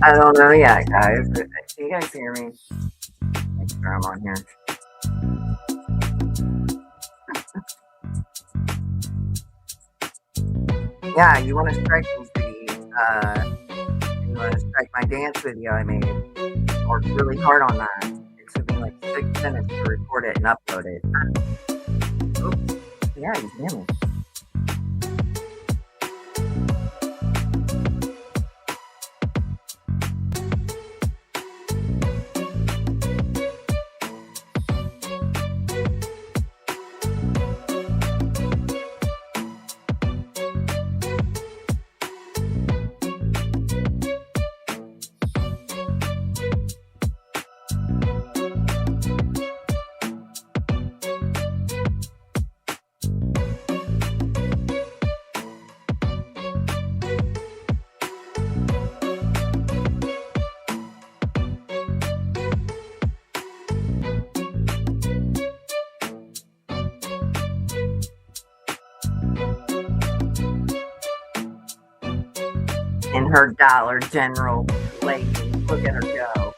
I don't know yet, guys. Can you guys hear me? Make sure I'm on here. Yeah, you want to strike me, sweetie. You want to strike my dance video I made. Worked really hard on that. It took me like 6 minutes to record it and upload it. Oops. Yeah, you can hear me. In her Dollar General lady. Look at her go.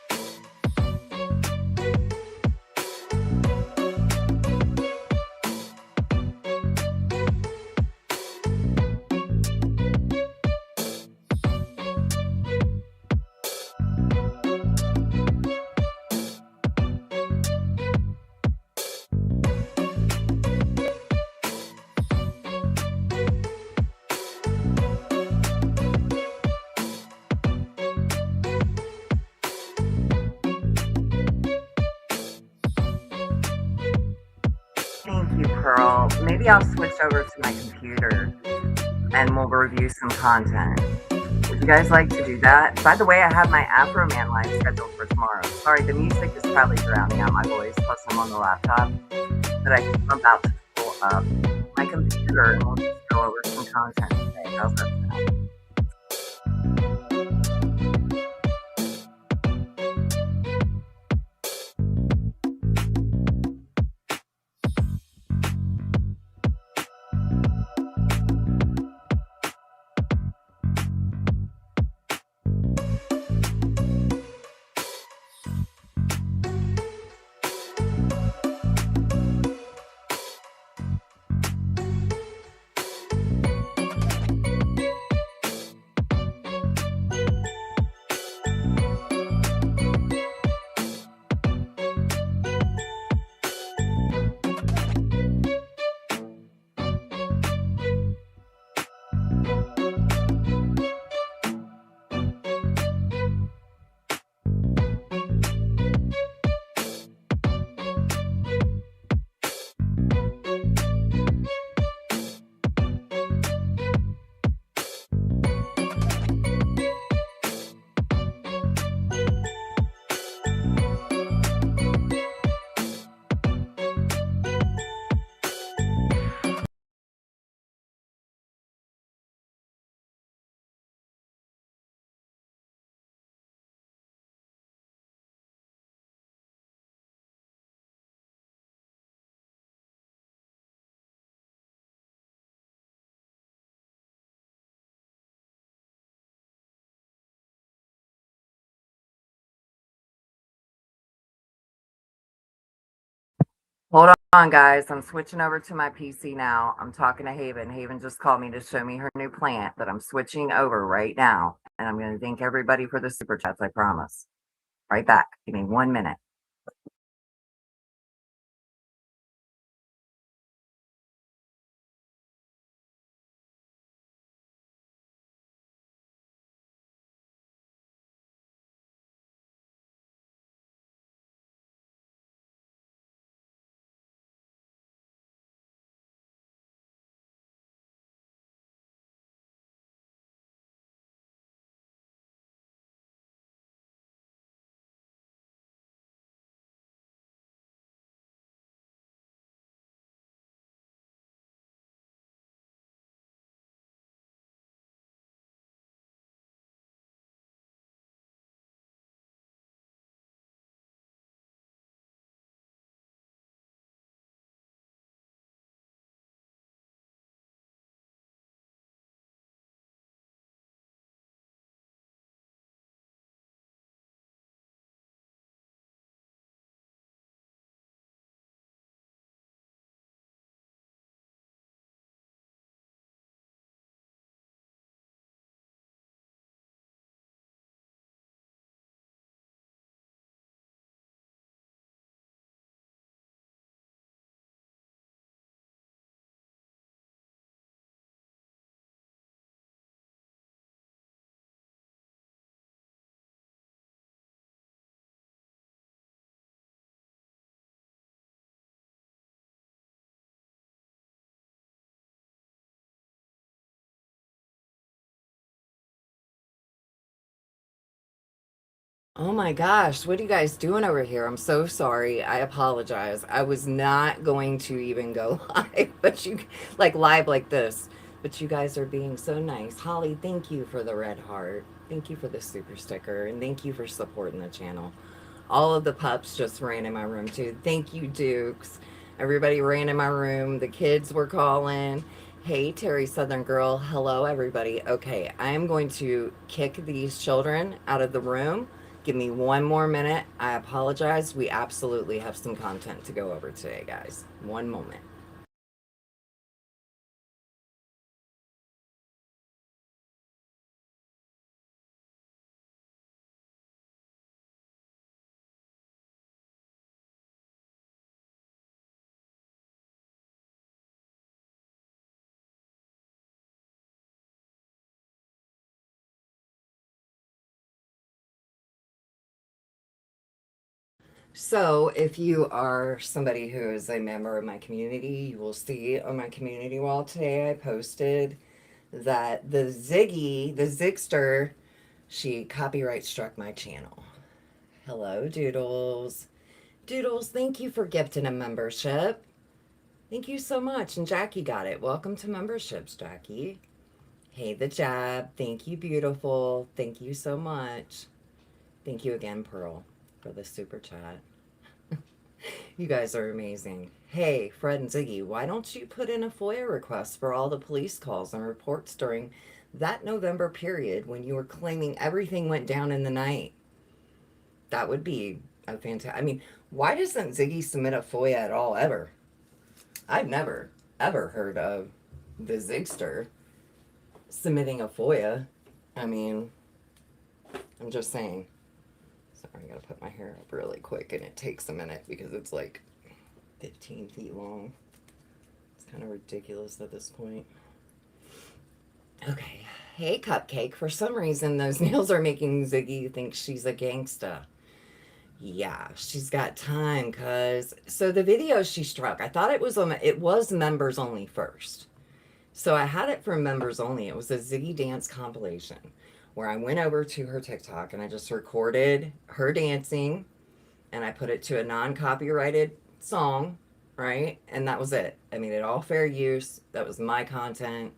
Thank you, Pearl. Maybe I'll switch over to my computer and we'll review some content. Would you guys like to do that? By the way, I have my Afro Man live scheduled for tomorrow. Sorry, the music is probably drowning out my voice, plus I'm on the laptop. But I'm about to pull up my computer and we'll just go over some content today. How's that sound? Hold on, guys. I'm switching over to my PC now. I'm talking to Haven. Haven just called me to show me her new plant, but I'm switching over right now. And I'm going to thank everybody for the super chats, I promise. Right back. Give me 1 minute. Oh my gosh, what are you guys doing over here? I'm so sorry. I apologize. I was not going to even go live, but you like live like this. But you guys are being so nice. Holly, thank you for the red heart. Thank you for the super sticker, and thank you for supporting the channel. All of the pups just ran in my room too. Thank you, Dukes. Everybody ran in my room. The kids were calling. Hey, Terry Southern Girl. Hello, everybody. Okay, I am going to kick these children out of the room. Give me one more minute. I apologize. We absolutely have some content to go over today, guys. One moment. So, if you are somebody who is a member of my community, you will see on my community wall today I posted that the Zigster, she copyright struck my channel. Hello, Doodles. Doodles, thank you for gifting a membership. Thank you so much. And Jackie got it. Welcome to memberships, Jackie. Hey, the Jab. Thank you, beautiful. Thank you so much. Thank you again, Pearl, for the super chat. You guys are amazing. Hey, Fred and Ziggy, why don't you put in a FOIA request for all the police calls and reports during that November period when you were claiming everything went down in the night? That would be a fantastic. I mean, why doesn't Ziggy submit a FOIA at all, ever? I've never, ever heard of the Zigster submitting a FOIA. I mean, I'm just saying. Sorry, I gotta put my hair up really quick, and it takes a minute because it's like 15 feet long. It's kind of ridiculous at this point. Okay. Hey, Cupcake. For some reason, those nails are making Ziggy think she's a gangsta. Yeah, she's got time, cuz. So the video she struck, I thought it was members only first. So I had it for members only. It was a Ziggy dance compilation where I went over to her TikTok and I just recorded her dancing and I put it to a non-copyrighted song, right? And that was it. I mean, it all fair use. That was my content.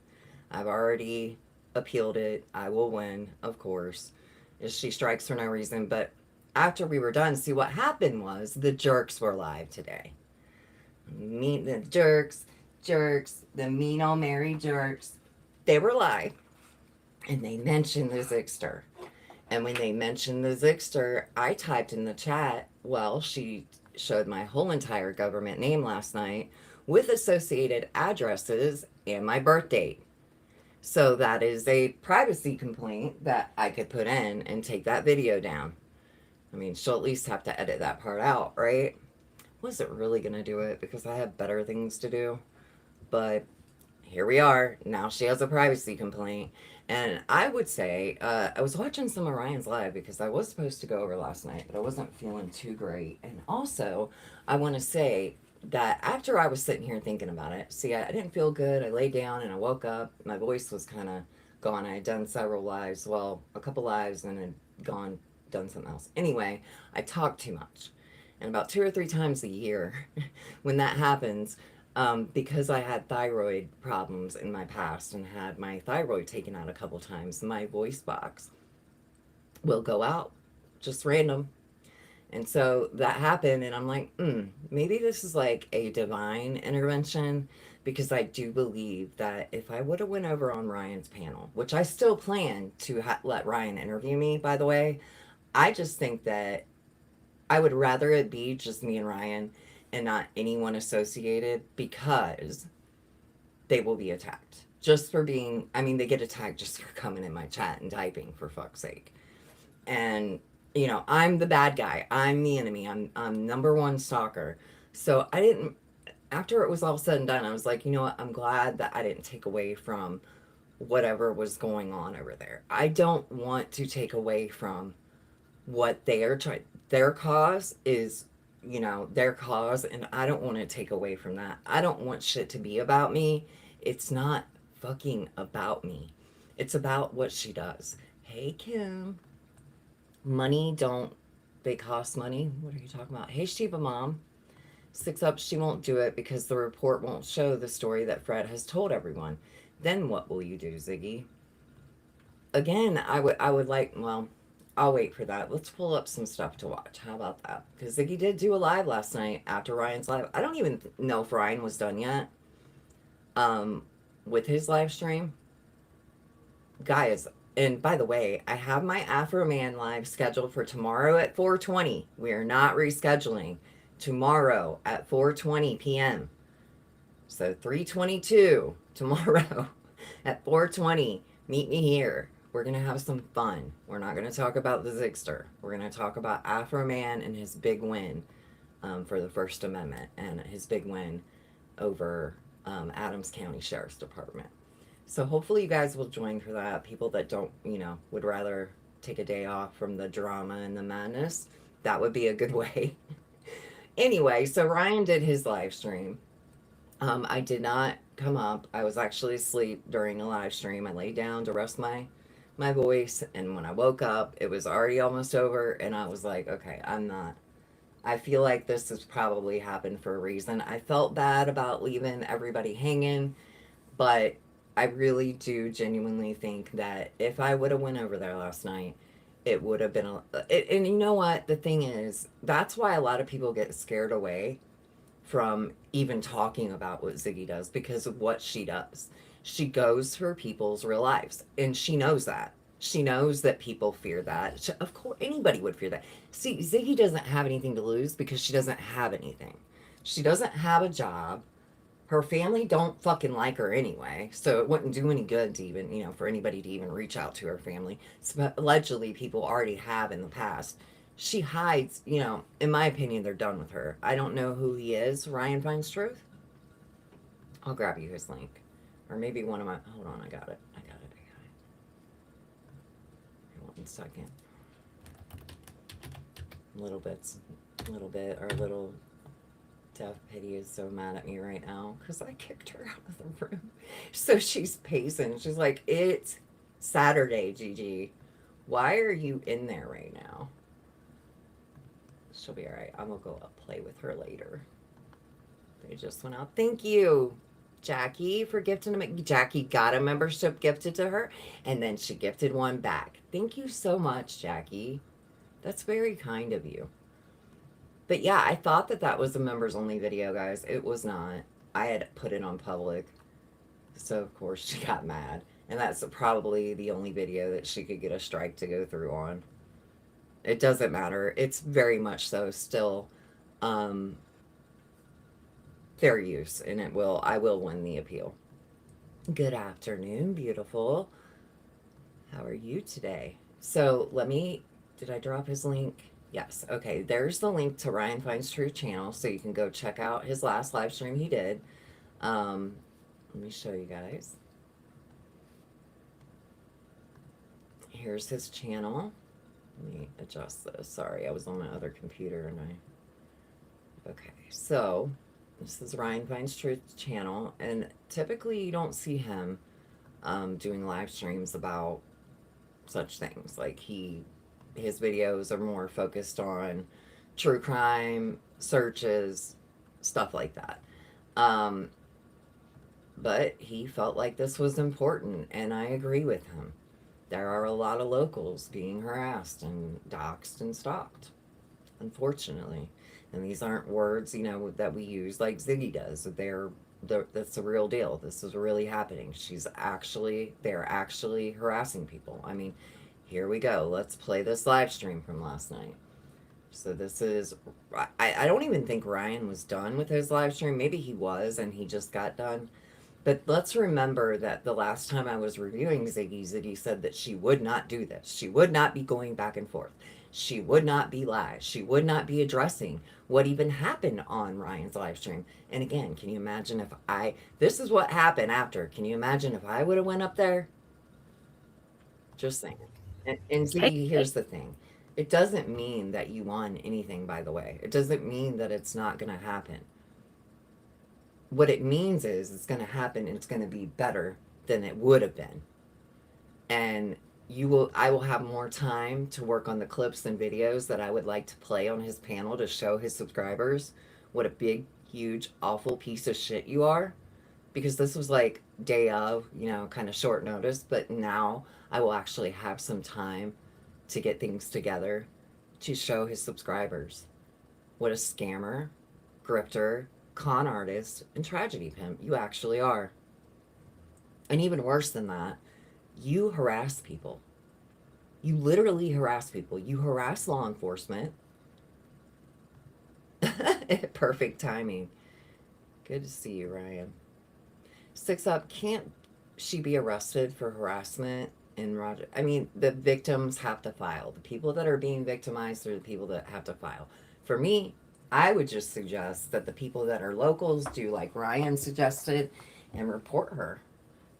I've already appealed it. I will win, of course. If she strikes for no reason. But after we were done, see what happened was the jerks were live today. Meet the jerks, the mean old Mary jerks. They were live and they mentioned the Zigster. And when they mentioned the Zigster, I typed in the chat, well, she showed my whole entire government name last night with associated addresses and my birth date. So that is a privacy complaint that I could put in and take that video down. I mean, she'll at least have to edit that part out, right? Was it really going to do it? Because I have better things to do. But here we are. Now she has a privacy complaint. And I would say, I was watching some of Ryan's live because I was supposed to go over last night, but I wasn't feeling too great. And also, I want to say that after I was sitting here thinking about it, see, I didn't feel good. I laid down and I woke up. My voice was kind of gone. I had done several lives, well, a couple lives, and had done something else. Anyway, I talk too much. And about 2 or 3 times a year, when that happens, because I had thyroid problems in my past and had my thyroid taken out a couple times, my voice box will go out, just random. And so that happened, and I'm like, maybe this is like a divine intervention, because I do believe that if I would have went over on Ryan's panel, which I still plan to let Ryan interview me, by the way, I just think that I would rather it be just me and Ryan and not anyone associated, because they will be attacked just for being, I mean, they get attacked just for coming in my chat and typing, for fuck's sake. And, you know, I'm the bad guy. I'm the enemy. I'm number one stalker. So I didn't, after it was all said and done, I was like, you know what? I'm glad that I didn't take away from whatever was going on over there. I don't want to take away from what they are trying, their cause is, you know, their cause, and I don't want to take away from that. I don't want shit to be about me. It's not fucking about me. It's about what she does. Hey, Kim. Money don't, they cost money. What are you talking about? Hey, Shiba Mom. Six up, she won't do it because the report won't show the story that Fred has told everyone. Then what will you do, Ziggy? Again, I would like, well, I'll wait for that. Let's pull up some stuff to watch. How about that? Because Ziggy did do a live last night after Ryan's live. I don't even know if Ryan was done yet um, with his live stream. Guys, and by the way, I have my Afro Man live scheduled for tomorrow at 4:20. We are not rescheduling. Tomorrow at 4:20 p.m. So 3:22 tomorrow at 4:20. Meet me here. We're going to have some fun. We're not going to talk about the Zigster. We're going to talk about Afro Man and his big win for the First Amendment and his big win over Adams County Sheriff's Department. So hopefully you guys will join for that. People that don't, would rather take a day off from the drama and the madness, that would be a good way. Anyway, so Ryan did his live stream. I did not come up. I was actually asleep during a live stream. I laid down to rest my voice, and when I woke up, it was already almost over, and I was like, okay, I'm not. I feel like this has probably happened for a reason. I felt bad about leaving everybody hanging, but I really do genuinely think that if I would have went over there last night, it would have been and you know what? The thing is, that's why a lot of people get scared away from even talking about what Ziggy does because of what she does. She goes for people's real lives, and she knows that. She knows that people fear that. Of course, anybody would fear that. See, Ziggy doesn't have anything to lose because she doesn't have anything. She doesn't have a job. Her family don't fucking like her anyway, so it wouldn't do any good to even, for anybody to even reach out to her family. So allegedly, people already have in the past. She hides, in my opinion, they're done with her. I don't know who he is. Ryan Finds Truth? I'll grab you his link. Or maybe one of my, hold on, I got it. One second. Little bit, our little Deaf Pity is so mad at me right now because I kicked her out of the room. So she's pacing. She's like, it's Saturday, Gigi. Why are you in there right now? She'll be all right. I'm going to go up play with her later. They just went out. Thank you, Jackie, for gifting them. Jackie got a membership gifted to her, and then she gifted one back. Thank you so much, Jackie. That's very kind of you. But yeah, I thought that was a members only video, guys. It was not. I had put it on public. So, of course, she got mad. And that's probably the only video that she could get a strike to go through on. It doesn't matter. It's very much so still fair use. And I will win the appeal. Good afternoon, beautiful. How are you today? So, did I drop his link? Yes. Okay. There's the link to Ryan Finds Truth channel, so you can go check out his last live stream he did. Let me show you guys. Here's his channel. Let me adjust this. Sorry, I was on my other computer and okay. So this is Ryan Finds Truth channel, and typically you don't see him doing live streams about such things. Like his videos are more focused on true crime, searches, stuff like that. But he felt like this was important, and I agree with him. There are a lot of locals being harassed and doxxed and stalked, unfortunately. And these aren't words, that we use like Ziggy does. That's the real deal. This is really happening. They're actually harassing people. I mean, here we go. Let's play this live stream from last night. So this is, I don't even think Ryan was done with his live stream. Maybe he was and he just got done. But let's remember that the last time I was reviewing Ziggy said that she would not do this. She would not be going back and forth. She would not be live. She would not be addressing what even happened on Ryan's live stream. And again, can you imagine this is what happened after. Can you imagine if I would have went up there? Just saying. And Ziggy, here's the thing. It doesn't mean that you won anything, by the way. It doesn't mean that it's not going to happen. What it means is it's going to happen and it's going to be better than it would have been. And I will have more time to work on the clips and videos that I would like to play on his panel to show his subscribers what a big, huge, awful piece of shit you are. Because this was like day of, kind of short notice, but now I will actually have some time to get things together to show his subscribers what a scammer, grifter, con artist, and tragedy pimp you actually are. And even worse than that, you harass people. You literally harass people. You harass law enforcement. Perfect timing. Good to see you, Ryan. Six Up, can't she be arrested for harassment? And Roger, I mean, the victims have to file. The people that are being victimized are the people that have to file. For me, I would just suggest that the people that are locals do like Ryan suggested and report her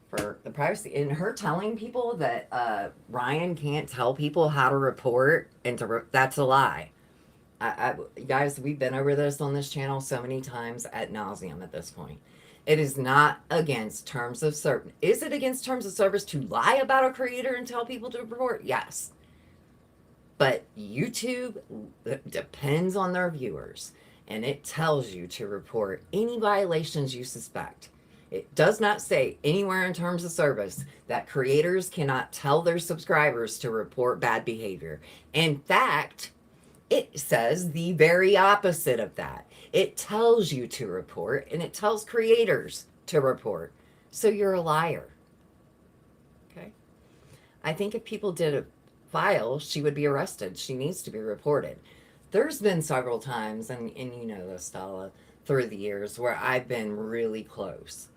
for the privacy. And her telling people that Ryan can't tell people how to report and that's a lie. Guys, we've been over this on this channel so many times ad nauseum at this point. It is not against terms of service. Is it against terms of service to lie about a creator and tell people to report? Yes. But YouTube depends on their viewers, and it tells you to report any violations you suspect. It does not say anywhere in terms of service that creators cannot tell their subscribers to report bad behavior. In fact, it says the very opposite of that. It tells you to report, and it tells creators to report. So you're a liar. Okay? I think if people did a file, she would be arrested. She needs to be reported. There's been several times, and you know this, Stella, through the years, where I've been really close.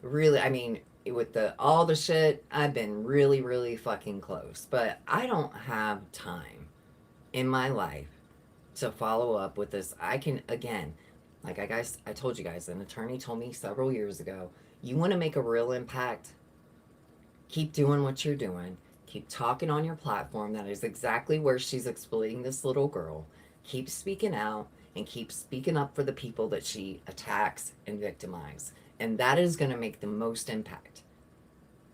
Really, I mean, with all the shit, I've been really, really fucking close. But I don't have time in my life to follow up with this. I can, again, like I told you guys, an attorney told me several years ago, you want to make a real impact, keep doing what you're doing, keep talking on your platform. That is exactly where she's exploiting this little girl. Keep speaking out and keep speaking up for the people that she attacks and victimizes. And that is going to make the most impact.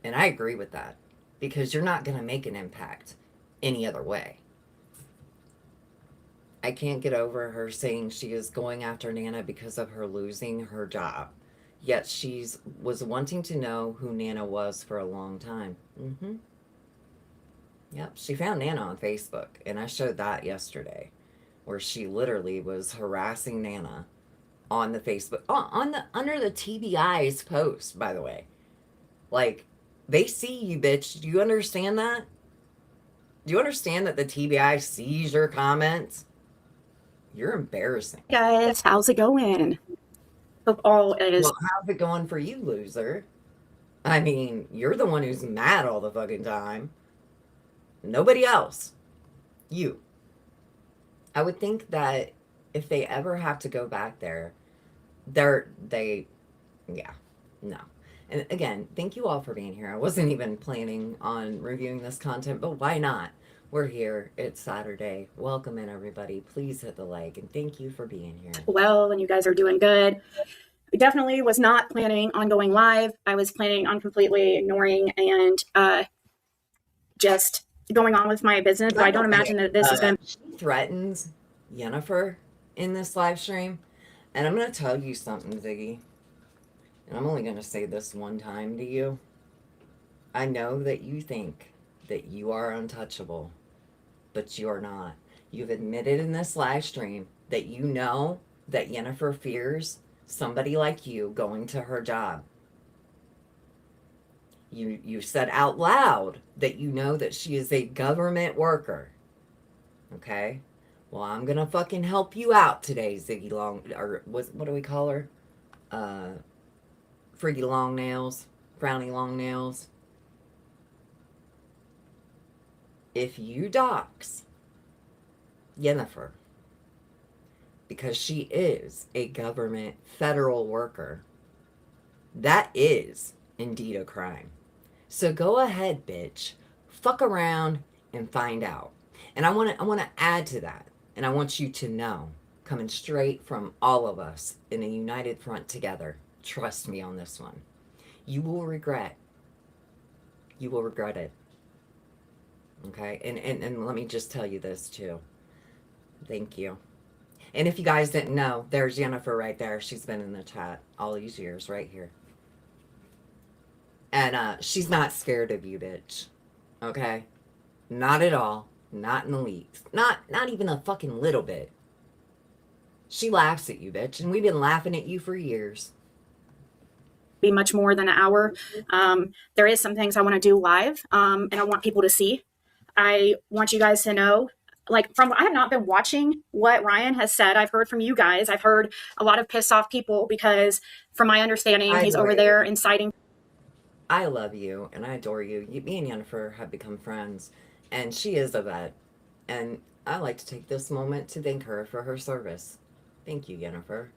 And I agree with that, because you're not going to make an impact any other way. I can't get over her saying she is going after Nana because of her losing her job. Yet she's was wanting to know who Nana was for a long time. Mm-hmm. Yep, she found Nana on Facebook, and I showed that yesterday, where she literally was harassing Nana on the Facebook, under the TBI's post, by the way. Like, they see you, bitch. Do you understand that? Do you understand that the TBI sees your comments? You're embarrassing. Hey guys, how's it going? Hope all is Well, how's it going for you, loser? I mean, you're the one who's mad all the fucking time. Nobody else. You. I would think that if they ever have to go back there, yeah, no. And again, thank you all for being here. I wasn't even planning on reviewing this content, but why not? We're here. It's Saturday. Welcome in, everybody. Please hit the like, and thank you for being here. well, and you guys are doing good. I definitely was not planning on going live. I was planning on completely ignoring and just going on with my business. But I don't imagine that this is going to. She threatens Jennifer in this live stream, and I'm going to tell you something, Ziggy. And I'm only going to say this one time to you. I know that you think that you are untouchable, but you are not. You've admitted in this live stream that you know that Jennifer fears somebody like you going to her job. You said out loud that you know that she is a government worker. Okay? Well, I'm gonna fucking help you out today, Ziggy Long, or what do we call her? Friggy Long Nails, Frowny Long Nails. If you dox Jennifer because she is a government federal worker, that is indeed a crime. So go ahead, bitch. Fuck around and find out. And I want to add to that, and I want you to know, coming straight from all of us in a united front together, trust me on this one. You will regret. You will regret it. Okay. And let me just tell you this too. Thank you. And if you guys didn't know, there's Jennifer right there. She's been in the chat all these years right here. And she's not scared of you, bitch. Okay? Not at all. Not in the least. Not even a fucking little bit. She laughs at you, bitch, and we've been laughing at you for years. Be much more than an hour. There is some things I want to do live, and I want people to see. I want you guys to know, like, I have not been watching what Ryan has said. I've heard from you guys. I've heard a lot of pissed off people because, from my understanding, he's over there inciting. I love you and I adore you. Me and Jennifer have become friends, and she is a vet. And I like to take this moment to thank her for her service. Thank you, Jennifer.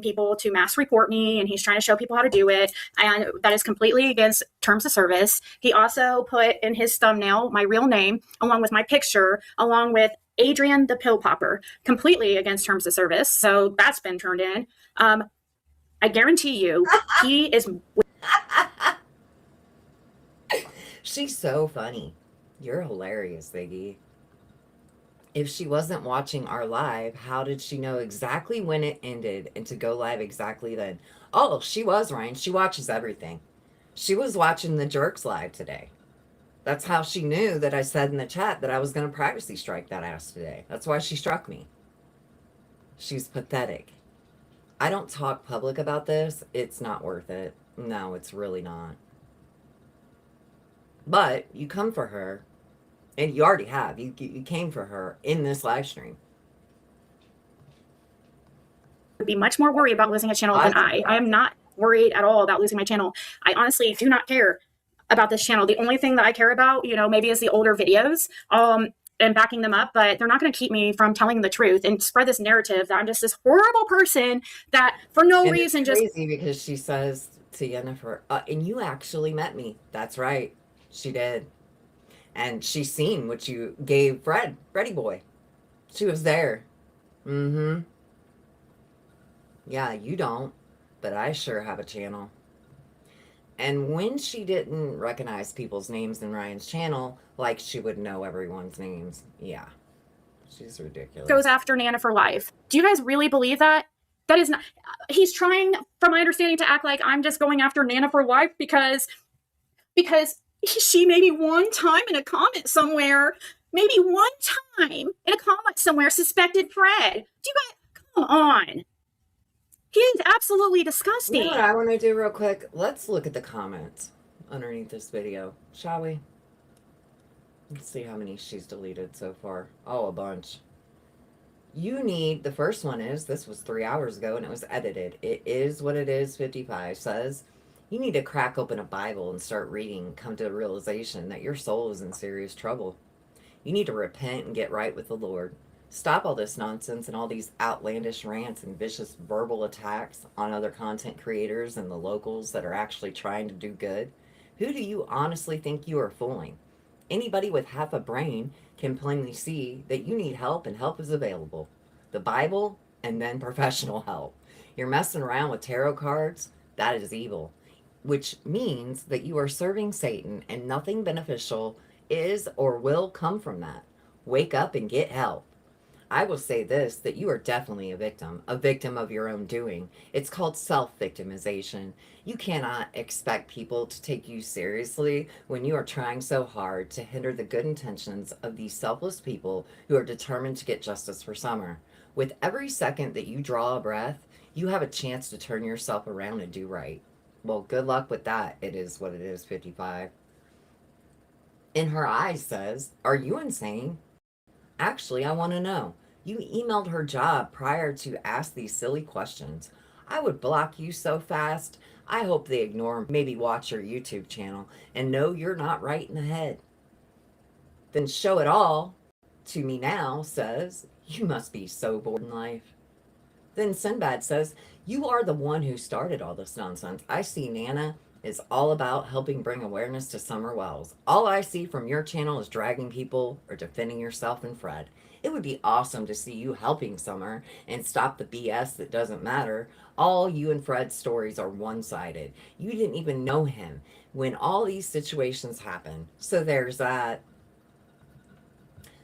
People to mass report me, and he's trying to show people how to do it, and that is completely against terms of service. He also put in his thumbnail my real name along with my picture, along with Adrian the pill popper, completely against terms of service. So that's been turned in. I guarantee you, he is. She's so funny. You're hilarious, Biggie. If she wasn't watching our live, how did she know exactly when it ended and to go live exactly then? Oh, she was, Ryan. She watches everything. She was watching the Jerks live today. That's how she knew that I said in the chat that I was going to privacy strike that ass today. That's why she struck me. She's pathetic. I don't talk public about this. It's not worth it. No, it's really not. But you come for her, and you already have. You came for her in this live stream. Would be much more worried about losing a channel than I. I am not worried at all about losing my channel. I honestly do not care about this channel. The only thing that I care about, maybe is the older videos. And backing them up, but they're not going to keep me from telling the truth and spread this narrative that I'm just this horrible person that for no reason it's just crazy because she says to Jennifer, and you actually met me. That's right. She did. And she's seen what you gave Freddy boy. She was there. Mm-hmm. Yeah, you don't, but I sure have a channel. And when she didn't recognize people's names in Ryan's channel, like she would know everyone's names. Yeah. She's ridiculous. Goes after Nana for life. Do you guys really believe that? That is not, he's trying, from my understanding, to act like I'm just going after Nana for life because she maybe one time in a comment somewhere, suspected Fred. Do you guys, come on. He is absolutely disgusting. You know what I want to do real quick? Let's look at the comments underneath this video, shall we? Let's see how many she's deleted so far. Oh, a bunch. The first one is, this was 3 hours ago and it was edited. It is what it is, 55 says, you need to crack open a Bible and start reading, come to the realization that your soul is in serious trouble. You need to repent and get right with the Lord. Stop all this nonsense and all these outlandish rants and vicious verbal attacks on other content creators and the locals that are actually trying to do good. Who do you honestly think you are fooling? Anybody with half a brain can plainly see that you need help, and help is available. The Bible and then professional help. You're messing around with tarot cards. That is evil, which means that you are serving Satan, and nothing beneficial is or will come from that. Wake up and get help. I will say this, that you are definitely a victim of your own doing. It's called self-victimization. You cannot expect people to take you seriously when you are trying so hard to hinder the good intentions of these selfless people who are determined to get justice for Summer. With every second that you draw a breath, you have a chance to turn yourself around and do right. Well, good luck with that. It is what it is, 55. In her eyes says, are you insane? Actually, I want to know. You emailed her job prior to ask these silly questions. I would block you so fast. I hope they ignore, maybe watch your YouTube channel and know you're not right in the head. Then show it all to me now says, you must be so bored in life. Then Sinbad says, you are the one who started all this nonsense. I see Nana is all about helping bring awareness to Summer Wells. All I see from your channel is dragging people or defending yourself and Fred. It would be awesome to see you helping Summer and stop the BS that doesn't matter. All you and Fred's stories are one sided. You didn't even know him when all these situations happen. So there's that.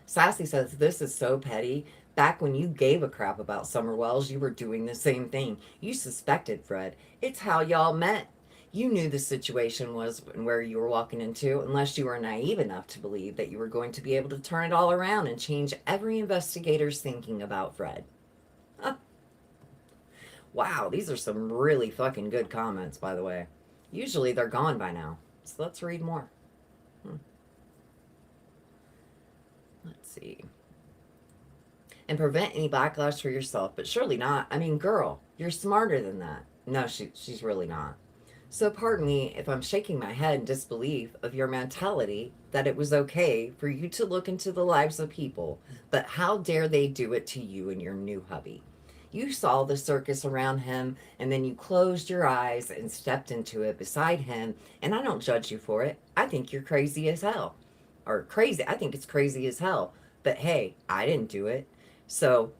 Sassy says, this is so petty. Back when you gave a crap about Summer Wells, you were doing the same thing. You suspected Fred. It's how y'all met. You knew the situation was where you were walking into, unless you were naive enough to believe that you were going to be able to turn it all around and change every investigator's thinking about Fred. Huh. Wow, these are some really fucking good comments, by the way. Usually they're gone by now. So let's read more. Let's see. And prevent any backlash for yourself, but surely not. I mean, girl, you're smarter than that. No, she's really not. So pardon me if I'm shaking my head in disbelief of your mentality that it was okay for you to look into the lives of people, but how dare they do it to you and your new hubby? You saw the circus around him, and then you closed your eyes and stepped into it beside him, and I don't judge you for it. I think you're crazy as hell. Or crazy. I think it's crazy as hell. But hey, I didn't do it. So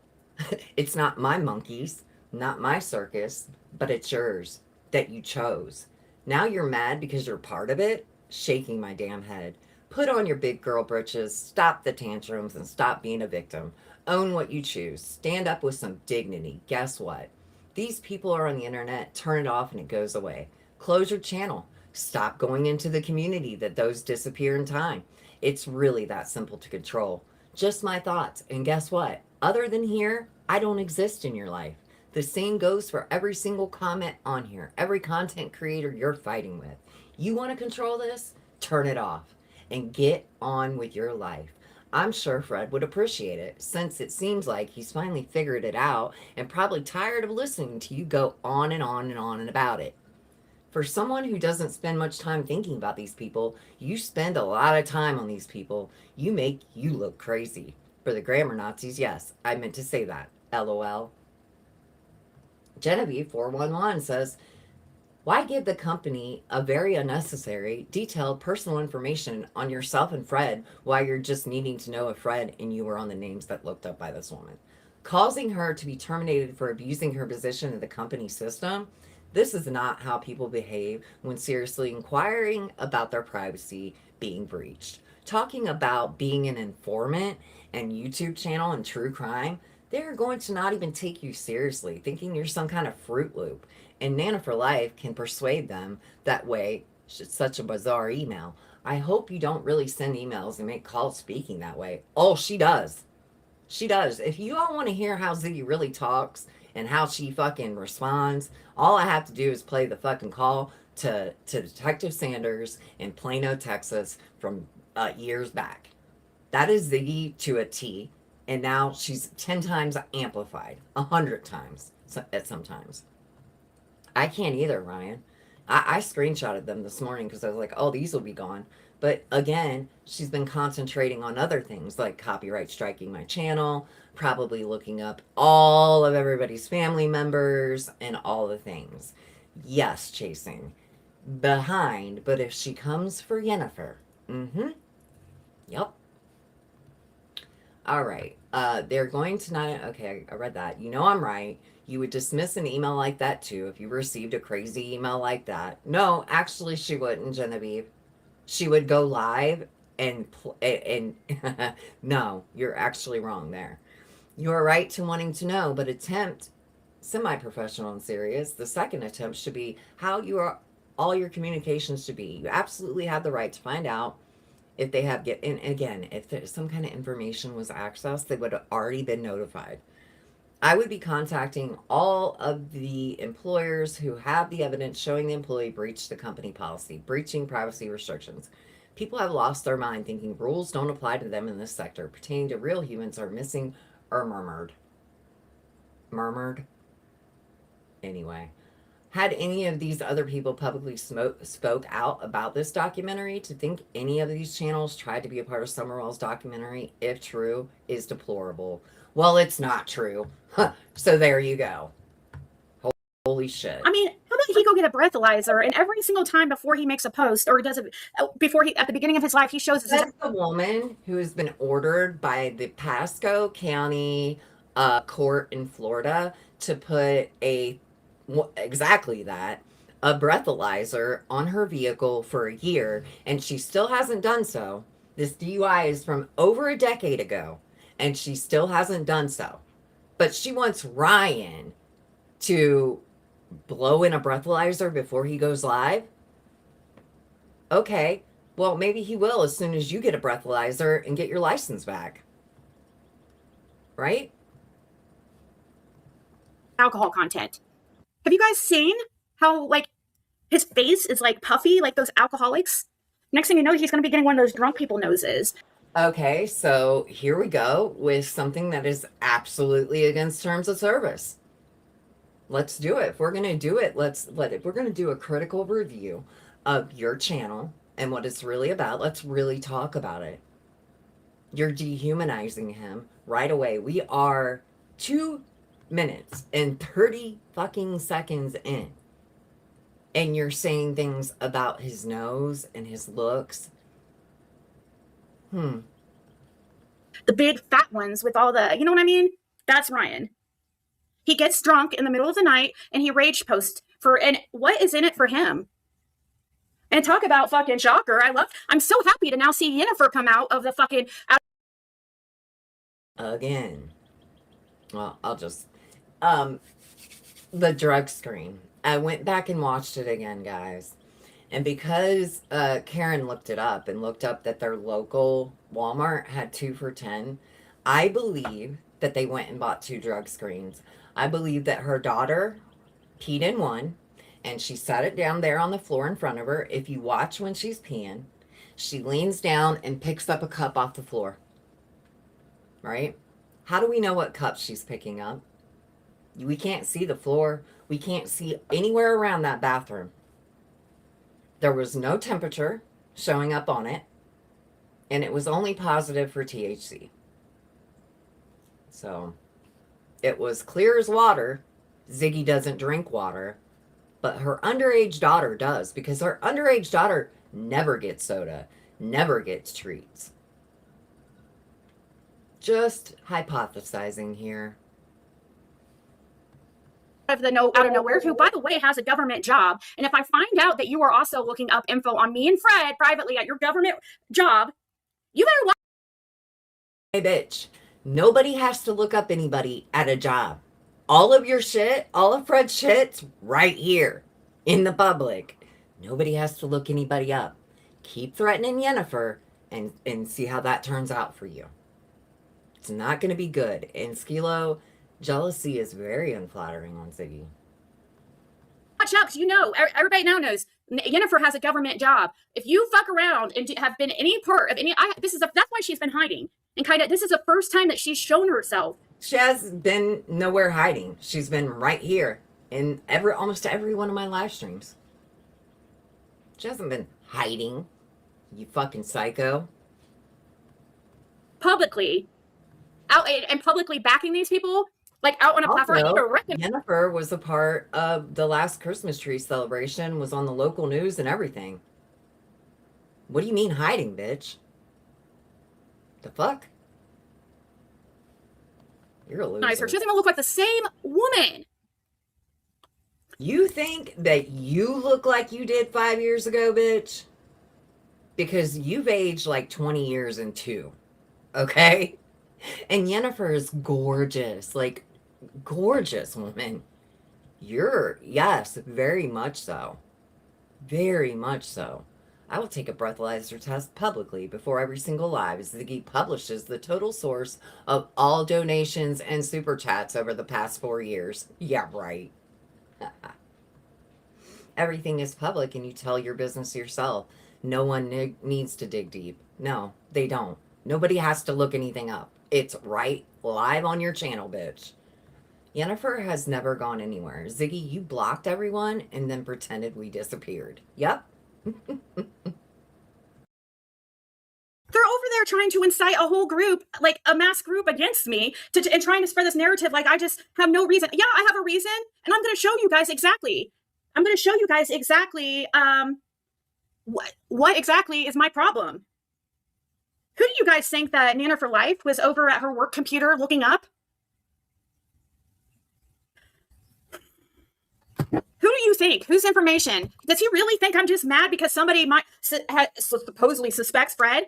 it's not my monkeys, not my circus, but it's yours that you chose. Now you're mad because you're part of it? Shaking my damn head. Put on your big girl britches, stop the tantrums, and stop being a victim. Own what you choose. Stand up with some dignity. Guess what? These people are on the internet. Turn it off and it goes away. Close your channel. Stop going into the community that those disappear in time. It's really that simple to control. Just my thoughts. And guess what? Other than here, I don't exist in your life. The same goes for every single comment on here, every content creator you're fighting with. You want to control this? Turn it off and get on with your life. I'm sure Fred would appreciate it, since it seems like he's finally figured it out and probably tired of listening to you go on and on and on and about it. For someone who doesn't spend much time thinking about these people, you spend a lot of time on these people. You make you look crazy. For the grammar Nazis, yes, I meant to say that. LOL. Genevieve 411 says, why give the company a very unnecessary, detailed personal information on yourself and Fred while you're just needing to know if Fred and you were on the names that looked up by this woman? Causing her to be terminated for abusing her position in the company system? This is not how people behave when seriously inquiring about their privacy being breached. Talking about being an informant and YouTube channel and true crime, they're going to not even take you seriously, thinking you're some kind of Fruit Loop. And Nana for Life can persuade them that way. It's such a bizarre email. I hope you don't really send emails and make calls speaking that way. Oh, she does. She does. If you all want to hear how Ziggy really talks and how she fucking responds, all I have to do is play the fucking call to Detective Sanders in Plano, Texas from years back. That is Ziggy to a T. And now she's 10 times amplified, 100 times at sometimes. I can't either, Ryan. I screenshotted them this morning because I was like, oh, these will be gone. But again, she's been concentrating on other things like copyright striking my channel, probably looking up all of everybody's family members and all the things. Yes, chasing. Behind, but if she comes for Yennefer. Yep. All right. They're going to not. Okay, I read that. You know I'm right. You would dismiss an email like that too if you received a crazy email like that. No, actually, she wouldn't, Genevieve. She would go live and no, you're actually wrong there. You are right to wanting to know, but attempt semi-professional and serious. The second attempt should be how you are. All your communications should be. You absolutely have the right to find out if they have and again, if there's some kind of information was accessed, they would have already been notified. I would be contacting all of the employers who have the evidence showing the employee breached the company policy, breaching privacy restrictions. People have lost their mind thinking rules don't apply to them in this sector pertaining to real humans are missing or murmured. Murmured? Anyway. Had any of these other people publicly spoke out about this documentary? To think any of these channels tried to be a part of Summerwell's documentary, if true, is deplorable. Well, it's not true. So there you go. Holy shit. I mean, how about he go get get a breathalyzer, and every single time before he makes a post or does it before he at the beginning of his life, he shows us. That's the woman who has been ordered by the Pasco County court in Florida to put exactly that, a breathalyzer on her vehicle for a year, and she still hasn't done so. This DUI is from over a decade ago, and she still hasn't done so. But she wants Ryan to blow in a breathalyzer before he goes live. Okay, well, maybe he will as soon as you get a breathalyzer and get your license back. Right? Alcohol content. Have you guys seen how, like, his face is, like, puffy, like those alcoholics? Next thing you know, he's going to be getting one of those drunk people noses. Okay, so here we go with something that is absolutely against terms of service. Let's do it. If we're going to do it, if we're going to do a critical review of your channel and what it's really about, let's really talk about it. You're dehumanizing him right away. We are 2 minutes and 30 fucking seconds in, and you're saying things about his nose and his looks. The big fat ones with all the, you know what I mean? That's Ryan. He gets drunk in the middle of the night and he rage posts and what is in it for him? And talk about fucking shocker. I'm so happy to now see Yennefer come out of the fucking. Again. Well, I'll just, the drug screen. I went back and watched it again, guys. And because Karen looked it up and looked up that their local Walmart had 2 for $10, I believe that they went and bought 2 drug screens. I believe that her daughter peed in one and she set it down there on the floor in front of her. If you watch when she's peeing, she leans down and picks up a cup off the floor. Right? How do we know what cup she's picking up? We can't see the floor. We can't see anywhere around that bathroom. There was no temperature showing up on it, and it was only positive for THC. So it was clear as water. Ziggy doesn't drink water, but her underage daughter does, because her underage daughter never gets soda, never gets treats. Just hypothesizing here. Out of nowhere, who, by the way, has a government job. And if I find out that you are also looking up info on me and Fred privately at your government job, you better watch. Hey, bitch, nobody has to look up anybody at a job. All of your shit, all of Fred's shit's right here in the public. Nobody has to look anybody up. Keep threatening Yennefer and see how that turns out for you. It's not going to be good. And Skilo, jealousy is very unflattering on Ziggy. Watch out, because you know, everybody now knows Yennefer has a government job. If you fuck around and have been any part of any, that's why she's been hiding. And kind of, this is the first time that she's shown herself. She has been nowhere hiding. She's been right here in almost every one of my live streams. She hasn't been hiding, you fucking psycho. Publicly, out and publicly backing these people, like out on a platform. Yennefer was a part of the last Christmas tree celebration, was on the local news and everything. What do you mean hiding, bitch? The fuck? You're a loser. She doesn't even look like the same woman. You think that you look like you did 5 years ago, bitch? Because you've aged like 20 years in 2. Okay? And Yennefer is gorgeous. Like, gorgeous woman. Yes, very much so. Very much so. I will take a breathalyzer test publicly before every single live as Ziggy publishes the total source of all donations and super chats over the past 4 years. Yeah, right. Everything is public and you tell your business yourself. No one needs to dig deep. No, they don't. Nobody has to look anything up. It's right live on your channel, bitch. Yennefer has never gone anywhere. Ziggy, you blocked everyone and then pretended we disappeared. Yep. They're over there trying to incite a whole group, like a mass group against me, and trying to spread this narrative like I just have no reason. Yeah, I have a reason, and I'm going to show you guys exactly. I'm going to show you guys exactly what exactly is my problem. Who do you guys think that Nana for Life was over at her work computer looking up? Who do you think? Whose information? Does he really think I'm just mad because somebody might supposedly suspects Fred?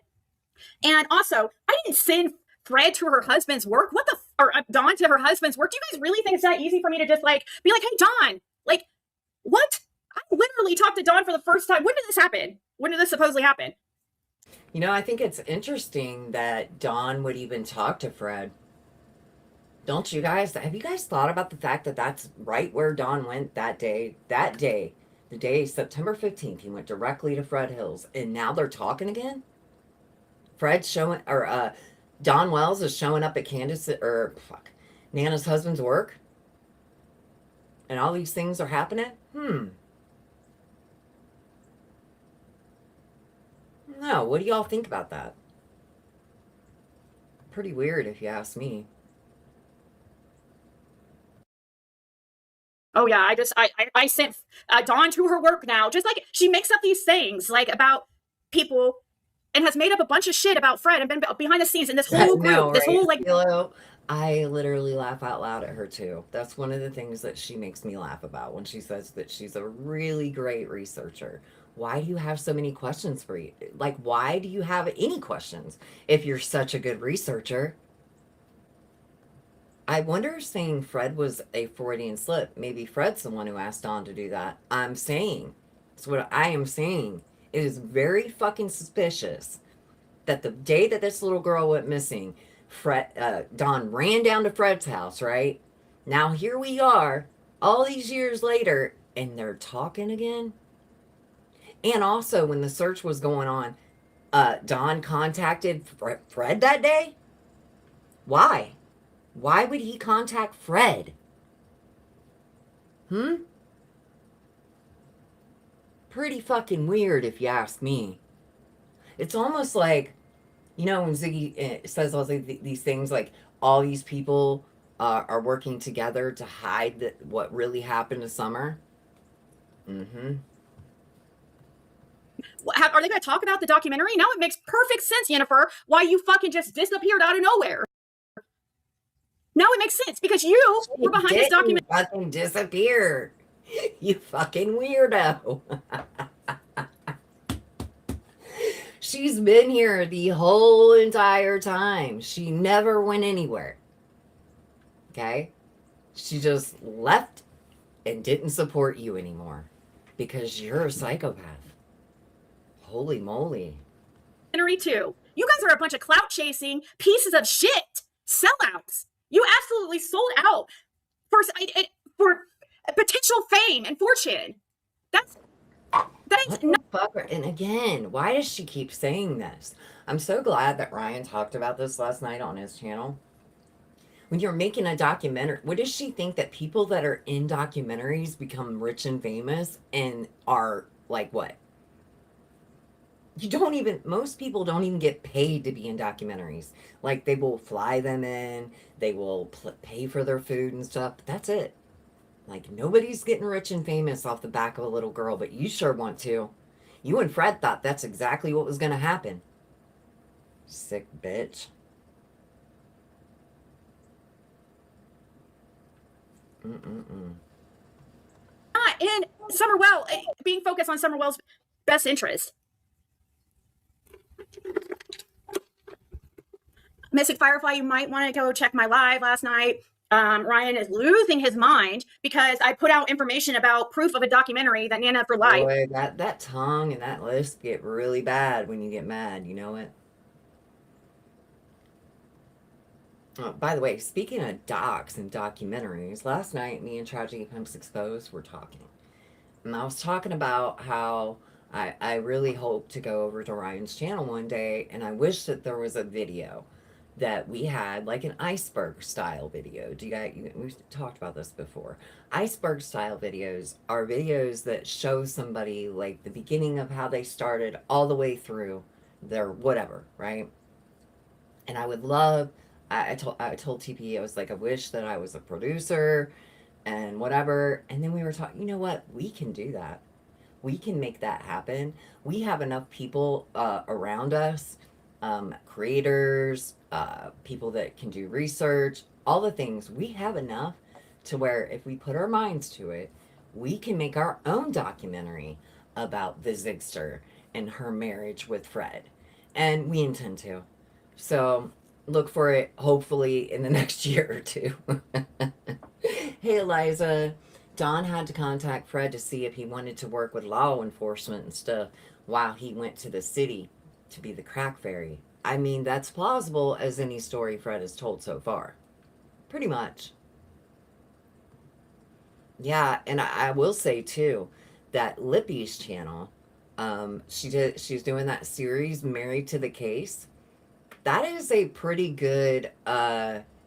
And also, I didn't send Fred to her husband's work. What the or Dawn to her husband's work? Do you guys really think it's that easy for me to just like be like, hey Dawn, like what? I literally talked to Dawn for the first time. When did this happen? When did this supposedly happen? You know, I think it's interesting that Dawn would even talk to Fred. Don't you guys? Have you guys thought about the fact that that's right where Dawn went that day? That day, the day September 15th, he went directly to Fred Hills, and now they're talking again. Fred's showing, or Don Wells is showing up at Candace or Nana's husband's work, and all these things are happening. No, what do y'all think about that? Pretty weird, if you ask me. Oh yeah, I sent Dawn to her work now. Just like she makes up these things like about people and has made up a bunch of shit about Fred and been behind the scenes in this whole group. No, this right? whole like. Philo, I literally laugh out loud at her too. That's one of the things that she makes me laugh about when she says that she's a really great researcher. Why do you have so many questions for you? Like, why do you have any questions if you're such a good researcher? I wonder if saying Fred was a Freudian slip. Maybe Fred's the one who asked Dawn to do that. I'm saying. That's what I am saying. It is very fucking suspicious that the day that this little girl went missing, Dawn ran down to Fred's house, right? Now here we are, all these years later, and they're talking again. And also, when the search was going on, Dawn contacted Fred that day. Why? Why would he contact Fred? Pretty fucking weird, if you ask me. It's almost like, you know, when Ziggy says all these things, like all these people are working together to hide what really happened to Summer. Are they going to talk about the documentary? Now it makes perfect sense, Yennefer, why you fucking just disappeared out of nowhere. Now it makes sense because you were behind this documentary. Fucking disappear, you fucking weirdo. She's been here the whole entire time. She never went anywhere. Okay? She just left and didn't support you anymore because you're a psychopath. Holy moly. Too. You guys are a bunch of clout chasing pieces of shit. Sellouts. You absolutely sold out for potential fame and fortune. That is not. And again, why does she keep saying this? I'm so glad that Ryan talked about this last night on his channel. When you're making a documentary, what does she think that people that are in documentaries become rich and famous and are like what? Most people don't even get paid to be in documentaries. Like, they will fly them in, they will pay for their food and stuff, but that's it. Like, nobody's getting rich and famous off the back of a little girl, but you sure want to. You and Fred thought that's exactly what was going to happen. Sick bitch. Not in Summerwell, being focused on Summerwell's best interest. Mystic Firefly, you might want to go check my live last night. Ryan is losing his mind because I put out information about proof of a documentary that Nana for Life. Boy, that tongue and that list get really bad when you get mad, you know it? Oh, by the way, speaking of docs and documentaries, last night me and Tragedy Pimps Exposed were talking. And I was talking about how I really hope to go over to Ryan's channel one day, and I wish that there was a video that we had, like an iceberg style video. We've talked about this before. Iceberg style videos are videos that show somebody like the beginning of how they started all the way through their whatever, right? And I would love, I told TP, I was like, I wish that I was a producer and whatever. And then we were talking, you know what? We can do that. We can make that happen. We have enough people around us, creators, people that can do research, all the things. We have enough to where if we put our minds to it, we can make our own documentary about the Zigster and her marriage with Fred. And we intend to. So look for it hopefully in the next year or two. Hey, Eliza. Don had to contact Fred to see if he wanted to work with law enforcement and stuff while he went to the city to be the crack fairy. I mean, that's plausible as any story Fred has told so far. Pretty much. Yeah, and I will say too that Lippy's channel, she's doing that series Married to the Case. That is a pretty good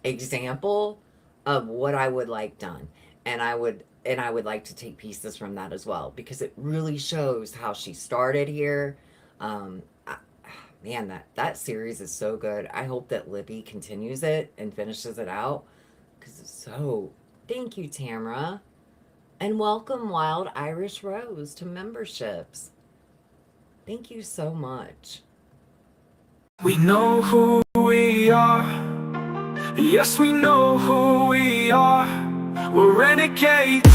example of what I would like done. And I would like to take pieces from that as well, because it really shows how she started here. Man, that series is so good. I hope that Lippy continues it and finishes it out, because it's so... Thank you, Tamara. And welcome Wild Irish Rose to memberships. Thank you so much. We know who we are. Yes, we know who we are. We're renegades.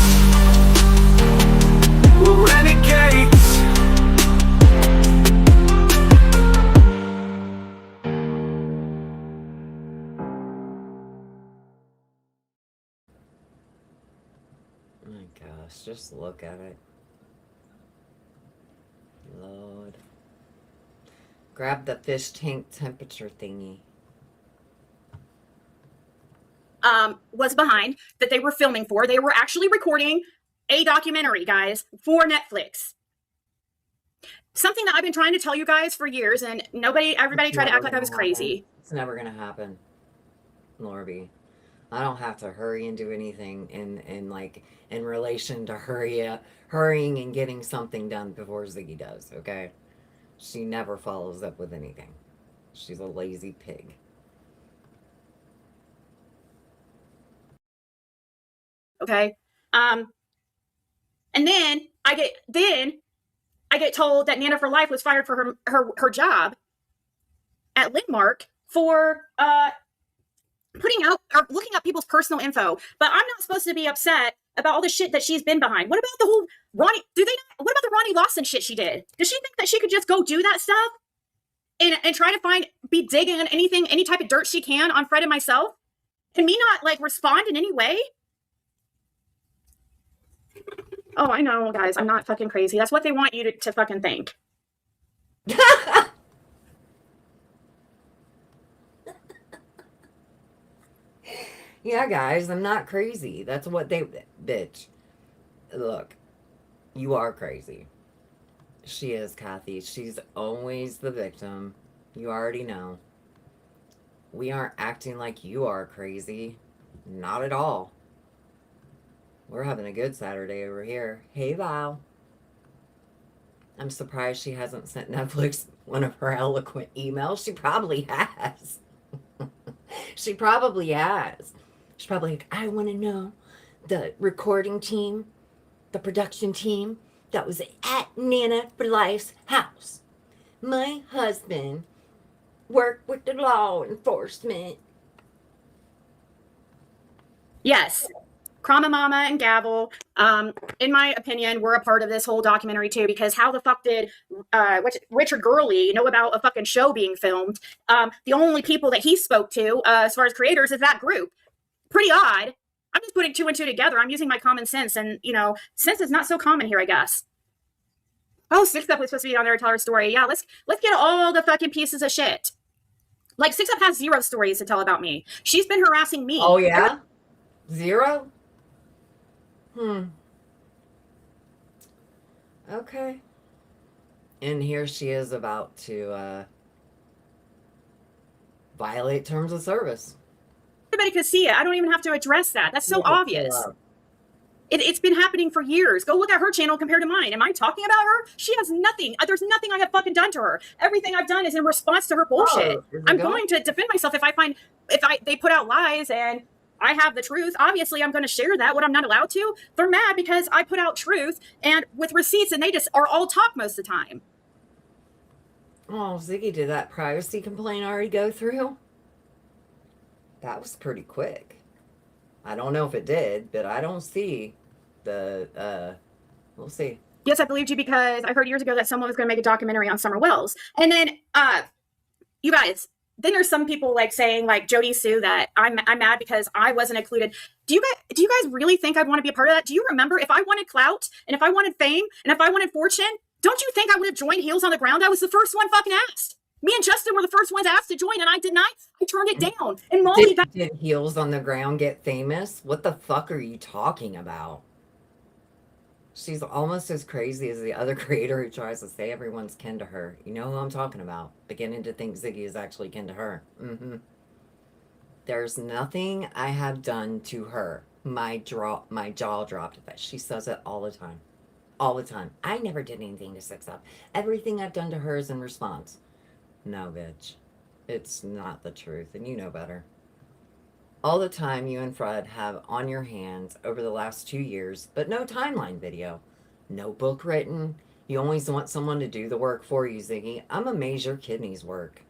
We're renegades. My gosh, just look at it. Lord. Grab the fish tank temperature thingy. Was behind that they were filming for. They were actually recording a documentary, guys, for Netflix. Something that I've been trying to tell you guys for years, and everybody tried to act like I was crazy. It's never gonna happen, Laura B. I don't have to hurry and do anything in relation to hurrying and getting something done before Ziggy does, okay? She never follows up with anything. She's a lazy pig. Okay. And then I get told that Nana for Life was fired for her job at Landmark for putting out or looking up people's personal info. But I'm not supposed to be upset about all the shit that she's been behind. What about the whole Ronnie? What about the Ronnie Lawson shit she did? Does she think that she could just go do that stuff and try to be digging on any type of dirt she can on Fred and myself? Can me not respond in any way? Oh, I know, guys. I'm not fucking crazy. That's what they want you to fucking think. Yeah, guys, I'm not crazy. That's what bitch. Look, you are crazy. She is, Kathy. She's always the victim. You already know. We aren't acting like you are crazy. Not at all. We're having a good Saturday over here. Hey, Val. I'm surprised she hasn't sent Netflix one of her eloquent emails. She probably has. She probably has. She's probably like, I want to know the recording team, the production team that was at Nana for Life's house. My husband worked with the law enforcement. Yes. Krama Mama and Gavel, in my opinion, were a part of this whole documentary too, because how the fuck did Richard Gurley know about a fucking show being filmed? The only people that he spoke to, as far as creators, is that group. Pretty odd. I'm just putting two and two together. I'm using my common sense, and sense is not so common here, I guess. Oh, Six Up was supposed to be on there to tell her story. Yeah, let's get all the fucking pieces of shit. Like, Six Up has 0 stories to tell about me. She's been harassing me. Oh yeah, 0. Okay. And here she is about to violate terms of service. Everybody could see it. I don't even have to address that. That's so obvious. It's been happening for years. Go look at her channel compared to mine. Am I talking about her? She has nothing. There's nothing I have fucking done to her. Everything I've done is in response to her bullshit. I'm going to defend myself if they put out lies and I have the truth. Obviously, I'm going to share that. What I'm not allowed to? They're mad because I put out truth and with receipts, and they just are all talk most of the time. Oh, Ziggy, did that privacy complaint already go through? That was pretty quick. I don't know if it did, but I don't see the, we'll see. Yes, I believed you because I heard years ago that someone was going to make a documentary on Summer Wells. And then, you guys, then there's some people like saying like Jody Sue that I'm mad because I wasn't included. Do you guys really think I'd want to be a part of that? Do you remember if I wanted clout and if I wanted fame and if I wanted fortune, don't you think I would have joined Heels on the Ground? I was the first one fucking asked. Me and Justin were the first ones asked to join, and I denied. I turned it down. And Molly did Heels on the Ground get famous? What the fuck are you talking about? She's almost as crazy as the other creator who tries to say everyone's kin to her. You know who I'm talking about. Beginning to think Ziggy is actually kin to her. There's nothing I have done to her. My jaw dropped at that. She says it all the time. All the time. I never did anything to Six Up. Everything I've done to her is in response. No, bitch. It's not the truth, and you know better. All the time you and Fred have on your hands over the last 2 years, but no timeline video. No book written. You always want someone to do the work for you, Ziggy. I'm amazed your kidneys work.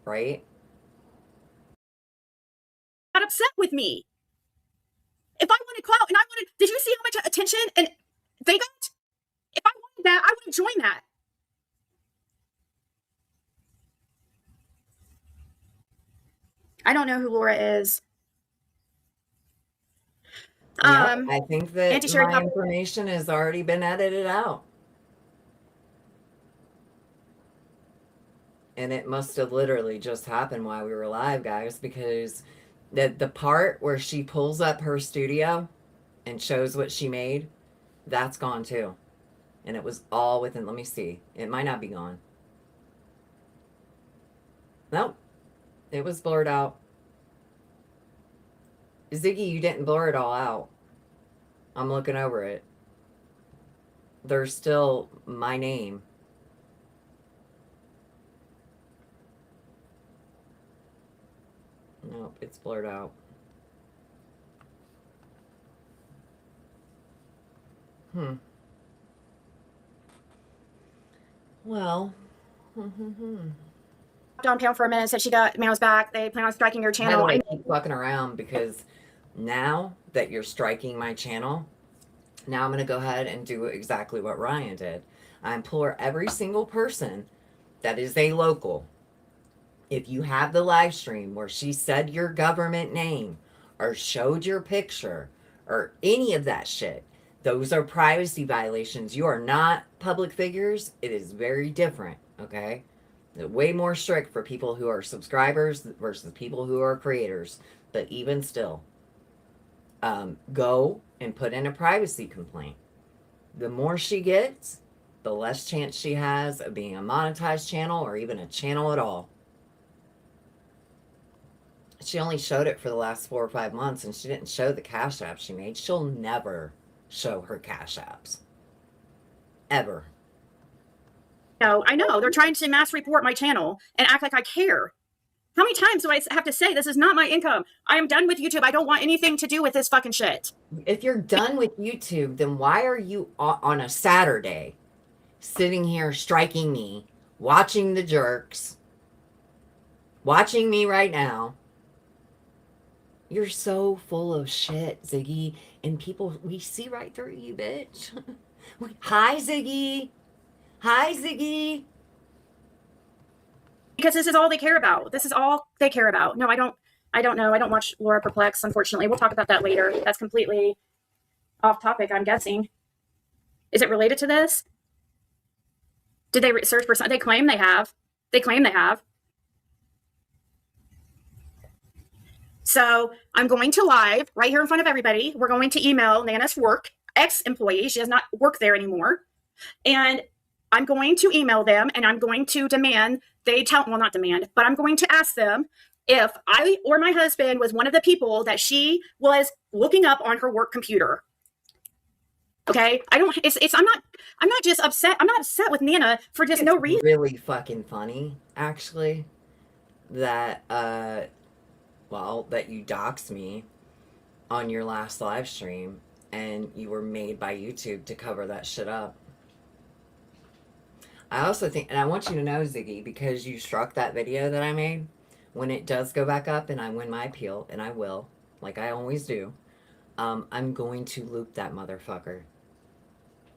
Right? got upset with me. If I wanted clout and I wanted, did you see how much attention and they got? If I wanted that, I would have joined that. I don't know who Laura is. I think that Anti-Sherry my information has already been edited out. And it must have literally just happened while we were live, guys, because the part where she pulls up her studio and shows what she made, that's gone too. And it was all within, let me see. It might not be gone. Nope. It was blurred out. Ziggy, you didn't blur it all out. I'm looking over it. There's still my name. Nope, it's blurred out. Well. on Pam for a minute, said she got Meow's back. They plan on striking your channel. I keep fucking around because now that you're striking my channel, now I'm going to go ahead and do exactly what Ryan did. I implore every single person that is a local, if you have the live stream where she said your government name or showed your picture or any of that shit, those are privacy violations. You are not public figures. It is very different, okay? Way more strict for people who are subscribers versus people who are creators. But even still, go and put in a privacy complaint. The more she gets, the less chance she has of being a monetized channel or even a channel at all. She only showed it for the last 4 or 5 months, and she didn't show the cash apps she made. She'll never show her cash apps. Ever. No, I know. They're trying to mass report my channel and act like I care. How many times do I have to say this is not my income? I am done with YouTube. I don't want anything to do with this fucking shit. If you're done with YouTube, then why are you on a Saturday sitting here striking me, watching the jerks, watching me right now? You're so full of shit, Ziggy. And people, we see right through you, bitch. Hi, Ziggy. Hi, Ziggy. Because this is all they care about. This is all they care about. No, I don't know. I don't watch Laura Perplex, unfortunately. We'll talk about that later. That's completely off topic, I'm guessing. Is it related to this? Did they search for something? They claim they have. They claim they have. So I'm going to live right here in front of everybody. We're going to email Nana's work, ex-employee. She does not work there anymore. And I'm going to email them and I'm going to demand not demand, but I'm going to ask them if I or my husband was one of the people that she was looking up on her work computer. Okay. I'm not just upset. I'm not upset with Nana for just no reason. Really fucking funny, actually, that Well, that you doxed me on your last live stream, and you were made by YouTube to cover that shit up. I also think, and I want you to know, Ziggy, because you struck that video that I made, when it does go back up and I win my appeal, and I will, like I always do, I'm going to loop that motherfucker.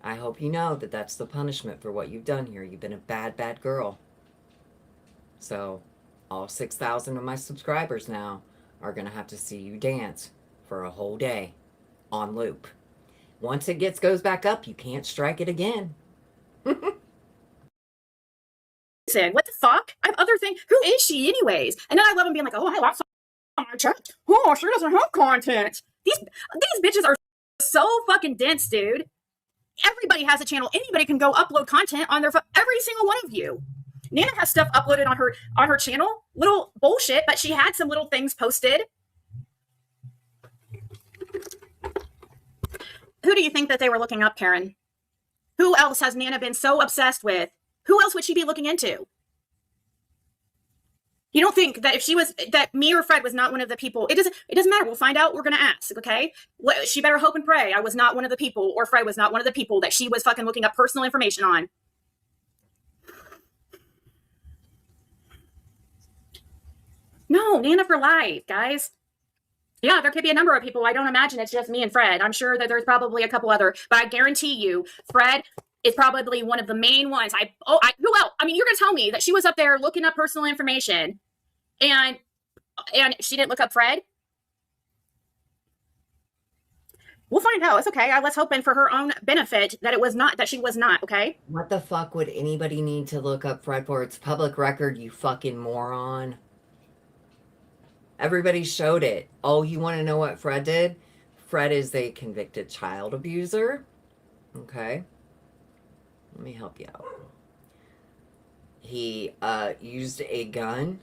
I hope you know that that's the punishment for what you've done here. You've been a bad, bad girl. So, all 6,000 of my subscribers now are going to have to see you dance for a whole day on loop. Once it goes back up, you can't strike it again. What the fuck? I have other things. Who is she anyways? And then I love him being like, oh, I lost on my chat. Oh, she doesn't have content. These bitches are so fucking dense, dude. Everybody has a channel. Anybody can go upload content on their every single one of you. Nana has stuff uploaded on her channel. Little bullshit, but she had some little things posted. Who do you think that they were looking up, Karen? Who else has Nana been so obsessed with? Who else would she be looking into? You don't think that if she was, that me or Fred was not one of the people, it doesn't matter. We'll find out. We're going to ask, okay? She better hope and pray I was not one of the people, or Fred was not one of the people that she was fucking looking up personal information on. No, Nana for life, guys. Yeah, there could be a number of people. I don't imagine it's just me and Fred. I'm sure that there's probably a couple other, but I guarantee you, Fred is probably one of the main ones. Who else? I mean, you're gonna tell me that she was up there looking up personal information, and she didn't look up Fred? We'll find out. It's okay. Let's hope, and for her own benefit, that it was not, that she was not. Okay. What the fuck would anybody need to look up Fred for? It's public record, you fucking moron. Everybody showed it. Oh, you want to know what Fred did? Fred is a convicted child abuser. Okay. Let me help you out. He used a gun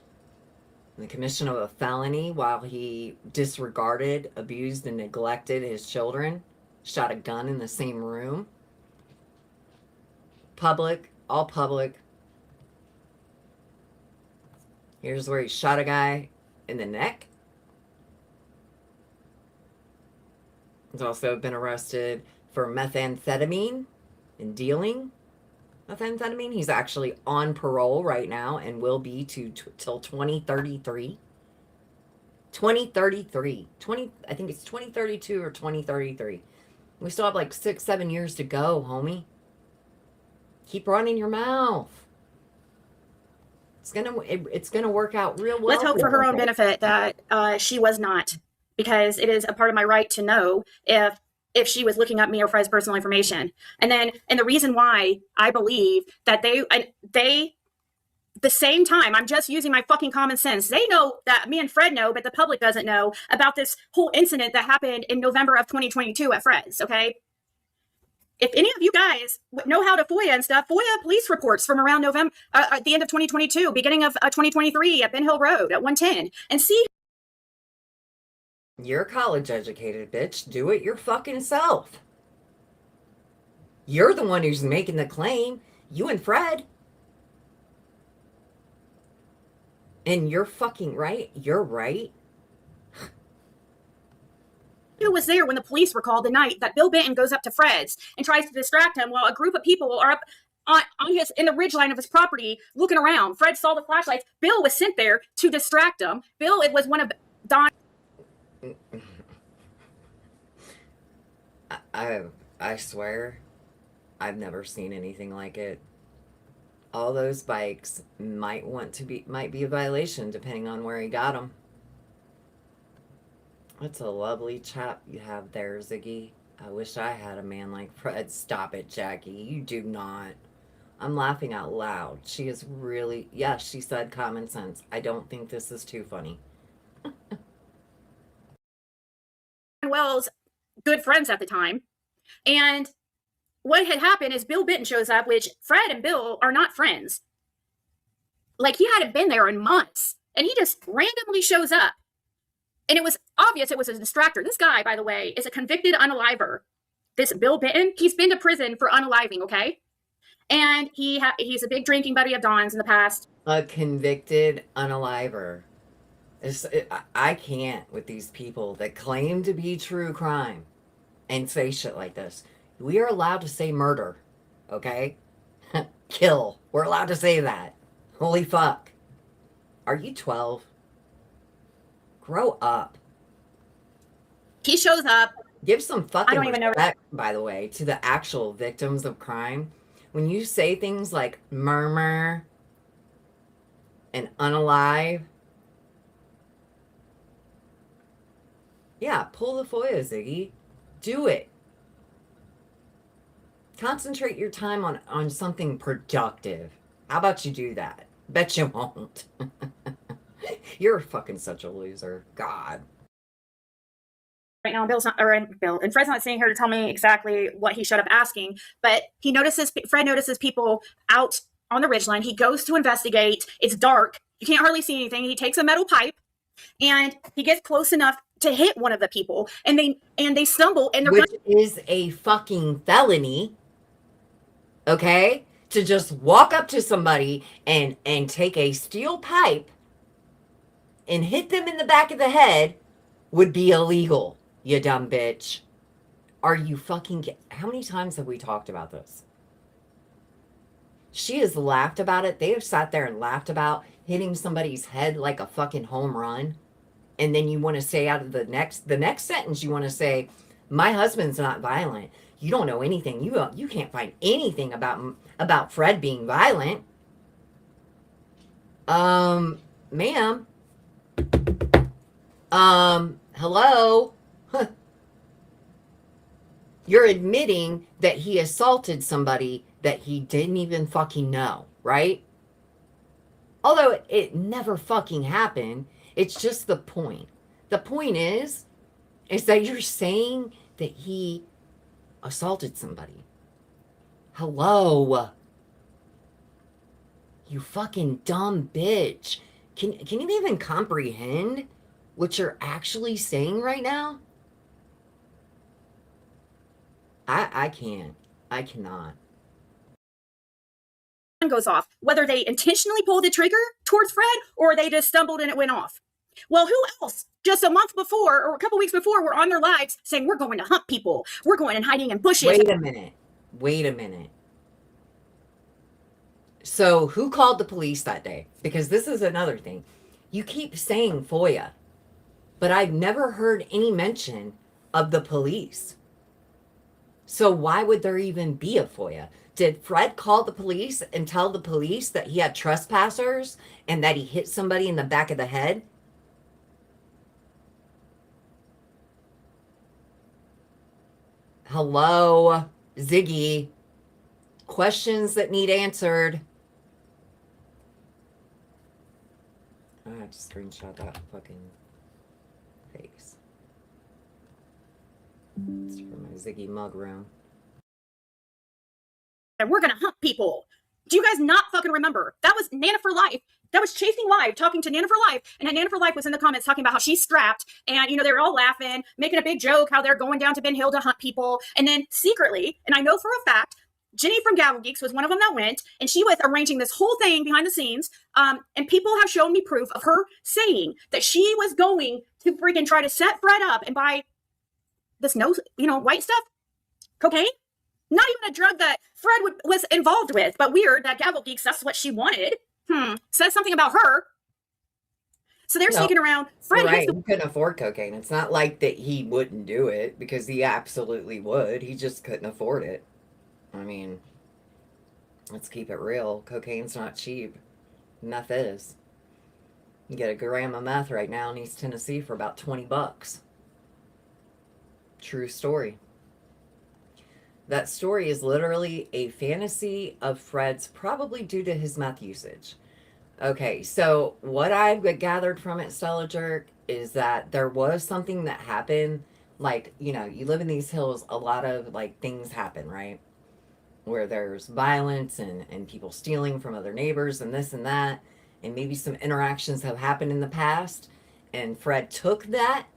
in the commission of a felony while he disregarded, abused, and neglected his children. Shot a gun in the same room. Public. All public. Here's where he shot a guy in the neck. He's also been arrested for methamphetamine and dealing methamphetamine. He's actually on parole right now and will be till 2033. 2033. I think it's 2032 or 2033. We still have like 6-7 years to go, homie. Keep running your mouth. It's gonna work out real well. Let's hope for her own benefit that she was not, because it is a part of my right to know if she was looking up me or Fred's personal information. And the reason why I believe that they the same time, I'm just using my fucking common sense. They know that me and Fred know, but the public doesn't know about this whole incident that happened in November of 2022 at Fred's. Okay. If any of you guys know how to FOIA and stuff, FOIA police reports from around November, at the end of 2022, beginning of 2023 at Ben Hill Road at 110, and see. You're college educated, bitch. Do it your fucking self. You're the one who's making the claim. You and Fred. And you're fucking right. You're right. Who was there when the police were called the night that Bill Benton goes up to Fred's and tries to distract him while a group of people are up in the ridgeline of his property looking around. Fred saw the flashlights. Bill was sent there to distract him. Bill, it was one of Don. I swear, I've never seen anything like it. All those bikes might be a violation depending on where he got them. That's a lovely chap you have there, Ziggy. I wish I had a man like Fred. Stop it, Jackie. You do not. I'm laughing out loud. She is really... Yes, she said common sense. I don't think this is too funny. Wells, good friends at the time. And what had happened is Bill Benton shows up, which Fred and Bill are not friends. Like, he hadn't been there in months. And he just randomly shows up. And it was obvious it was a distractor. This guy, by the way, is a convicted unaliver. This Bill Benton, he's been to prison for unaliving, okay? And he's a big drinking buddy of Don's in the past. A convicted unaliver. I can't with these people that claim to be true crime and say shit like this. We are allowed to say murder, okay? Kill. We're allowed to say that. Holy fuck. Are you 12? Grow up. He shows up. Give some fucking don't even know- respect, by the way, to the actual victims of crime. When you say things like murmur and unalive, yeah, pull the FOIA, Ziggy. Do it. Concentrate your time on something productive. How about you do that? Bet you won't. You're fucking such a loser. God. Right now, and Fred's not sitting here to tell me exactly what he should have asking, but Fred notices people out on the ridgeline. He goes to investigate. It's dark. You can't hardly see anything. He takes a metal pipe and he gets close enough to hit one of the people, and they stumble, and which is a fucking felony. Okay? To just walk up to somebody and take a steel pipe and hit them in the back of the head would be illegal, you dumb bitch. Are you fucking... How many times have we talked about this? She has laughed about it. They have sat there and laughed about hitting somebody's head like a fucking home run. And then you want to say out of the next sentence, you want to say, my husband's not violent. You don't know anything. You can't find anything about Fred being violent. Ma'am. Hello? You're admitting that he assaulted somebody that he didn't even fucking know, right? Although it never fucking happened. It's just the point. The point is that you're saying that he assaulted somebody. Hello? You fucking dumb bitch. Can you even comprehend what you're actually saying right now? I can't. I cannot. Goes off, whether they intentionally pulled the trigger towards Fred or they just stumbled and it went off. Well, who else just a month before or a couple weeks before were on their lives saying, we're going to hunt people, we're going and hiding in bushes? Wait a minute. So who called the police that day? Because this is another thing. You keep saying FOIA, but I've never heard any mention of the police. So why would there even be a FOIA? Did Fred call the police and tell the police that he had trespassers and that he hit somebody in the back of the head? Hello, Ziggy. Questions that need answered. I have to screenshot that fucking face. It's from my Ziggy mug room. And we're going to hunt people. Do you guys not fucking remember? That was Nana for Life. That was Chasing Live, talking to Nana for Life. And Nana for Life was in the comments talking about how she's strapped. And, they were all laughing, making a big joke, how they're going down to Ben Hill to hunt people. And then secretly, and I know for a fact, Jenny from Gavel Geeks was one of them that went. And she was arranging this whole thing behind the scenes. And people have shown me proof of her saying that she was going to freaking try to set Fred up and buy this white stuff, cocaine. Not even a drug that Fred was involved with, but weird that Gavel Geeks, that's what she wanted. Says something about her. So they're sneaking around. Fred right. He couldn't afford cocaine. It's not like that he wouldn't do it, because he absolutely would. He just couldn't afford it. I mean, let's keep it real. Cocaine's not cheap. Meth is. You get a gram of meth right now in East Tennessee for about $20. True story. That story is literally a fantasy of Fred's, probably due to his meth usage. Okay, so what I've gathered from it, Stella Jerk, is that there was something that happened. Like, you live in these hills, a lot of, things happen, right? Where there's violence and people stealing from other neighbors and this and that. And maybe some interactions have happened in the past. And Fred took that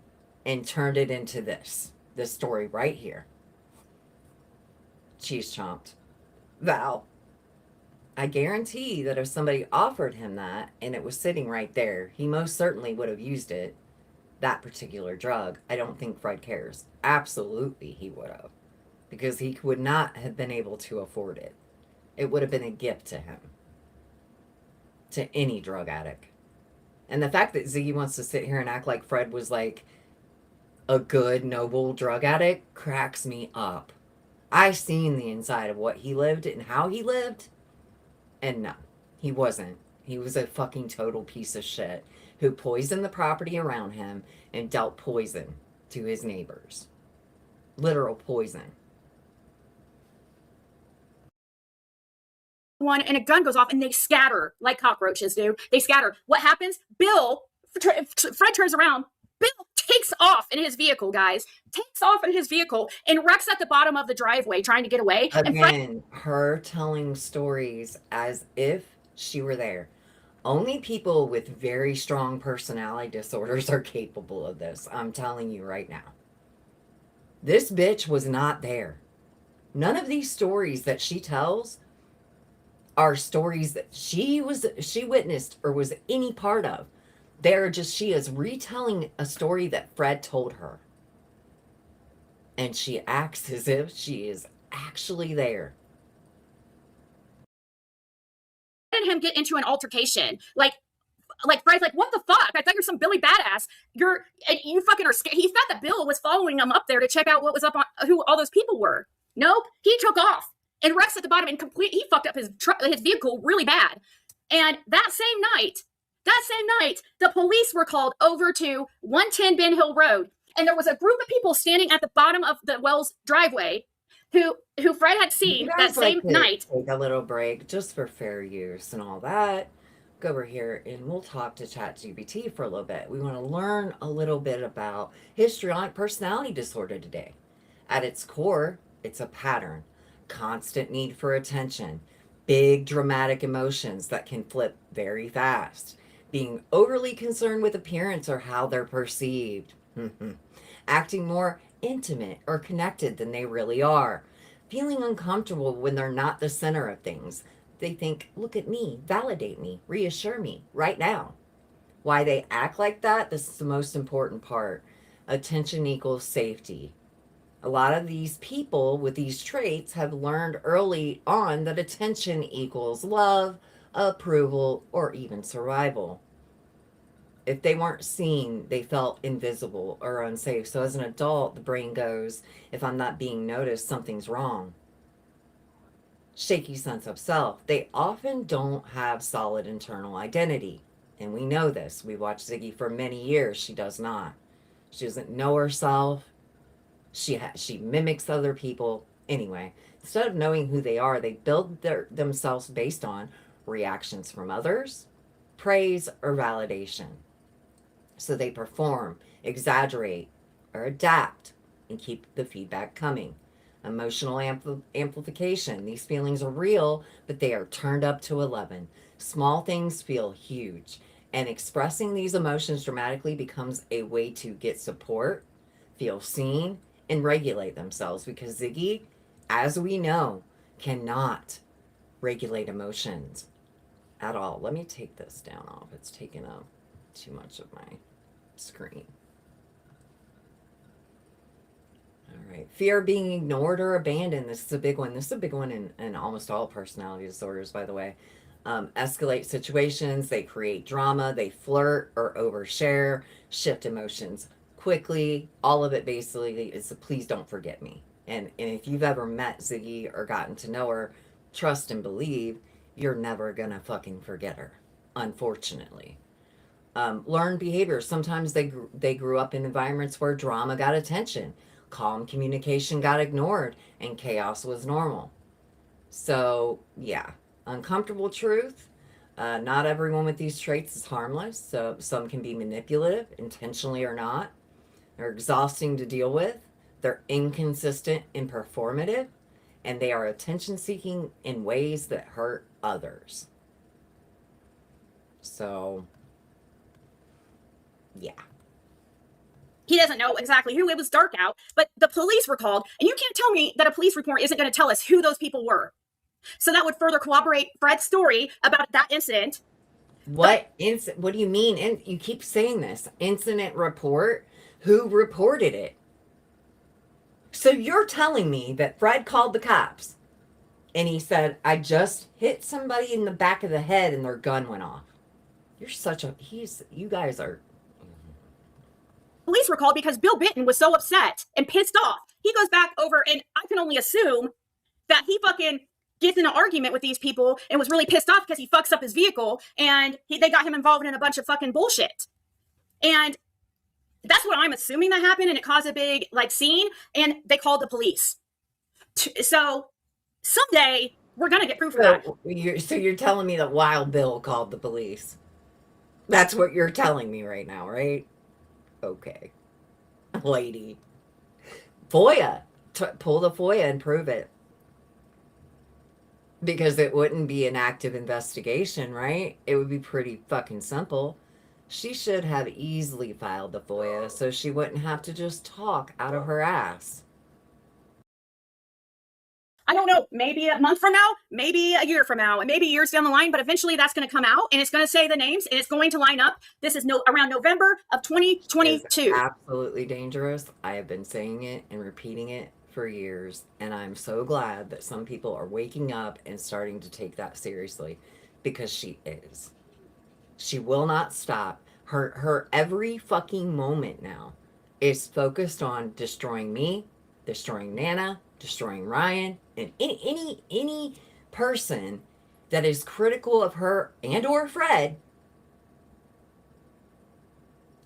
and turned it into this story right here. Cheese chomped. Val. I guarantee that if somebody offered him that and it was sitting right there, he most certainly would have used it, that particular drug. I don't think Fred cares. Absolutely, he would have. Because he would not have been able to afford it. It would have been a gift to him. To any drug addict. And the fact that Ziggy wants to sit here and act like Fred was like a good, noble drug addict cracks me up. I seen the inside of what he lived and how he lived. And no, he wasn't. He was a fucking total piece of shit who poisoned the property around him and dealt poison to his neighbors. Literal poison. One and a gun goes off and they scatter like cockroaches do. They scatter. What happens? Fred turns around. Bill takes off in his vehicle, guys. Takes off in his vehicle and wrecks at the bottom of the driveway trying to get away. Again, her telling stories as if she were there. Only people with very strong personality disorders are capable of this. I'm telling you right now. This bitch was not there. None of these stories that she tells are stories that she witnessed or was any part of. She is retelling a story that Fred told her. And she acts as if she is actually there. And him get into an altercation. Like Fred's like, what the fuck? I thought you're some Billy badass. You fucking are scared. He thought that Bill was following him up there to check out what was up on who all those people were. Nope. He took off and wrecks at the bottom and he fucked up his vehicle really bad. And that same night, the police were called over to 110 Ben Hill Road. And there was a group of people standing at the bottom of the Wells driveway who Fred had seen that same night. Take a little break just for fair use and all that. Go over here and we'll talk to ChatGPT for a little bit. We want to learn a little bit about histrionic personality disorder today. At its core, it's a pattern, constant need for attention, big dramatic emotions that can flip very fast, being overly concerned with appearance or how they're perceived, acting more intimate or connected than they really are, feeling uncomfortable when they're not the center of things. They think, look at me, validate me, reassure me right now. Why they act like that, this is the most important part. Attention equals safety. A lot of these people with these traits have learned early on that attention equals love, approval, or even survival. If they weren't seen, they felt invisible or unsafe. So as an adult, the brain goes, if I'm not being noticed, something's wrong. Shaky sense of self. They often don't have solid internal identity. And we know this. We watched Ziggy for many years. She does not. She doesn't know herself. She mimics other people. Anyway, instead of knowing who they are, they build themselves based on reactions from others, praise, or validation. So they perform, exaggerate, or adapt, and keep the feedback coming. Emotional amplification. These feelings are real, but they are turned up to 11. Small things feel huge. And expressing these emotions dramatically becomes a way to get support, feel seen, and regulate themselves. Because Ziggy, as we know, cannot regulate emotions at all. Let me take this down off. It's taking up too much of my screen. All right. Fear of being ignored or abandoned. This is a big one. This is a big one in almost all personality disorders, by the way. Escalate situations. They create drama. They flirt or overshare. Shift emotions quickly. All of it basically is a please don't forget me. And if you've ever met Ziggy or gotten to know her, trust and believe you're never going to fucking forget her, unfortunately. Learned behavior. Sometimes they grew up in environments where drama got attention. Calm communication got ignored and chaos was normal. So yeah, uncomfortable truth. Not everyone with these traits is harmless. So some can be manipulative, intentionally or not. They're exhausting to deal with. They're inconsistent and performative. And they are attention seeking in ways that hurt others. So yeah. He doesn't know exactly who. It was dark out, but the police were called, and you can't tell me that a police report isn't going to tell us who those people were. So that would further corroborate Fred's story about that incident. What do you mean? And you keep saying this incident report. Who reported it? So you're telling me that Fred called the cops and he said, I just hit somebody in the back of the head and their gun went off. You're such a, you guys are. Police were called because Bill Benton was so upset and pissed off. He goes back over, and I can only assume that he fucking gets in an argument with these people and was really pissed off because he fucks up his vehicle, and they got him involved in a bunch of fucking bullshit. And that's what I'm assuming that happened, and it caused a big like scene, and they called the police. So someday we're gonna get proof of that. So you're telling me that Wild Bill called the police? That's what you're telling me right now, right? Okay, lady. FOIA. Pull the FOIA and prove it. Because it wouldn't be an active investigation, right? It would be pretty fucking simple. She should have easily filed the FOIA so she wouldn't have to just talk out of her ass. I don't know, maybe a month from now, maybe a year from now, and maybe years down the line, but eventually that's going to come out and it's going to say the names and it's going to line up. This is around November of 2022. It's absolutely dangerous. I have been saying it and repeating it for years, and I'm so glad that some people are waking up and starting to take that seriously, because she is. She will not stop. Her every fucking moment now is focused on destroying me, destroying Nana, destroying Ryan, and any person that is critical of her and or Fred.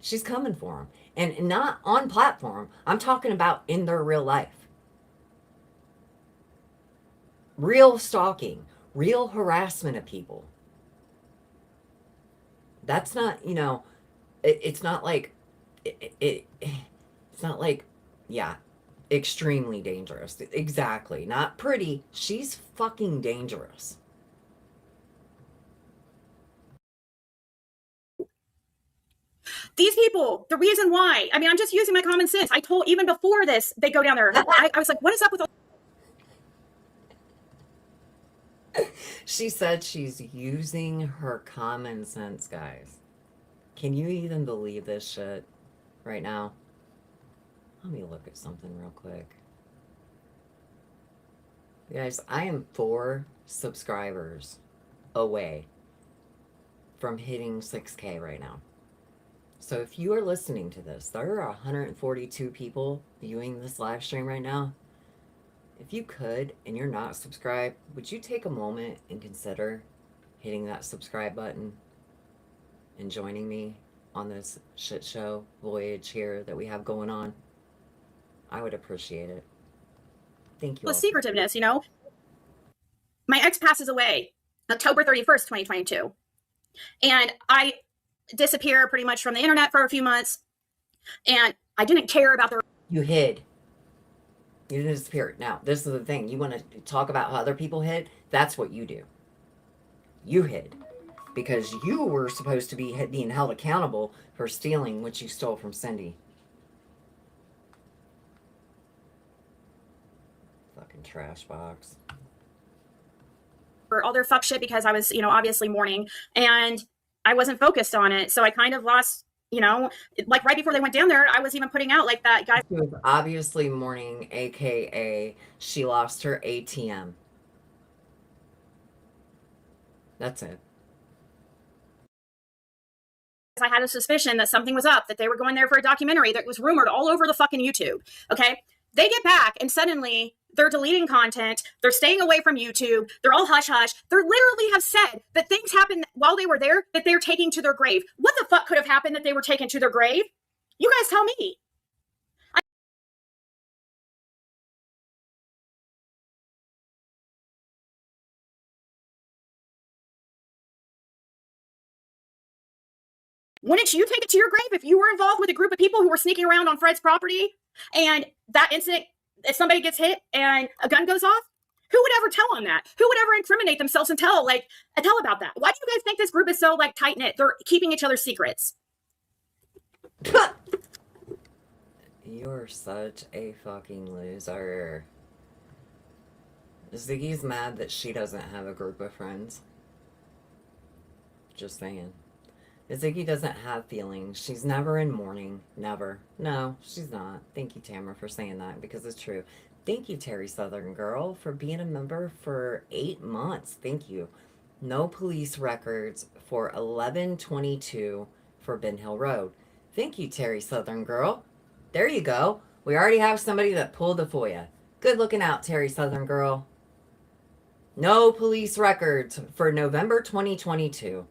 She's coming for him, and not on platform. I'm talking about in their real life. Real stalking, real harassment of people. That's not, it's not like, it's not like, yeah, extremely dangerous. Exactly. Not pretty. She's fucking dangerous. These people, the reason why, I mean, I'm just using my common sense. I told, even before this, they go down there. I was like, what is up with all? She said she's using her common sense, guys. Can you even believe this shit right now? Let me look at something real quick. Guys, I am 4 subscribers away from hitting 6K right now. So if you are listening to this, there are 142 people viewing this live stream right now. If you could, and you're not subscribed, would you take a moment and consider hitting that subscribe button and joining me on this shit show voyage here that we have going on? I would appreciate it. Thank you. The secretiveness, My ex passes away October 31st, 2022. And I disappear pretty much from the internet for a few months. And I didn't care about the... You hid. You didn't disappear. Now, this is the thing. You want to talk about how other people hid? That's what you do. You hid. Because you were supposed to be being held accountable for stealing what you stole from Cindy. Fucking trash box. For all their fuck shit, because I was, obviously mourning. And I wasn't focused on it. So I kind of lost... like right before they went down there, I was even putting out like that guy. She was obviously mourning, aka she lost her ATM. That's it. I had a suspicion that something was up, that they were going there for a documentary that was rumored all over the fucking YouTube. Okay. They get back and suddenly they're deleting content. They're staying away from YouTube. They're all hush hush. They literally have said that things happened while they were there that they're taking to their grave. What the fuck could have happened that they were taken to their grave? You guys tell me. Wouldn't you take it to your grave if you were involved with a group of people who were sneaking around on Fred's property and that incident, if somebody gets hit and a gun goes off? Who would ever tell on that? Who would ever incriminate themselves and tell about that? Why do you guys think this group is so tight-knit? They're keeping each other's secrets. You're such a fucking loser. Ziggy's mad that she doesn't have a group of friends. Just saying. Ziggy doesn't have feelings. She's never in mourning. Never. No, she's not. Thank you, Tamara, for saying that, because it's true. Thank you, Terry Southern Girl, for being a member for 8 months. Thank you. No police records for 1122 for Ben Hill Road. Thank you, Terry Southern Girl. There you go. We already have somebody that pulled the FOIA. Good looking out, Terry Southern Girl. No police records for November 2022.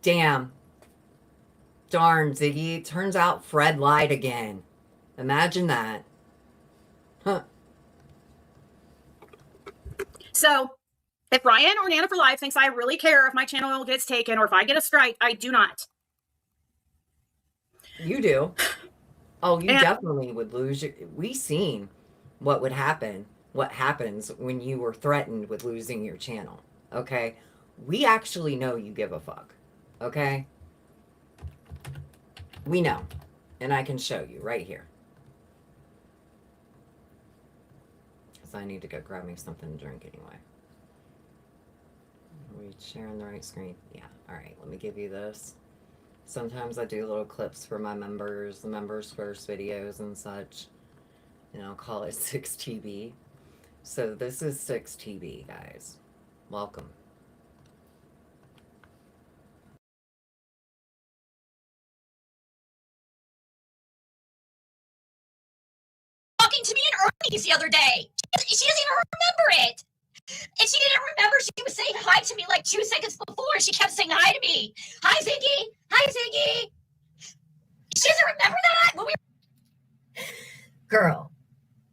Damn. Darn, Ziggy. Turns out Fred lied again. Imagine that. Huh. So, if Ryan or Nana for Life thinks I really care if my channel gets taken or if I get a strike, I do not. You do. Oh, you definitely would lose your... We seen what would happen, what happens when you were threatened with losing your channel, okay? We actually know you give a fuck, okay? We know, and I can show you right here. Because I need to go grab me something to drink anyway. Are we sharing the right screen? Yeah, all right, let me give you this. Sometimes I do little clips for my members, the members first videos and such. And I'll call it 6TB. So this is 6TB, guys. Welcome. Talking to me and Ernie's the other day. She doesn't even remember it. And she didn't remember she was saying hi to me like 2 seconds before. She kept saying hi to me. Hi, Ziggy. Hi, Ziggy. She doesn't remember that when we Girl,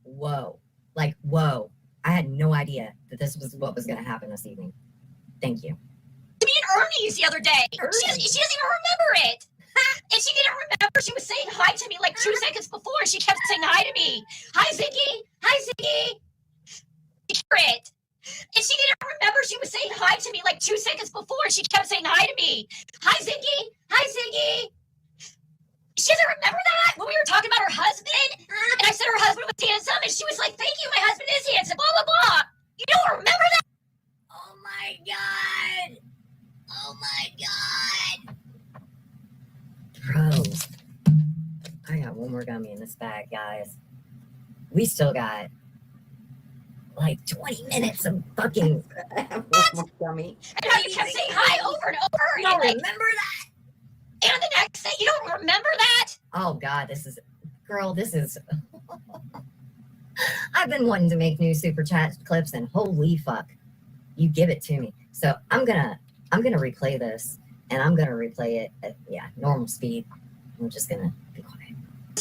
whoa. Like, whoa. I had no idea that this was what was going to happen this evening. Thank you. to me and Ernie's the other day. She doesn't even remember it. And she didn't remember she was saying hi to me like 2 seconds before. She kept saying hi to me. Hi, Ziggy. Hi, Ziggy. It. And she didn't remember she was saying hi to me like 2 seconds before. She kept saying hi to me. Hi, Ziggy. Hi, Ziggy. She doesn't remember that when we were talking about her husband. And I said her husband was handsome. And she was like, thank you, my husband is handsome. Blah, blah, blah. You don't remember that? Oh my God. Oh my God. Bro. I got one more gummy in this bag, guys. We still got like 20 minutes of fucking Dummy. And how you kept saying hi over and over. You don't and like, remember that? and the next day, you don't remember that? Oh God, this is, girl, this is, I've been wanting to make new super chat clips and holy fuck, you give it to me. So I'm gonna replay this and I'm gonna replay it at, normal speed. I'm just gonna be quiet.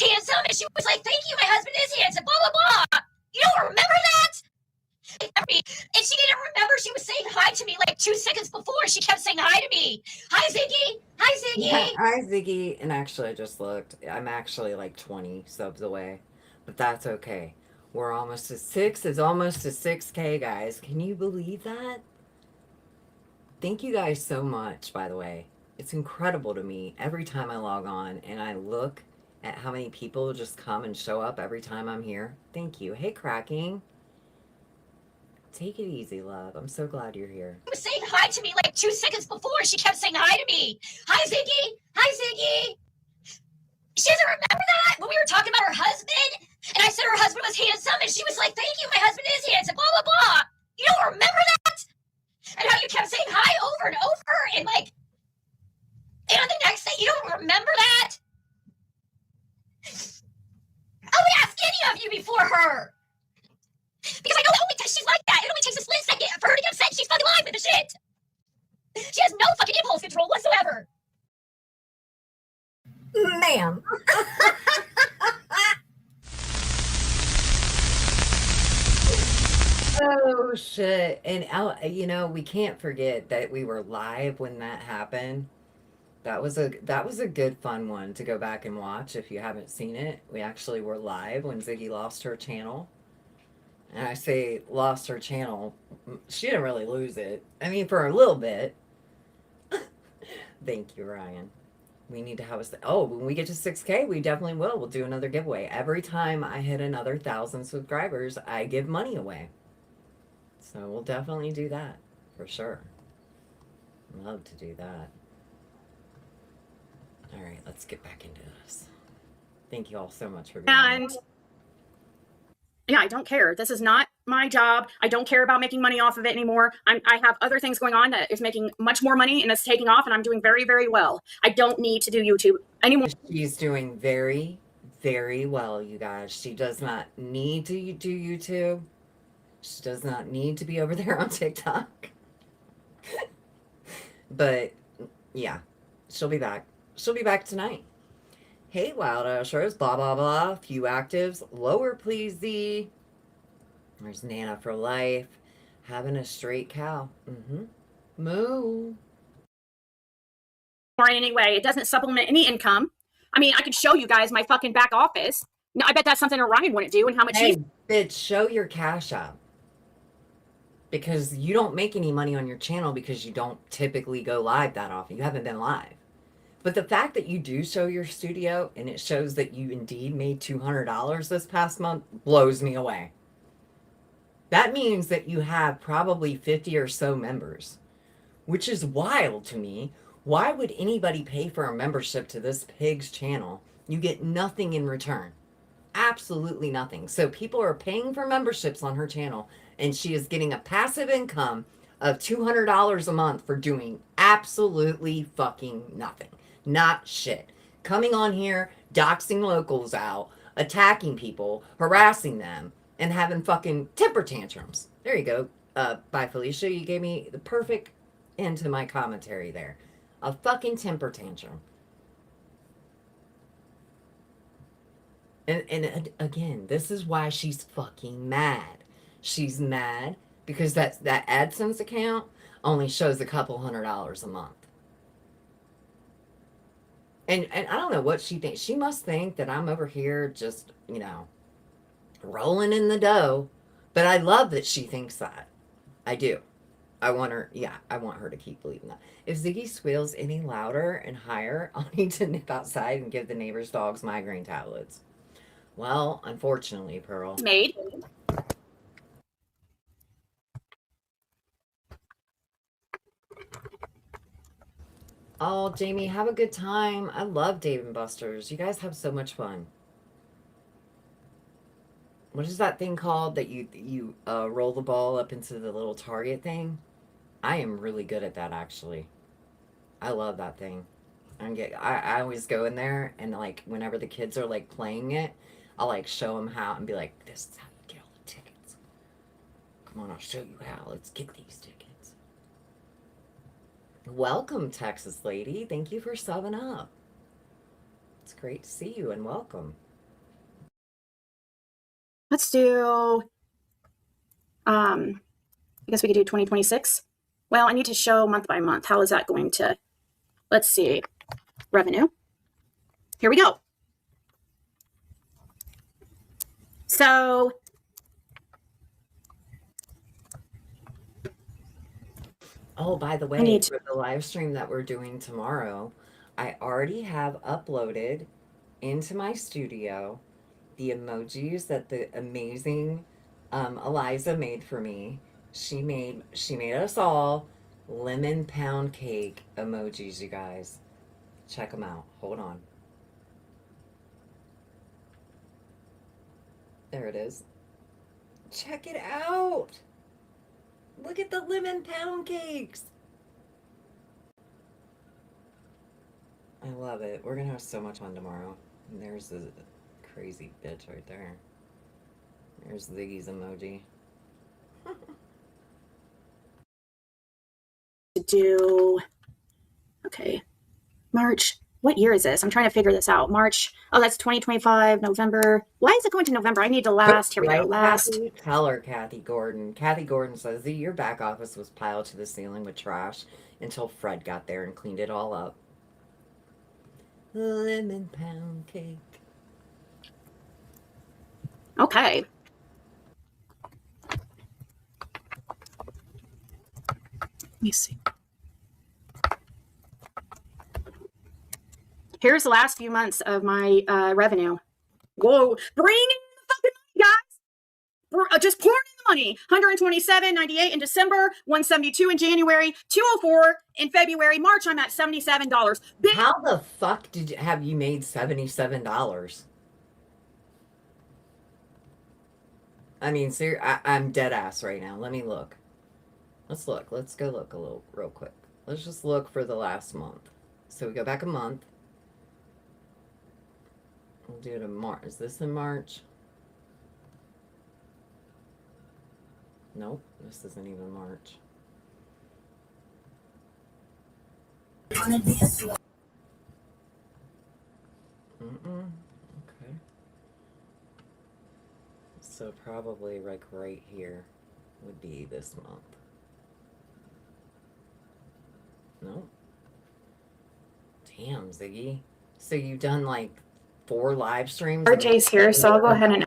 Handsome. And she was like, thank you, my husband is handsome. Blah, blah, blah. You don't remember that? And she didn't remember she was saying hi to me like 2 seconds before. She kept saying hi to me. Hi, Ziggy. Hi, Ziggy. Yeah, hi, Ziggy. And actually, I just looked. I'm actually like 20 subs away. But that's okay. We're almost to 6. It's almost to 6K, guys. Can you believe that? Thank you guys so much, by the way. It's incredible to me every time I log on and I look at how many people just come and show up every time I'm here. Thank you. Hey, Cracking. Take it easy, love. I'm so glad you're here. She was saying hi to me like 2 seconds before. She kept saying hi to me. Hi, Ziggy. Hi, Ziggy. She doesn't remember that when we were talking about her husband. And I said her husband was handsome. And she was like, thank you, my husband is handsome. Blah, blah, blah. You don't remember that? And how you kept saying hi over and over. And like, and on the next day, you don't remember that? I would ask any of you before her. Because I know only because she's like that. It only takes a split second for her to get upset. She's fucking lying with the shit. She has no fucking impulse control whatsoever. Ma'am. Oh shit. And you know, we can't forget that we were live when that happened. That was a good fun one to go back and watch if you haven't seen it. We actually were live when Ziggy lost her channel. And I say lost her channel. She didn't really lose it. I mean, for a little bit. Thank you, Ryan. We need to have when we get to 6K, we definitely will. We'll do another giveaway. Every time I hit another 1,000 subscribers, I give money away. So we'll definitely do that for sure. Love to do that. All right, let's get back into this. Thank you all so much for being here. And yeah, I don't care. This is not my job. I don't care about making money off of it anymore. I have other things going on that is making much more money and it's taking off, and I'm doing very, very well. I don't need to do YouTube anymore. She's doing very, very well, you guys. She does not need to do YouTube. She does not need to be over there on TikTok. But yeah, she'll be back. She'll be back tonight. Hey, Wild Ushers, blah, blah, blah. Few actives. Lower, please, Z. There's Nana for life. Having a straight cow. Moo. Or in any way, it doesn't supplement any income. I mean, I could show you guys my fucking back office. No, I bet that's something Orion wouldn't do, and how much Hey, bitch, show your Cash App. Because you don't make any money on your channel because you don't typically go live that often. You haven't been live. But the fact that you do show your studio and it shows that you indeed made $200 this past month blows me away. That means that you have probably 50 or so members, which is wild to me. Why would anybody pay for a membership to this pig's channel? You get nothing in return. Absolutely nothing. So people are paying for memberships on her channel, and she is getting a passive income of $200 a month for doing absolutely fucking nothing. Not shit. Coming on here, doxing locals out, attacking people, harassing them, and having fucking temper tantrums. There you go. Bye, Felicia. You gave me the perfect end to my commentary there. A fucking temper tantrum. And again, this is why she's fucking mad. She's mad because that AdSense account only shows a couple $100 a month. And I don't know what she thinks. She must think that I'm over here just, you know, rolling in the dough. But I love that she thinks that. I do. I want her to keep believing that. If Ziggy squeals any louder and higher, I'll need to nip outside and give the neighbor's dogs migraine tablets. Well, unfortunately, Pearl. made. Oh, Jamie, have a good time. I love Dave & Buster's. You guys have so much fun. What is that thing called that you roll the ball up into the little target thing? I am really good at that, actually. I love that thing. I always go in there and, like, whenever the kids are, like, playing it, I'll, like, show them how and be like, this is how you get all the tickets. Come on, I'll show you how. Let's get these tickets. Welcome, Texas lady. Thank you for subbing up. It's great to see you and welcome. Let's do, I guess we could do 2026. Well, I need to show month by month. How is that going to, let's see, revenue. Here we go. So, oh, by the way, for the live stream that we're doing tomorrow, I already have uploaded into my studio the emojis that the amazing Eliza made for me. She made us all lemon pound cake emojis, you guys. Check them out. Hold on. There it is. Check it out. Look at the lemon pound cakes. I love it. We're going to have so much fun tomorrow. And there's the crazy bitch right there. There's Ziggy's emoji. to do, okay, March. What year is this? I'm trying to figure this out. March. Oh, that's 2025, November. Why is it going to November? I need to last. Here we go. Last. Kathy? Tell her, Kathy Gordon. Kathy Gordon says that your back office was piled to the ceiling with trash until Fred got there and cleaned it all up. Lemon pound cake. Okay. Let me see. Here's the last few months of my revenue. Whoa, bring in the fucking money, guys. We're just pouring in the money. 127.98 in December, 172 in January, 204 in February, March. I'm at $77. How the fuck have you made $77? I mean, I'm dead ass right now. Let me look. Let's look. Let's go look a little real quick. Let's just look for the last month. So we go back a month. We'll do it in March. Is this in March? Nope, this isn't even March. Okay. So probably like right here would be this month. Nope. Damn, Ziggy. So you've done like 4 live streams? RJ's here, so I'll go ahead and...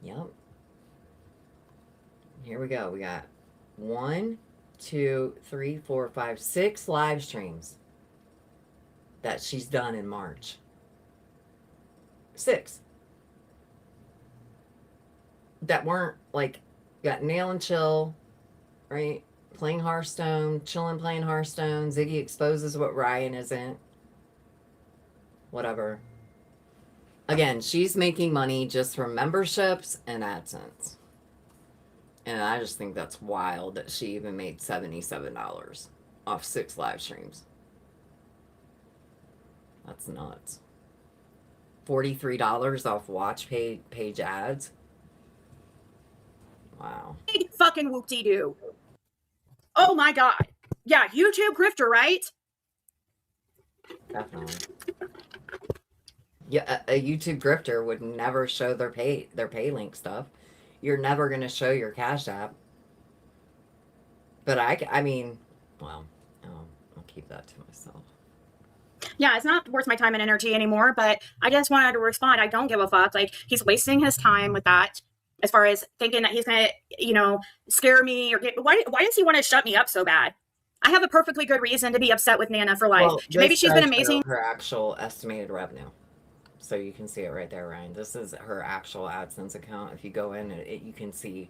Yep. Here we go. We got 1, 2, 3, 4, 5, 6 live streams that she's done in March. 6. That weren't like, got Nail and Chill, right? Playing Hearthstone, chilling playing Hearthstone. Ziggy exposes what Ryan isn't. Whatever. Again, she's making money just from memberships and AdSense. And I just think that's wild that she even made $77 off 6 live streams. That's nuts. $43 off watch page ads. Wow. Fucking whoop-de-doo. Oh my God. Yeah, YouTube grifter, right? Definitely. Yeah, a YouTube grifter would never show their pay link stuff. You're never going to show your Cash App. But I mean, well, I'll keep that to myself. Yeah, it's not worth my time and energy anymore, but I just wanted to respond. I don't give a fuck. Like, he's wasting his time with that, as far as thinking that he's going to, scare me or get... Why does he want to shut me up so bad? I have a perfectly good reason to be upset with Nana for life. Well, maybe she's been amazing. Her actual estimated revenue. So you can see it right there, Ryan. This is her actual AdSense account. If you go in, you can see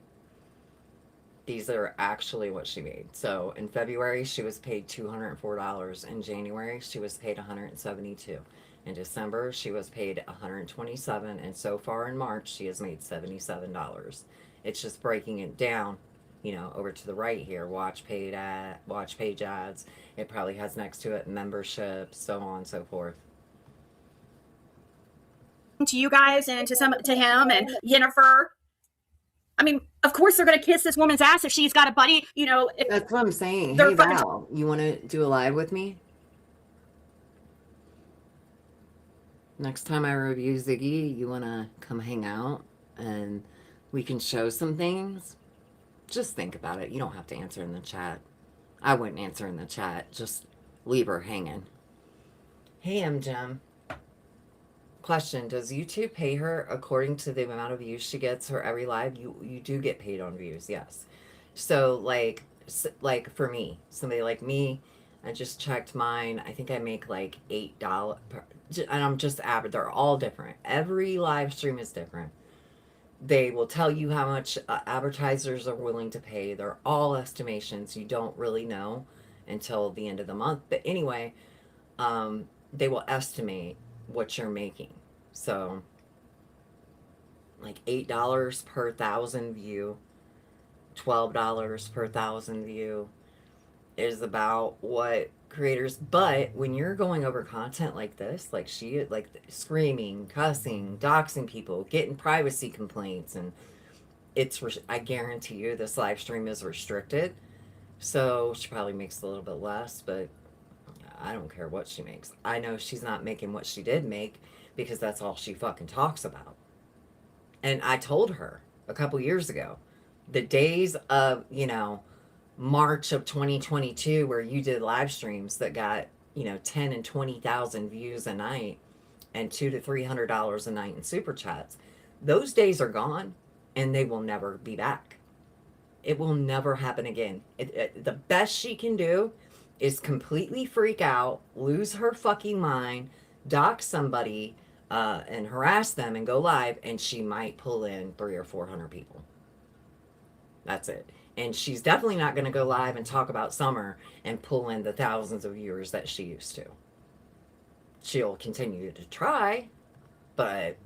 these are actually what she made. So in February, she was paid $204. In January, she was paid $172. In December, she was paid $127. And so far in March, she has made $77. It's just breaking it down, over to the right here. Watch page ads. It probably has next to it memberships, so on and so forth. To you guys and to him and Yennefer. I mean, of course they're going to kiss this woman's ass if she's got a buddy, If That's what I'm saying. Hey, Val, you want to do a live with me? Next time I review Ziggy, you want to come hang out and we can show some things? Just think about it. You don't have to answer in the chat. I wouldn't answer in the chat. Just leave her hanging. Hey, Jim. Question, does YouTube pay her according to the amount of views she gets for every live? You do get paid on views, yes. So like for me, somebody like me, I just checked mine. I think I make like $8 and I'm just average. They're all different. Every live stream is different. They will tell you how much advertisers are willing to pay. They're all estimations. You don't really know until the end of the month. But anyway, they will estimate what you're making. So like $8 per 1,000 view, $12 per 1,000 view is about what creators. But when you're going over content like this, like screaming, cussing, doxing people, getting privacy complaints, and I guarantee you this live stream is restricted. So she probably makes a little bit less, but I don't care what she makes. I know she's not making what she did make because that's all she fucking talks about. And I told her a couple years ago, the days of, March of 2022 where you did live streams that got, 10 and 20,000 views a night and $200 to $300 a night in super chats, those days are gone and they will never be back. It will never happen again. The best she can do is completely freak out, lose her fucking mind, dox somebody, and harass them and go live, and she might pull in 300 or 400 people. That's it. And she's definitely not going to go live and talk about summer and pull in the thousands of viewers that she used to. She'll continue to try, but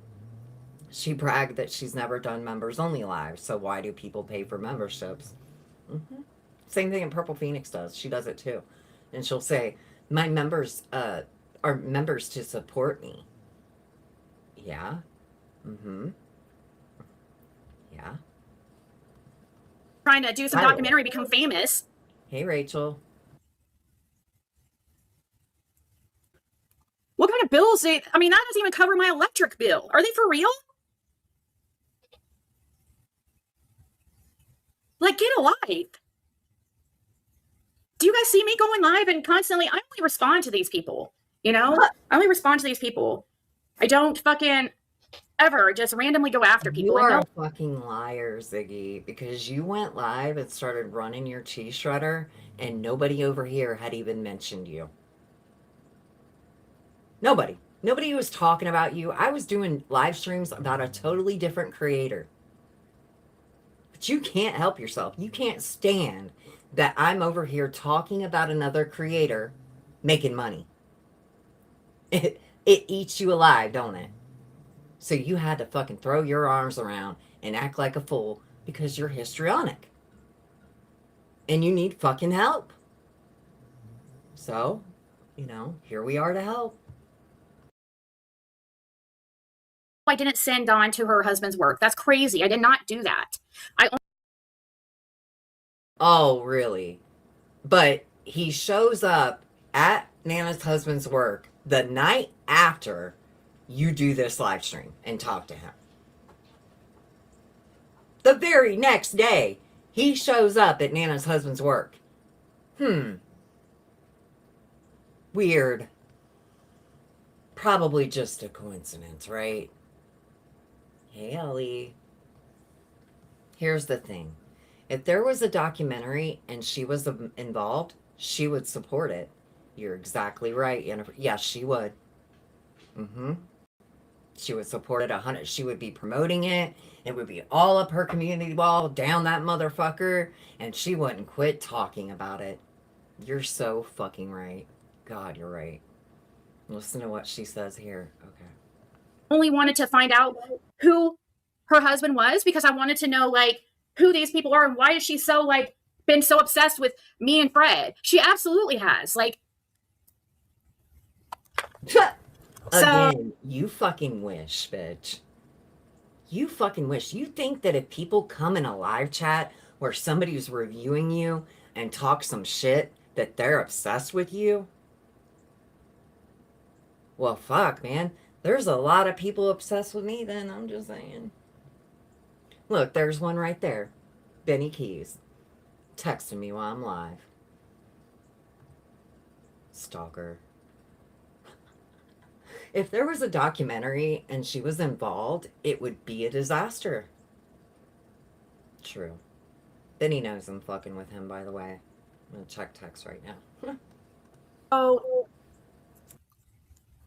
she bragged that she's never done members only live. So why do people pay for memberships? Same thing in Purple Phoenix does. She does it too. And she'll say, my members are members to support me. Yeah. Yeah. Trying to do some documentary, become famous. Hey, Rachel. What kind of bills? I mean, that doesn't even cover my electric bill. Are they for real? Like, get a life. Do you guys see me going live and constantly? I only respond to these people. You know, I only respond to these people. I don't fucking ever just randomly go after people. You are a fucking liar, Ziggy, because you went live and started running your cheese shredder, and nobody over here had even mentioned you. Nobody was talking about you. I was doing live streams about a totally different creator. But you can't help yourself. You can't stand that I'm over here talking about another creator making money. It eats you alive, don't it? So you had to fucking throw your arms around and act like a fool because you're histrionic. And you need fucking help. So, you know, here we are to help. I didn't send Dawn to her husband's work. That's crazy. I did not do that. Oh, really? But he shows up at Nana's husband's work the night after you do this live stream and talk to him. The very next day, he shows up at Nana's husband's work. Weird. Probably just a coincidence, right? Hey, Ellie. Here's the thing. If there was a documentary and she was involved, she would support it. You're exactly right, Jennifer. Yes, she would. She would support it 100. She would be promoting it. It would be all up her community wall, down that motherfucker, and she wouldn't quit talking about it. You're so fucking right. God, you're right. Listen to what she says here. Okay. Only wanted to find out who her husband was because I wanted to know, like, who these people are and why is she so, like, been so obsessed with me and Fred. She absolutely has. Like, Again, you fucking wish, bitch. You fucking wish. You think that if people come in a live chat where somebody's reviewing you and talk some shit, that they're obsessed with you? Well, fuck, man. There's a lot of people obsessed with me then, I'm just saying. Look, there's one right there. Benny Keys. Texting me while I'm live. Stalker. If there was a documentary and she was involved, it would be a disaster. True. Benny knows I'm fucking with him, by the way. I'm gonna check text right now. oh,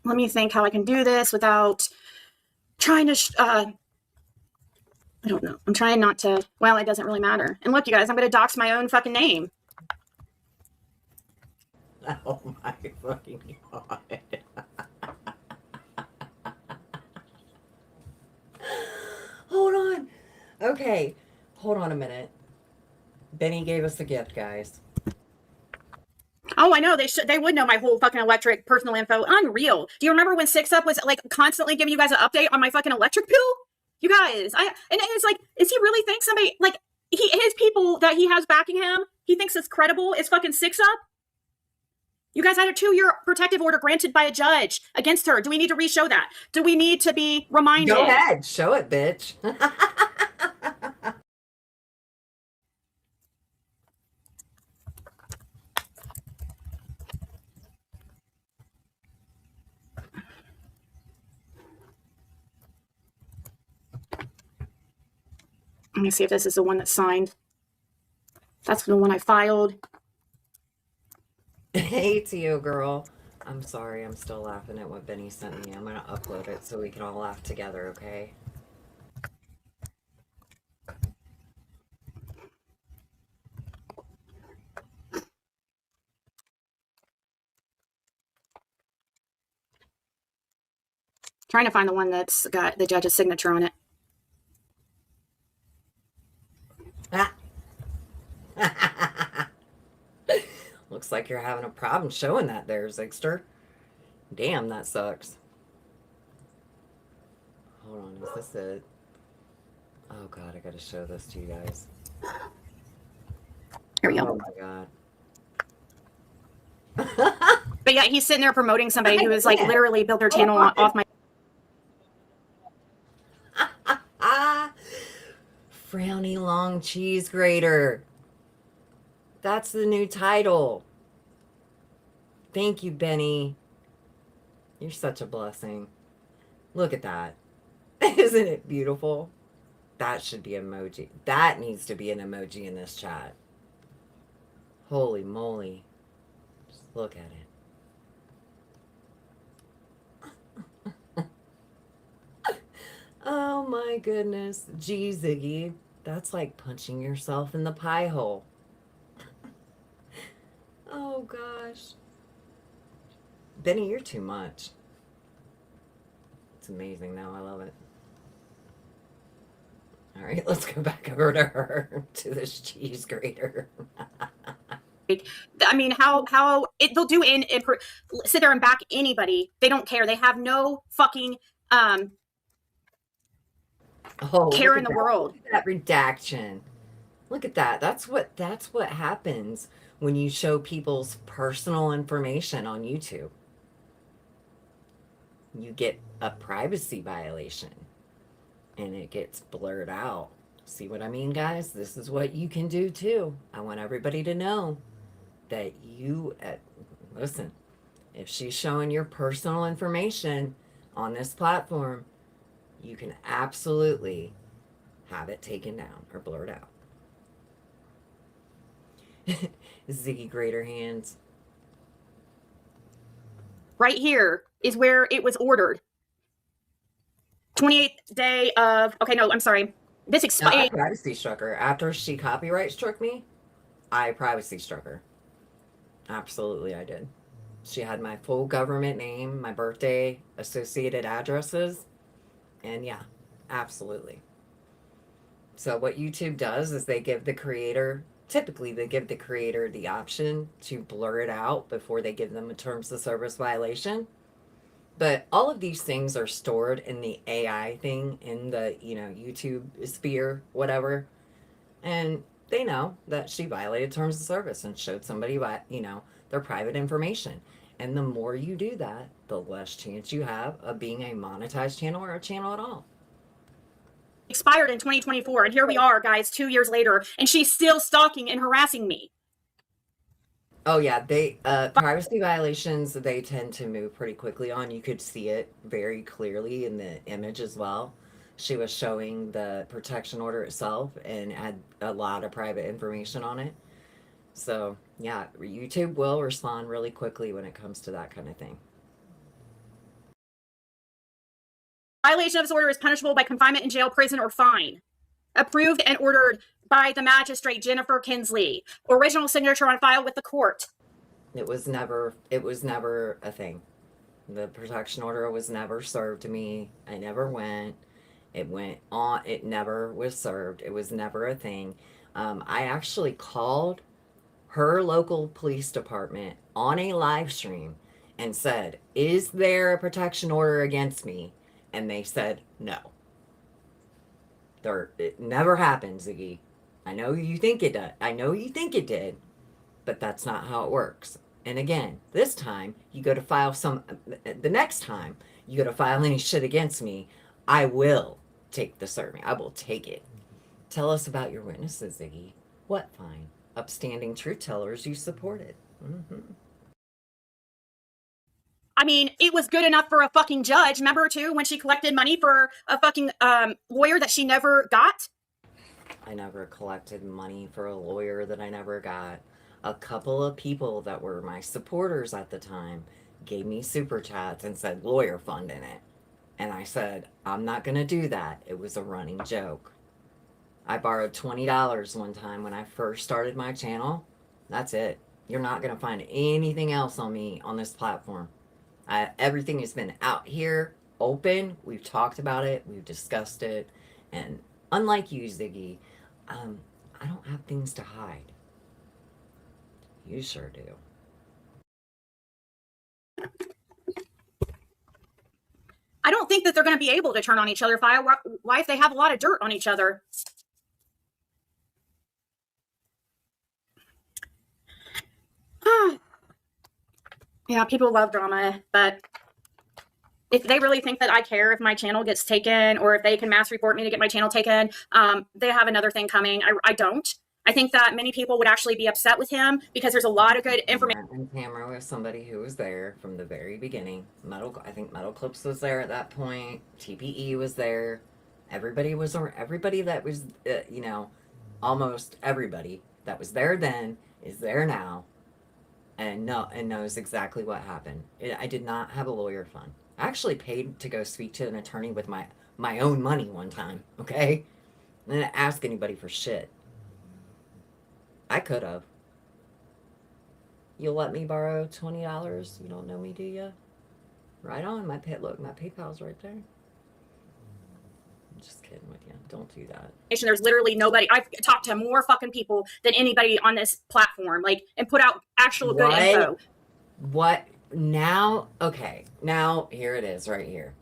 let me think how I can do this without trying to, I don't know. I'm trying not to, well, it doesn't really matter. And look, you guys, I'm going to dox my own fucking name. Oh my fucking God. Hold on. Okay. Hold on a minute. Benny gave us the gift, guys. Oh, I know. They would know my whole fucking electric personal info. Unreal. Do you remember when Six Up was like constantly giving you guys an update on my fucking electric bill? You guys, and it's like, is he really think somebody, like, his people that he has backing him, he thinks it's credible, is fucking Six Up? You guys had a 2-year protective order granted by a judge against her. Do we need to re-show that? Do we need to be reminded? Go ahead. Show it, bitch. Let me see if this is the one that's signed. That's the one I filed. Hey, to you, girl. I'm sorry, I'm still laughing at what Benny sent me. I'm gonna upload it so we can all laugh together, okay? Trying to find the one that's got the judge's signature on it. Looks like you're having a problem showing that there, Zigster. Damn, that sucks. Hold on, is this it? Oh god, I gotta show this to you guys. Here we go. Oh my god. But yeah, he's sitting there promoting somebody who is like literally built their channel off my. Frowny long cheese grater. That's the new title. Thank you, Benny. You're such a blessing. Look at that. Isn't it beautiful? That should be emoji. That needs to be an emoji in this chat. Holy moly. Just look at it. Oh my goodness. Gee, Ziggy. That's like punching yourself in the pie hole. Oh gosh. Benny, you're too much. It's amazing though. I love it. All right, let's go back over to her, to this cheese grater. I mean, how they'll do sit there and back anybody. They don't care. They have no fucking care in the world. Look at that redaction. Look at that. That's what happens when you show people's personal information on YouTube. You get a privacy violation and it gets blurred out. See what I mean, guys? This is what you can do too. I want everybody to know that listen, if she's showing your personal information on this platform, you can absolutely have it taken down or blurred out. Ziggy Grater hands. Right here is where it was ordered. 28th day of, okay, no, I'm sorry. This expired. I privacy struck her. After she copyright struck me, I privacy struck her. Absolutely, I did. She had my full government name, my birthday, associated addresses, and yeah, absolutely. So what YouTube does is they give the creator, typically they give the creator the option to blur it out before they give them a terms of service violation. But all of these things are stored in the AI thing, in the, YouTube sphere, whatever. And they know that she violated terms of service and showed somebody, their private information. And the more you do that, the less chance you have of being a monetized channel or a channel at all. Expired in 2024. And here we are, guys, 2 years later. And she's still stalking and harassing me. Oh yeah, they privacy violations, they tend to move pretty quickly on. You could see it very clearly in the image as well. She was showing the protection order itself and had a lot of private information on it. So yeah, YouTube will respond really quickly when it comes to that kind of thing. Violation of this order is punishable by confinement in jail, prison, or fine. Approved and ordered by the magistrate Jennifer Kinsley. Original signature on file with the court. It was never a thing. The protection order was never served to me. I never went. It went on. It never was served. It was never a thing. I actually called her local police department on a live stream and said, "Is there a protection order against me?" And they said no. It never happened, Ziggy. I know you think it does. I know you think it did, but that's not how it works. And again, this time you go to file the next time you go to file any shit against me, I will take the survey. I will take it. Tell us about your witnesses, Ziggy. What fine, upstanding truth tellers you supported. I mean, it was good enough for a fucking judge. Remember too when she collected money for a fucking lawyer that she never got? I never collected money for a lawyer that I never got. A couple of people that were my supporters at the time gave me super chats and said lawyer fund in it. And I said, I'm not going to do that. It was a running joke. I borrowed $20 one time when I first started my channel. That's it. You're not going to find anything else on me on this platform. Everything has been out here, open. We've talked about it. We've discussed it. And unlike you, Ziggy, I don't have things to hide. You sure do. I don't think that they're going to be able to turn on each other. Why if they have a lot of dirt on each other? Yeah, people love drama, but if they really think that I care if my channel gets taken or if they can mass report me to get my channel taken, they have another thing coming. I don't. I think that many people would actually be upset with him because there's a lot of good information. And Tamara was somebody who was there from the very beginning. I think Metal Clips was there at that point. TPE was there. Everybody that was, you know, almost everybody that was there then is there now, and knows exactly what happened. I did not have a lawyer fund. I actually paid to go speak to an attorney with my own money one time. Okay, I didn't ask anybody for shit. I could have. You'll let me borrow $20? You don't know me, do you? Right on. Look, my PayPal's right there. I'm just kidding with you. Don't do that. There's literally nobody. I've talked to more fucking people than anybody on this platform, like, and put out actual good info. What now? Okay, now here it is right here.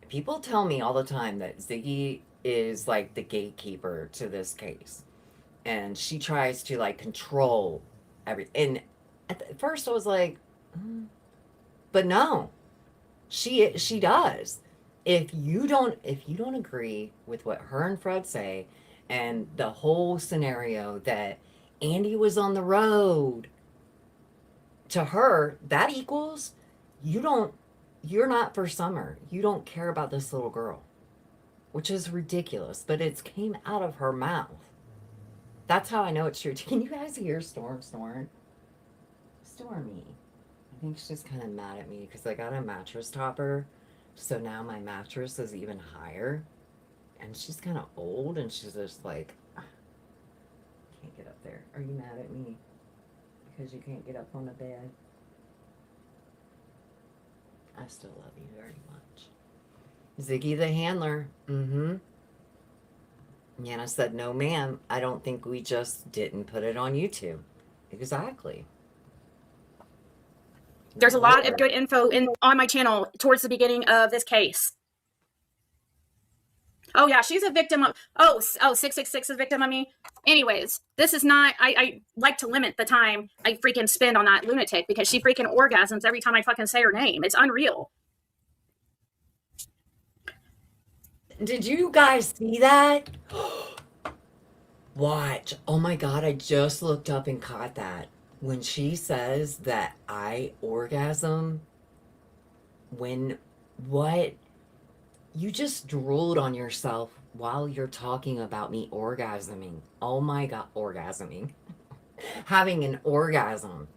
People tell me all the time that Ziggy is like the gatekeeper to this case. And she tries to like control everything. And at first I was like, but no, she does. If you don't agree with what her and Fred say, and the whole scenario that Andy was on the road, to her that equals you're not for Summer. You don't care about this little girl, which is ridiculous. But it came out of her mouth. That's how I know it's true. Can you guys hear Storm snoring? Stormy. I think she's kind of mad at me because I got a mattress topper. So now my mattress is even higher. And she's kind of old and she's just like, can't get up there. Are you mad at me? Because you can't get up on the bed? I still love you very much. Ziggy the handler. Mm-hmm. Yana said, no, ma'am. I don't think we just didn't put it on YouTube. Exactly. There's a lot of good info on my channel towards the beginning of this case. Oh, yeah, she's a victim of, 666 is a victim of me. Anyways, this is not, I like to limit the time I freaking spend on that lunatic because she freaking orgasms every time I fucking say her name. It's unreal. Did you guys see that? Watch. Oh my God, I just looked up and caught that. When she says that I orgasm, what? You just drooled on yourself while you're talking about me orgasming. Oh my God, orgasming. Having an orgasm.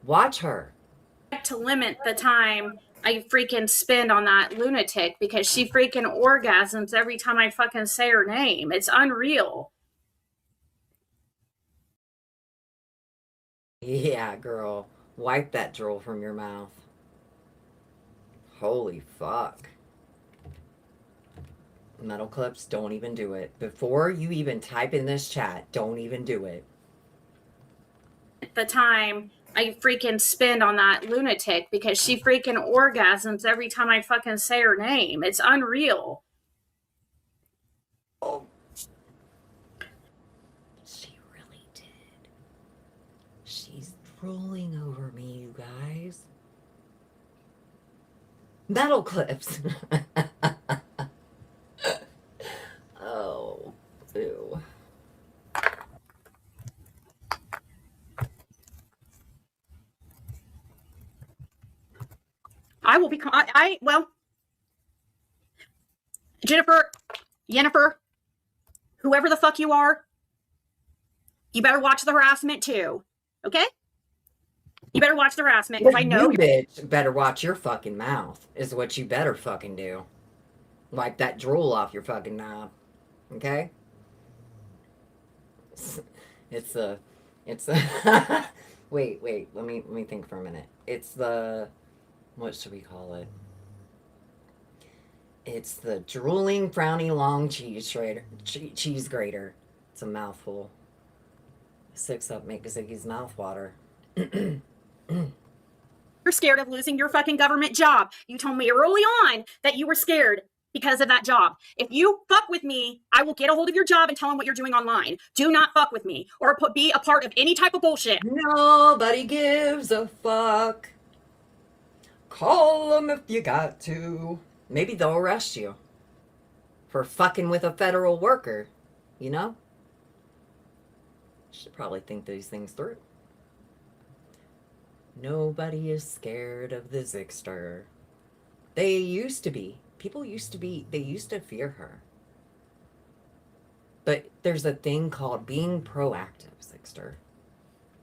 Watch her. To limit the time I freaking spend on that lunatic because she freaking orgasms every time I fucking say her name. It's unreal. Yeah, girl. Wipe that drool from your mouth. Holy fuck. Metal Clips, don't even do it. Before you even type in this chat, don't even do it. The time I freaking spend on that lunatic because she freaking orgasms every time I fucking say her name. It's unreal. Oh. She really did. She's drooling over me, you guys. Metal Clips. Oh, ew. I will be, well, Jennifer, whoever the fuck you are, you better watch the harassment too. Okay? You better watch the harassment because I know you bitch better watch your fucking mouth is what you better fucking do. Wipe that drool off your fucking knob. Okay? It's the wait, let me think for a minute. It's the, what should we call it? It's the drooling, frowny, long cheese grater. It's a mouthful. 6 Up make Ziggy's mouth water. you're scared of losing your fucking government job. You told me early on that you were scared because of that job. If you fuck with me, I will get a hold of your job and tell them what you're doing online. Do not fuck with me or be a part of any type of bullshit. Nobody gives a fuck. Call them if you got to. Maybe they'll arrest you for fucking with a federal worker, you know? Should probably think these things through. Nobody is scared of the Zigster. They used to be. People used to be. They used to fear her. But there's a thing called being proactive, Zigster.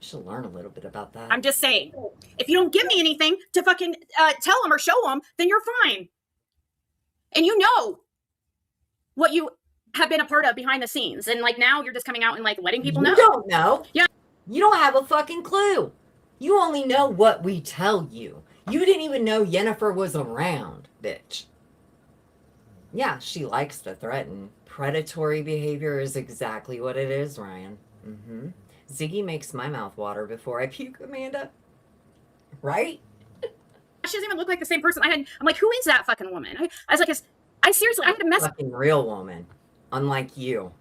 You should learn a little bit about that. I'm just saying, if you don't give me anything to fucking tell them or show them, then you're fine. And you know what you have been a part of behind the scenes. And like now you're just coming out and like letting people know. You don't know. Yeah. You don't have a fucking clue. You only know what we tell you. You didn't even know Yennefer was around, bitch. Yeah, she likes to threaten. Predatory behavior is exactly what it is, Ryan. Mm-hmm. Ziggy makes my mouth water before I puke, Amanda. Right? She doesn't even look like the same person. I'm like, who is that fucking woman? I was like, I seriously, I had a mess. Fucking real woman. Unlike you.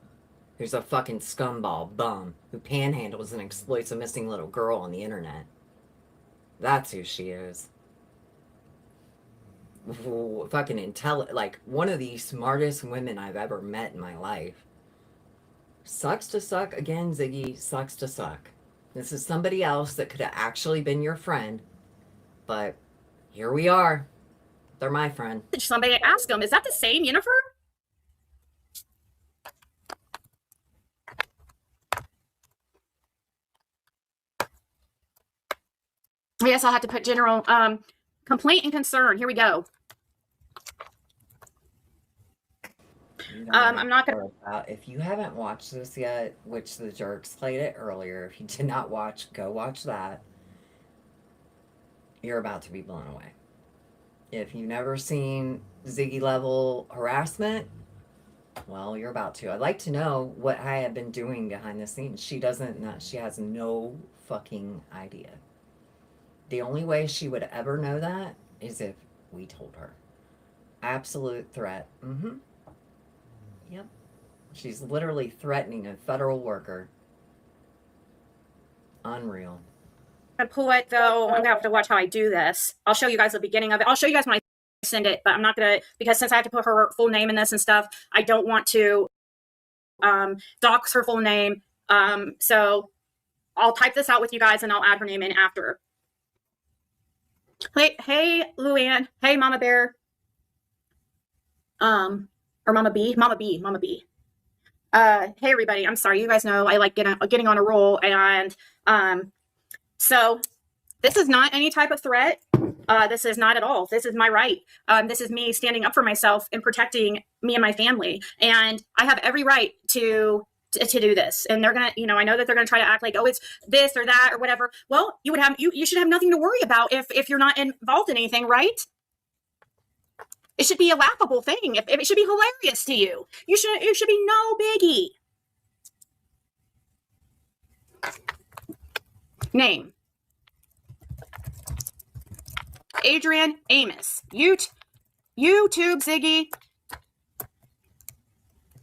Who's a fucking scumball bum who panhandles and exploits a missing little girl on the internet. That's who she is. Fucking like one of the smartest women I've ever met in my life. Sucks to suck. Again, Ziggy, sucks to suck. This is somebody else that could have actually been your friend. But here we are. They're my friend. Somebody asked him, is that the same Yennefer? I guess I'll have to put general complaint and concern. Here we go. I'm not gonna. If you haven't watched this yet, which the jerks played it earlier, if you did not watch, go watch that. You're about to be blown away. If you've never seen Ziggy level harassment, well, you're about to. I'd like to know what I have been doing behind the scenes. She doesn't. She has no fucking idea. The only way she would ever know that is if we told her. Absolute threat. Mm-hmm. Yep. She's literally threatening a federal worker. Unreal. I pull it though. I'm gonna have to watch how I do this. I'll show you guys the beginning of it. I'll show you guys when I send it, but I'm not gonna, because since I have to put her full name in this and stuff, I don't want to dox her full name. So I'll type this out with you guys and I'll add her name in after. Hey, Luann. Hey, Mama Bear. Or Mama B. Hey, everybody. I'm sorry. You guys know I like getting on a roll. And so this is not any type of threat. This is not at all. This is my right. This is me standing up for myself and protecting me and my family. And I have every right to do this. And they're gonna, I know that they're gonna try to act like, oh, it's this or that or whatever. Well, you should have nothing to worry about if you're not involved in anything, right? It should be a laughable thing. If it should be hilarious to you. It should be no biggie. Name. Adrian Amos. YouTube Ziggy.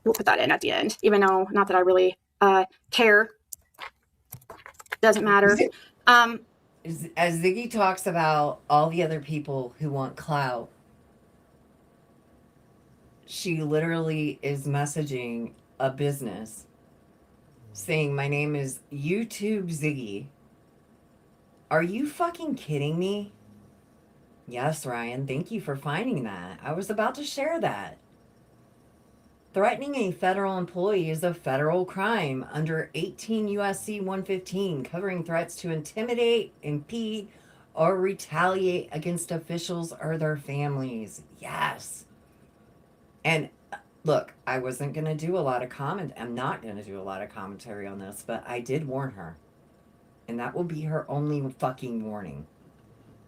We'll put that in at the end, even though not that I really care. Doesn't matter. As Ziggy talks about all the other people who want clout, she literally is messaging a business saying, my name is YouTube Ziggy. Are you fucking kidding me? Yes, Ryan, thank you for finding that. I was about to share that. Threatening a federal employee is a federal crime under 18 USC 115, covering threats to intimidate, impede, or retaliate against officials or their families. Yes. And look, I wasn't going to do a lot of comment. I'm not going to do a lot of commentary on this, but I did warn her. And that will be her only fucking warning.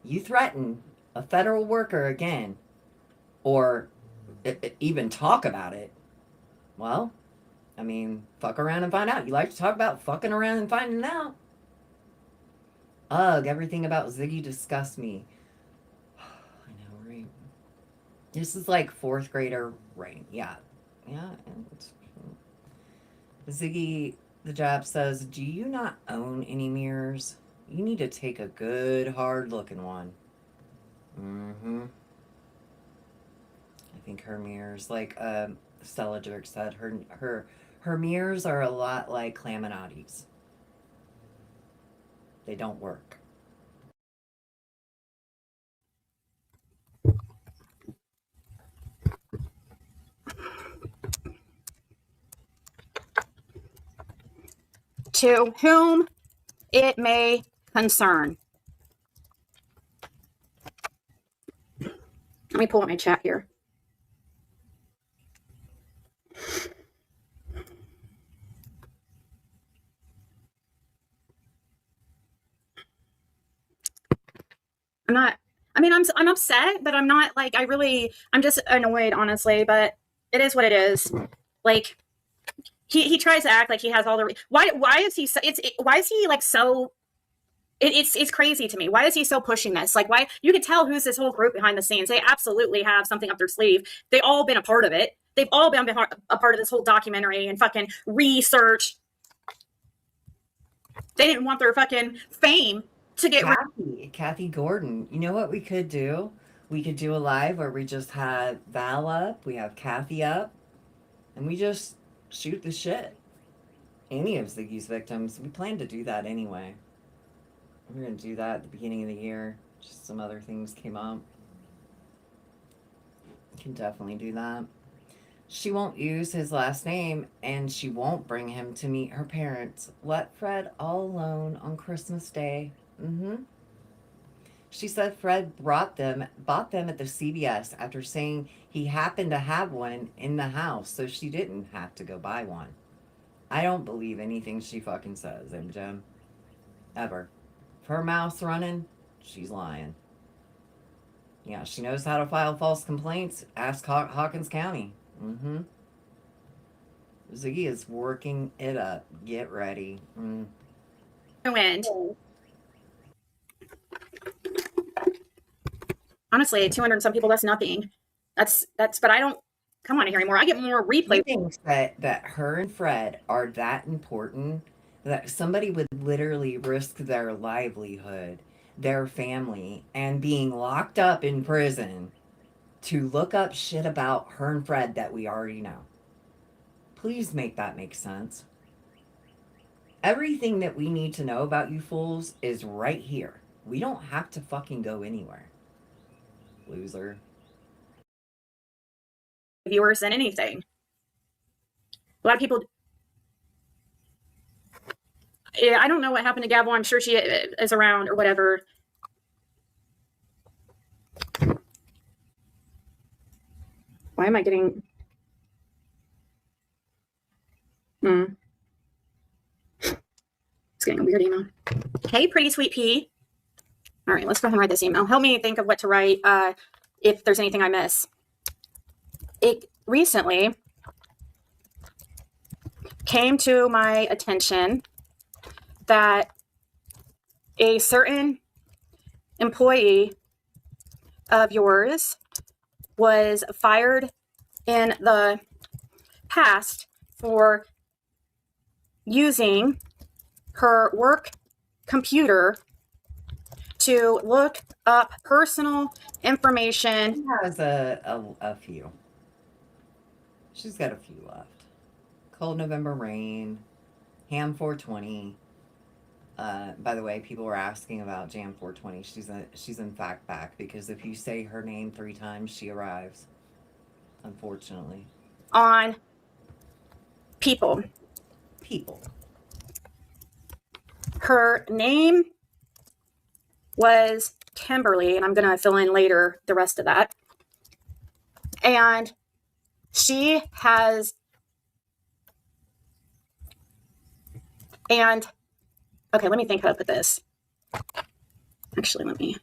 You threaten a federal worker again, or even talk about it, well, I mean, fuck around and find out. You like to talk about fucking around and finding out. Ugh, everything about Ziggy disgusts me. I know, right? This is like fourth grader rain. Yeah. Yeah. And Ziggy the Jab says, do you not own any mirrors? You need to take a good, hard looking one. Mm-hmm. I think her mirrors, like Stella Dirk said, her mirrors are a lot like Claminati's. They don't work. To whom it may concern. Let me pull up my chat here. I'm upset, but I'm not like, I'm just annoyed, honestly, but it is what it is. Like, he tries to act like he has all the, why is he like so, it's crazy to me. Why is he so pushing this? Like, why, you can tell who's this whole group behind the scenes. They absolutely have something up their sleeve. They've all been a part of it. They've all been a part of this whole documentary and fucking research. They didn't want their fucking fame to get Kathy Gordon. You know what we could do? We could do a live where we just had Val up, we have Kathy up, and we just shoot the shit. Any of Ziggy's victims. We plan to do that anyway. We're going to do that at the beginning of the year. Just some other things came up. Can definitely do that. She won't use his last name, and she won't bring him to meet her parents. Let Fred all alone on Christmas Day. She said Fred bought them at the CVS after saying he happened to have one in the house, so she didn't have to go buy one. I don't believe anything she fucking says, MJ. Ever. If her mouth's running, she's lying. Yeah, she knows how to file false complaints. Ask Hawkins County. Ziggy is working it up. Get ready. wind. Honestly, 200 and some people, that's nothing. That's, but I don't come on here anymore. I get more replay. She thinks that her and Fred are that important that somebody would literally risk their livelihood, their family, and being locked up in prison to look up shit about her and Fred that we already know. Please make that make sense. Everything that we need to know about you fools is right here. We don't have to fucking go anywhere. Loser. Viewers than anything. A lot of people. Yeah, I don't know what happened to Gabble. I'm sure she is around or whatever. Why am I getting? It's getting a weird email. Hey, pretty sweet pea. All right, let's go ahead and write this email. Help me think of what to write if there's anything I miss. It recently came to my attention that a certain employee of yours was fired in the past for using her work computer to look up personal information. She has a few. She's got a few left. Cold November Rain, Ham 420. By the way, people were asking about Jam 420. She's in fact back, because if you say her name 3 times, she arrives. Unfortunately. On people. People. Her name was Kimberly, and I'm going to fill in later the rest of that. And she has, and okay, let me think how to put this. Actually, let me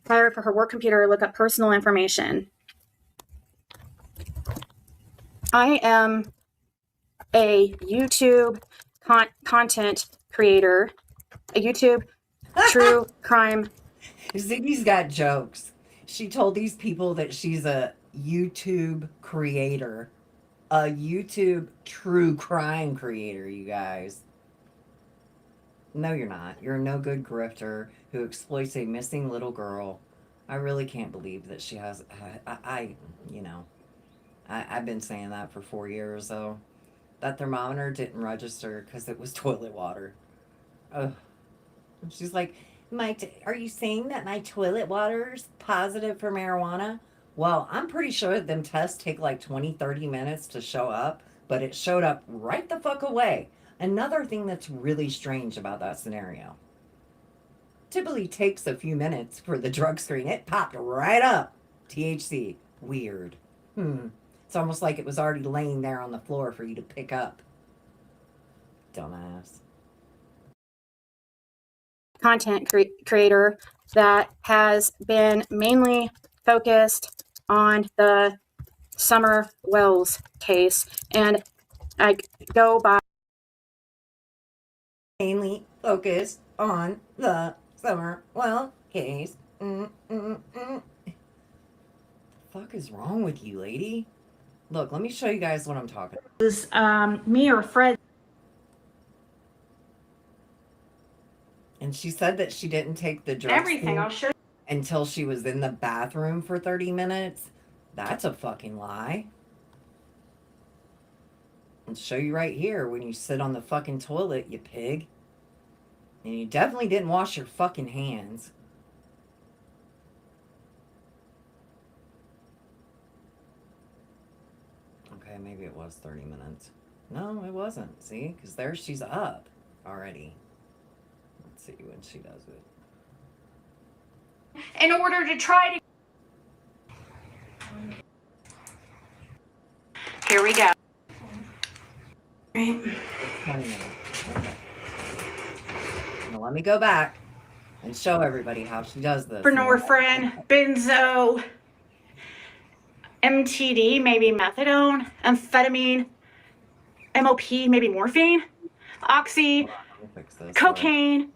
fire for her work computer, look up personal information. I am a YouTube content creator, a YouTube true crime. Ziggy's got jokes. She told these people that she's a YouTube creator, a YouTube true crime creator, you guys. No, you're not. You're a no good grifter who exploits a missing little girl. I really can't believe that she has. I've been saying that for 4 years, though. That thermometer didn't register because it was toilet water. Ugh. She's like, are you saying that my toilet water is positive for marijuana? Well, I'm pretty sure them tests take like 20, 30 minutes to show up, but it showed up right the fuck away. Another thing that's really strange about that scenario. Typically takes a few minutes for the drug screen. It popped right up. THC. Weird. It's almost like it was already laying there on the floor for you to pick up. Dumbass. Content creator that has been mainly focused on the Summer Wells case, and I go by Mainly focused on the Summer Wells case. Fuck is wrong with you, lady? Look, let me show you guys what I'm talking about. Was me or Fred. And she said that she didn't take the drug Everything. I'll show you. until she was in the bathroom for 30 minutes. That's a fucking lie. I'll show you right here when you sit on the fucking toilet, you pig. And you definitely didn't wash your fucking hands. Okay, maybe it was 30 minutes. No, it wasn't. See? Because there she's up already. Let's see when she does it. In order to try to. Here we go. Right. 20 minutes. Okay. Now let me go back and show everybody how she does this. Norepinephrine, benzo, MTD, maybe methadone, amphetamine, MOP, maybe morphine, oxy, Hold on, let me fix this. cocaine,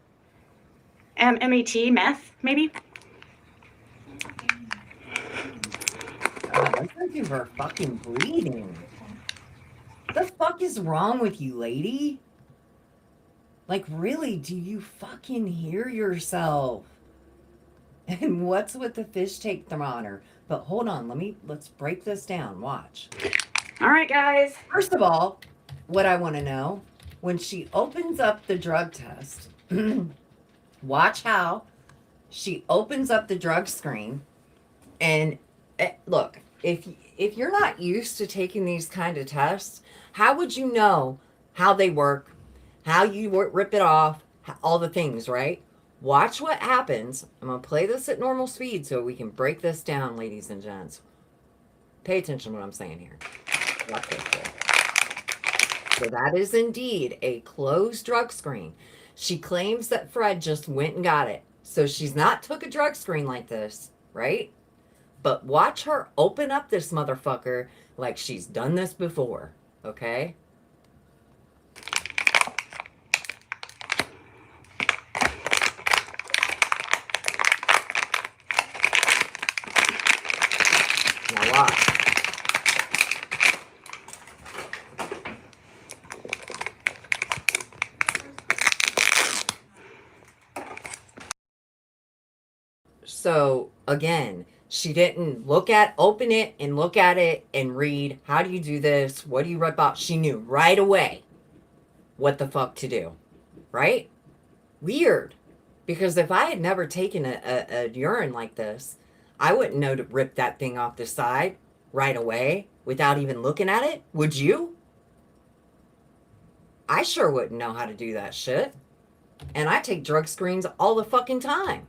MET, meth, maybe. God, listen to her fucking bleeding. The fuck is wrong with you, lady? Like, really, do you fucking hear yourself? And what's with the fish tank thermometer? But hold on, let's break this down. Watch. All right, guys. First of all, what I want to know, when she opens up the drug test, watch how she opens up the drug screen. And look, if you're not used to taking these kind of tests, how would you know how they work, how you rip it off, all the things, right? Watch what happens. I'm going to play this at normal speed so we can break this down, ladies and gents. Pay attention to what I'm saying here. Watch this. So that is indeed a closed drug screen. She claims that Fred just went and got it. So she's not took a drug screen like this, right? But watch her open up this motherfucker like she's done this before, okay? Now watch. So again, she didn't open it and look at it and read, how do you do this? What do you rip out? She knew right away what the fuck to do, right? Weird. Because if I had never taken a urine like this, I wouldn't know to rip that thing off the side right away without even looking at it. Would you? I sure wouldn't know how to do that shit. And I take drug screens all the fucking time.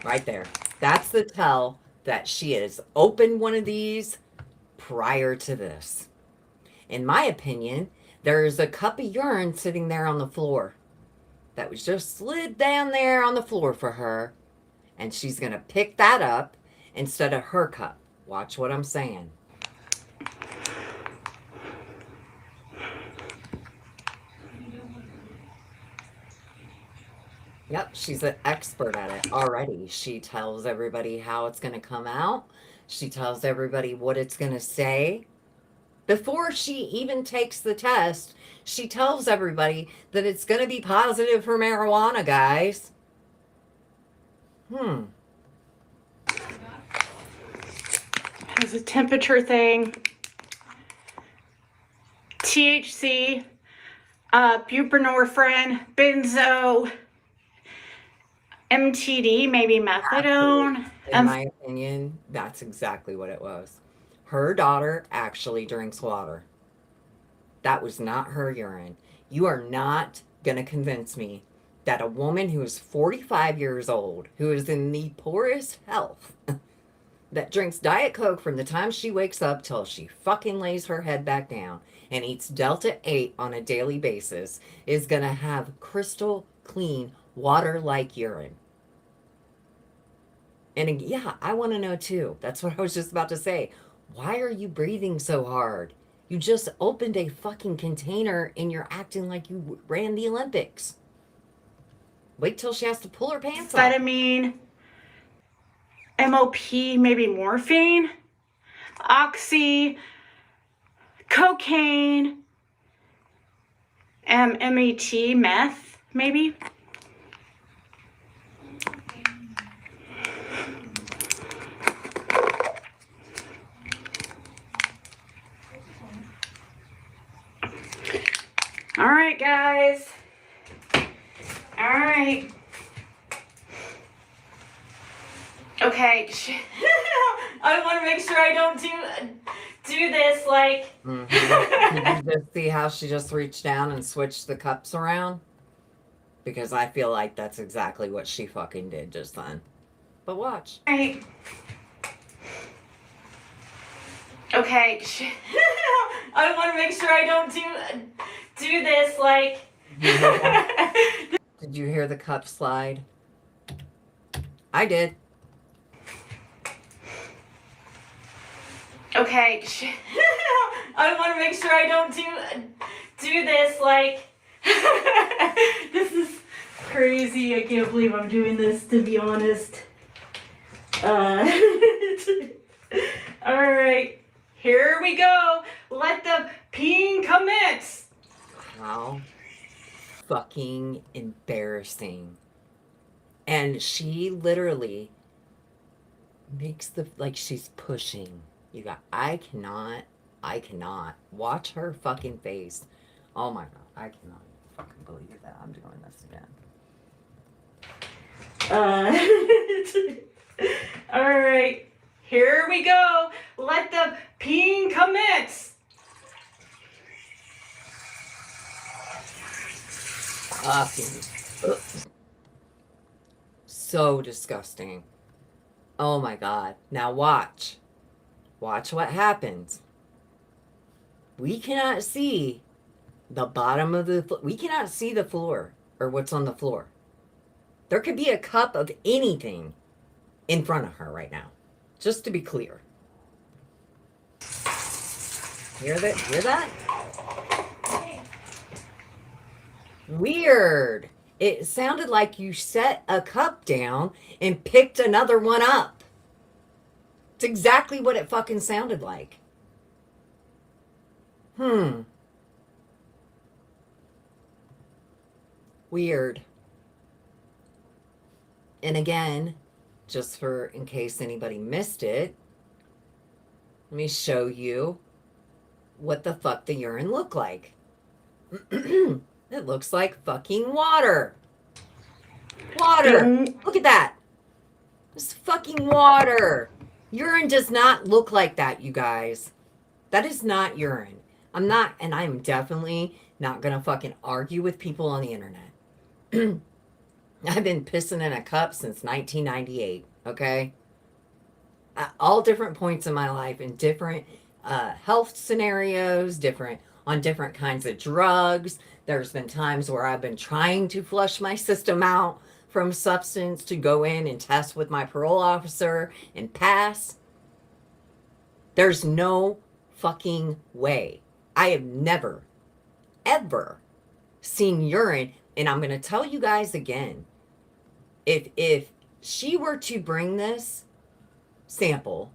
Right there. That's the tell that she has opened one of these prior to this. In my opinion, there's a cup of urine sitting there on the floor that was just slid down there on the floor for her. And she's going to pick that up instead of her cup. Watch what I'm saying. Yep, she's an expert at it already. She tells everybody how it's going to come out. She tells everybody what it's going to say. Before she even takes the test, she tells everybody that it's going to be positive for marijuana, guys. It's a temperature thing. THC, buprenorphine, benzo, MTD, maybe methadone. In my opinion, that's exactly what it was. Her daughter actually drinks water. That was not her urine. You are not going to convince me that a woman who is 45 years old, who is in the poorest health, that drinks Diet Coke from the time she wakes up till she fucking lays her head back down and eats Delta 8 on a daily basis, is going to have crystal clean water-like urine. And yeah, I want to know too. That's what I was just about to say. Why are you breathing so hard? You just opened a fucking container and you're acting like you ran the Olympics. Wait till she has to pull her pants off. Amphetamine, MOP, maybe morphine, oxy, cocaine, MET, meth, maybe. All right, guys. All right. Okay. I want to make sure I don't do this like. Did you just see how she just reached down and switched the cups around? Because I feel like that's exactly what she fucking did just then. But watch. All right. Okay. I want to make sure I don't do this like. Did you hear the cup slide? I did. Okay. I want to make sure I don't do this like. This is crazy. I can't believe I'm doing this, to be honest. All right. Here we go. Let the peeing commence. How fucking embarrassing. And she literally makes like she's pushing. You got, I cannot watch her fucking face. Oh my God, I cannot fucking believe that I'm doing this again. All right. Here we go. Let the peeing commence. Fucking so disgusting. Oh my God. Now watch. Watch what happens. We cannot see the bottom of the we cannot see the floor or what's on the floor. There could be a cup of anything in front of her right now. Just to be clear. Hear that? Hear that? Weird. It sounded like you set a cup down and picked another one up. It's exactly what it fucking sounded like. Weird. And again, just for in case anybody missed it, let me show you what the fuck the urine looked like. It looks like fucking water. Water. Look at that. It's fucking water. Urine does not look like that, you guys. That is not urine. I'm definitely not gonna fucking argue with people on the internet. I've been pissing in a cup since 1998, okay? At all different points in my life, in different health scenarios, on different kinds of drugs. There's been times where I've been trying to flush my system out from substance to go in and test with my parole officer and pass. There's no fucking way. I have never, ever seen urine. And I'm going to tell you guys again, if she were to bring this sample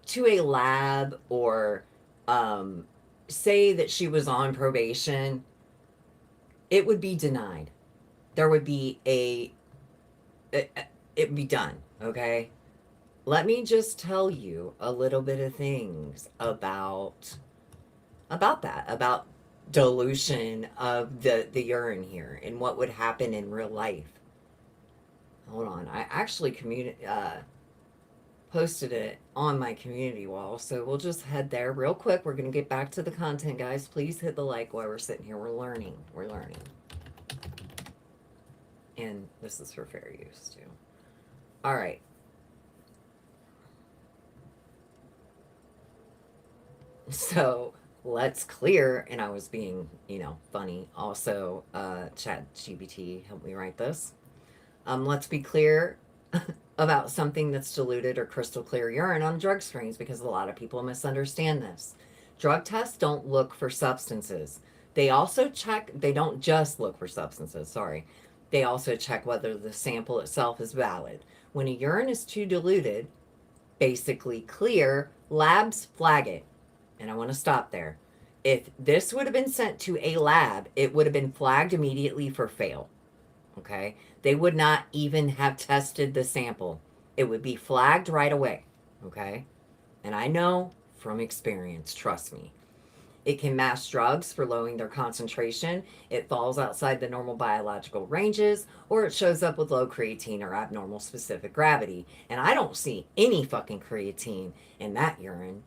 to a lab or say that she was on probation, it would be denied. There would be it would be done, okay? Let me just tell you a little bit of things about dilution of the urine here and what would happen in real life. Hold on, I actually posted it on my community wall, so we'll just head there real quick. We're gonna get back to the content, guys. Please hit the like while we're sitting here. We're learning, and this is for fair use too. All right. So let's clear, and I was being, funny. Also, ChatGPT helped me write this. Let's be clear about something that's diluted or crystal clear urine on drug screens, because a lot of people misunderstand this. Drug tests don't look for substances. They don't just look for substances, sorry. They also check whether the sample itself is valid. When a urine is too diluted, basically clear, labs flag it. And I want to stop there. If this would have been sent to a lab, it would have been flagged immediately for fail. Okay? They would not even have tested the sample. It would be flagged right away. Okay? And I know from experience, trust me. It can mask drugs for lowering their concentration. It falls outside the normal biological ranges, or it shows up with low creatine or abnormal specific gravity. And I don't see any fucking creatine in that urine.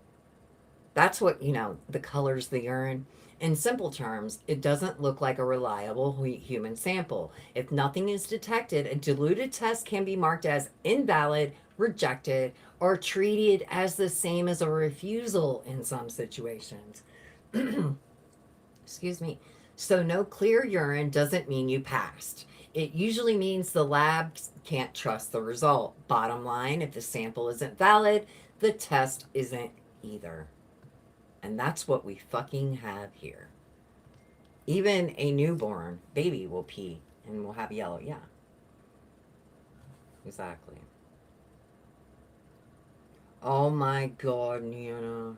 That's what, the colors the urine. In simple terms, it doesn't look like a reliable human sample. If nothing is detected, a diluted test can be marked as invalid, rejected, or treated as the same as a refusal in some situations. Excuse me. So no clear urine doesn't mean you passed. It usually means the lab can't trust the result. Bottom line, if the sample isn't valid, the test isn't either. And that's what we fucking have here. Even a newborn baby will pee and will have yellow. Yeah. Exactly. Oh my God, Nana.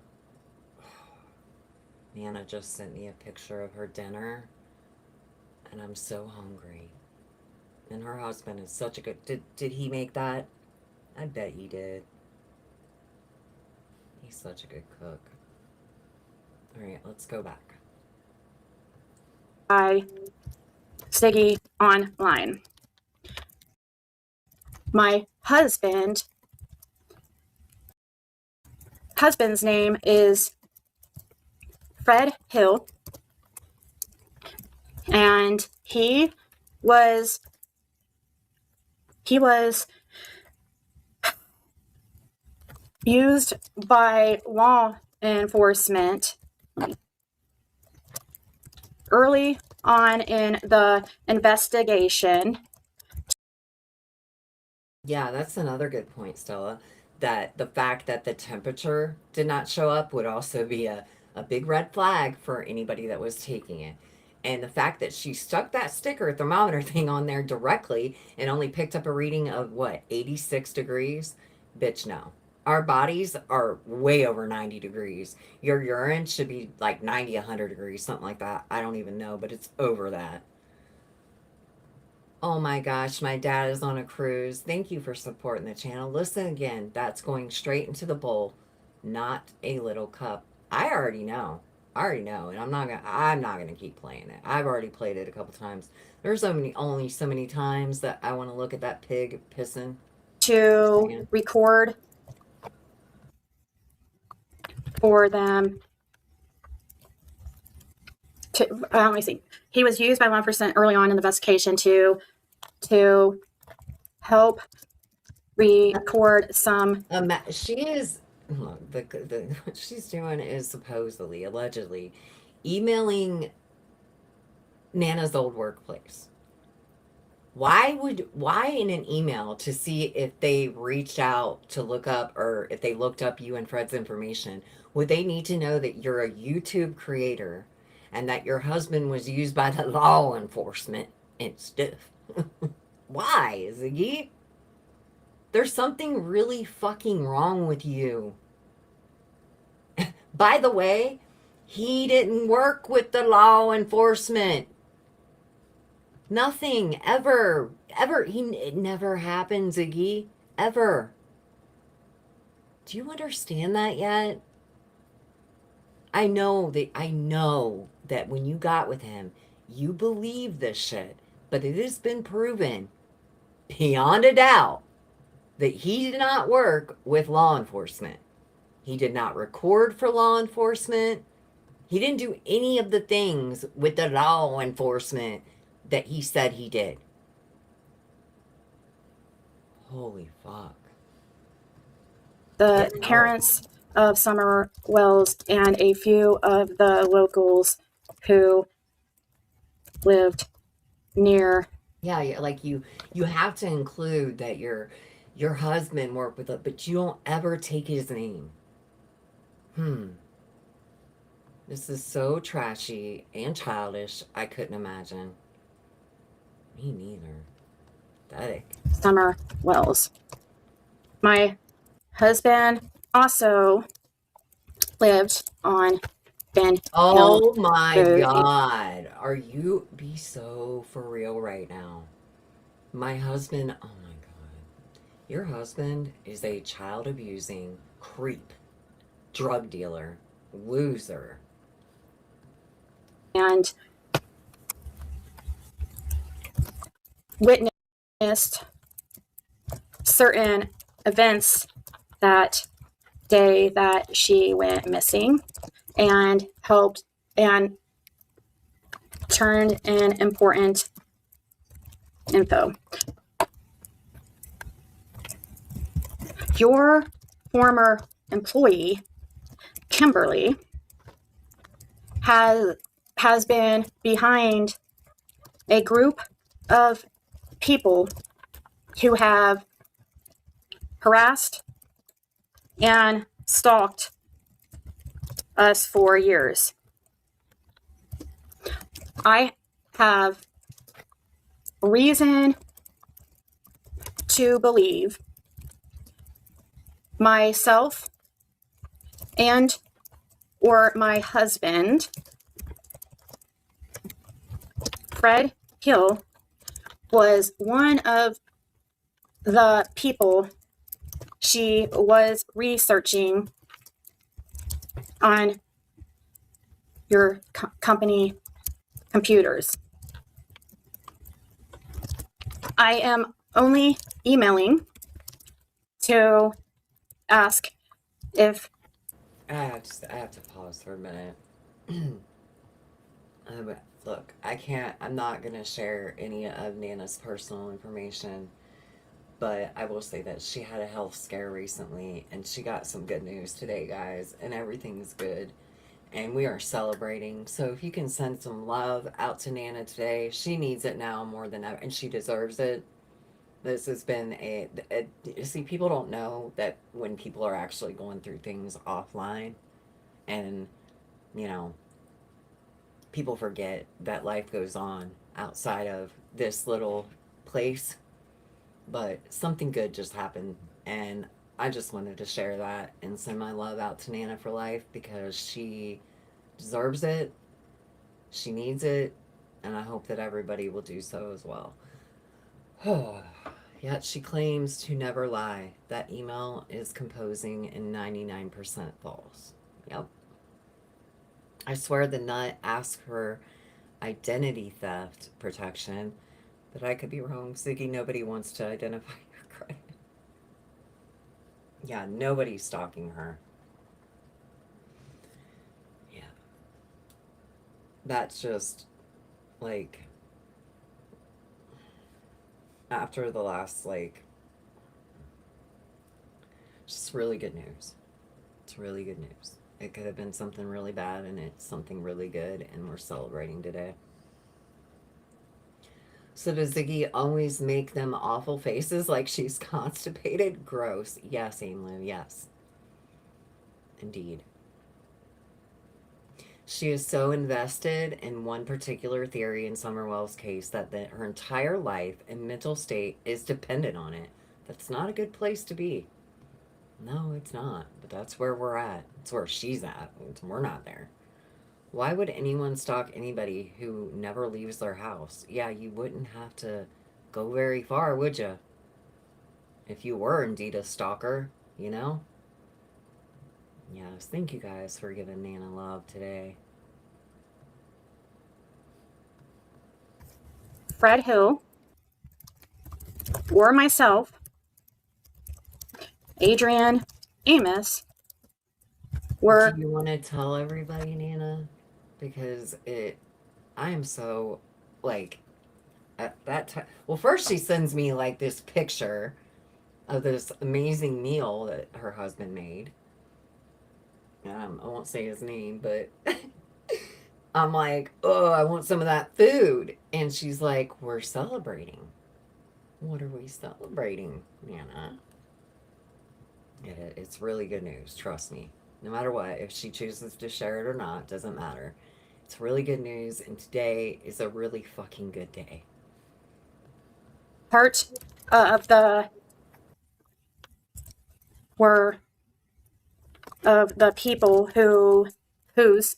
Nana just sent me a picture of her dinner. And I'm so hungry. And her husband is such a good... Did he make that? I bet he did. He's such a good cook. All right, let's go back. By Siggy online. My husband's name is Fred Hill, and he was used by law enforcement early on in the investigation. Yeah, that's another good point, Stella. That the fact that the temperature did not show up would also be a big red flag for anybody that was taking it. And the fact that she stuck that sticker thermometer thing on there directly and only picked up a reading of 86 degrees? Bitch, no. Our bodies are way over 90 degrees. Your urine should be like 90, 100 degrees, something like that. I don't even know, but it's over that. Oh my gosh, my dad is on a cruise. Thank you for supporting the channel. Listen again, that's going straight into the bowl, not a little cup. I already know. I already know, and I'm not gonna keep playing it. I've already played it a couple times. There's only so many times that I want to look at that pig pissing. To record for them to, let me see. He was used by 1% early on in the investigation to help record some. She is, look, what she's doing is supposedly, allegedly, emailing Nana's old workplace. Why in an email to see if they reached out to look up, or if they looked up you and Fred's information, would they need to know that you're a YouTube creator and that your husband was used by the law enforcement and stuff? Why, Ziggy? There's something really fucking wrong with you. By the way, he didn't work with the law enforcement. Nothing, ever. It never happened, Ziggy. Ever. Do you understand that yet? I know that when you got with him, you believe this shit. But it has been proven, beyond a doubt, that he did not work with law enforcement. He did not record for law enforcement. He didn't do any of the things with the law enforcement that he said he did. Holy fuck. The parents of Summer Wells and a few of the locals who lived near. Yeah, like you have to include that your husband worked with it, but you don't ever take his name. This is so trashy and childish. I couldn't imagine. Me neither. Pathetic. Summer Wells. My husband also lived on Ben Oh Hill my Road. God. Are you be so for real right now? My husband, oh my God. Your husband is a child abusing creep, drug dealer, loser. And witnessed certain events that day that she went missing, and helped and turned in important info. Your former employee, Kimberly, has been behind a group of people who have harassed and stalked us for years. I have reason to believe myself and or my husband, Fred Hill, was one of the people she was researching on your company computers. I am only emailing to ask if I have to pause for a minute. Look, I'm not going to share any of Nana's personal information, but I will say that she had a health scare recently, and she got some good news today, guys, and everything's good, and we are celebrating. So if you can send some love out to Nana today, she needs it now more than ever, and she deserves it. This has been see, people don't know that when people are actually going through things offline, and, you know, people forget that life goes on outside of this little place. But something good just happened, and I just wanted to share that and send my love out to Nana for life, because she deserves it, she needs it, and I hope that everybody will do so as well. Yet she claims to never lie. That email is composing and 99% false. Yep. I swear the nut asked her identity theft protection, but I could be wrong. Ziggy, nobody wants to identify your credit. Yeah, nobody's stalking her. Yeah. That's just, like, after the last, like, just really good news. It's really good news. It could have been something really bad, and it's something really good, and we're celebrating today. So does Ziggy always make them awful faces like she's constipated? Gross. Yes, Aimloo, yes. Indeed. She is so invested in one particular theory in Summerwell's case that her entire life and mental state is dependent on it. That's not a good place to be. No, it's not. But that's where we're at. It's where she's at. We're not there. Why would anyone stalk anybody who never leaves their house? Yeah, you wouldn't have to go very far, would you? If you were indeed a stalker, you know? Yes, thank you guys for giving Nana love today. Fred Hill, or myself, Adrian Amos, were... Do you want to tell everybody, Nana? Because I am so, like, at that time. Well, first she sends me, like, this picture of this amazing meal that her husband made. I won't say his name, but I'm like, oh, I want some of that food. And she's like, we're celebrating. What are we celebrating, Nana? It's really good news, trust me. No matter what, if she chooses to share it or not, doesn't matter. It's really good news, and today is a really fucking good day. Part of the people whose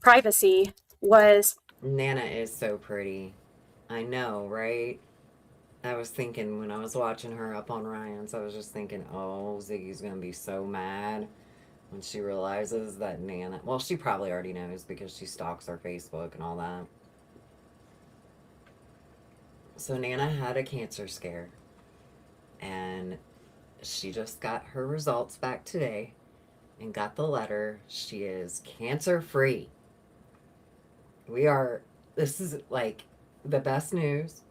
privacy was... Nana is so pretty. I know, right? I was thinking when I was watching her up on Ryan's, I was just thinking, oh, Ziggy's gonna be so mad when she realizes that Nana... Well, she probably already knows because she stalks our Facebook and all that. So Nana had a cancer scare, and she just got her results back today and got the letter. She is cancer-free. This is like the best news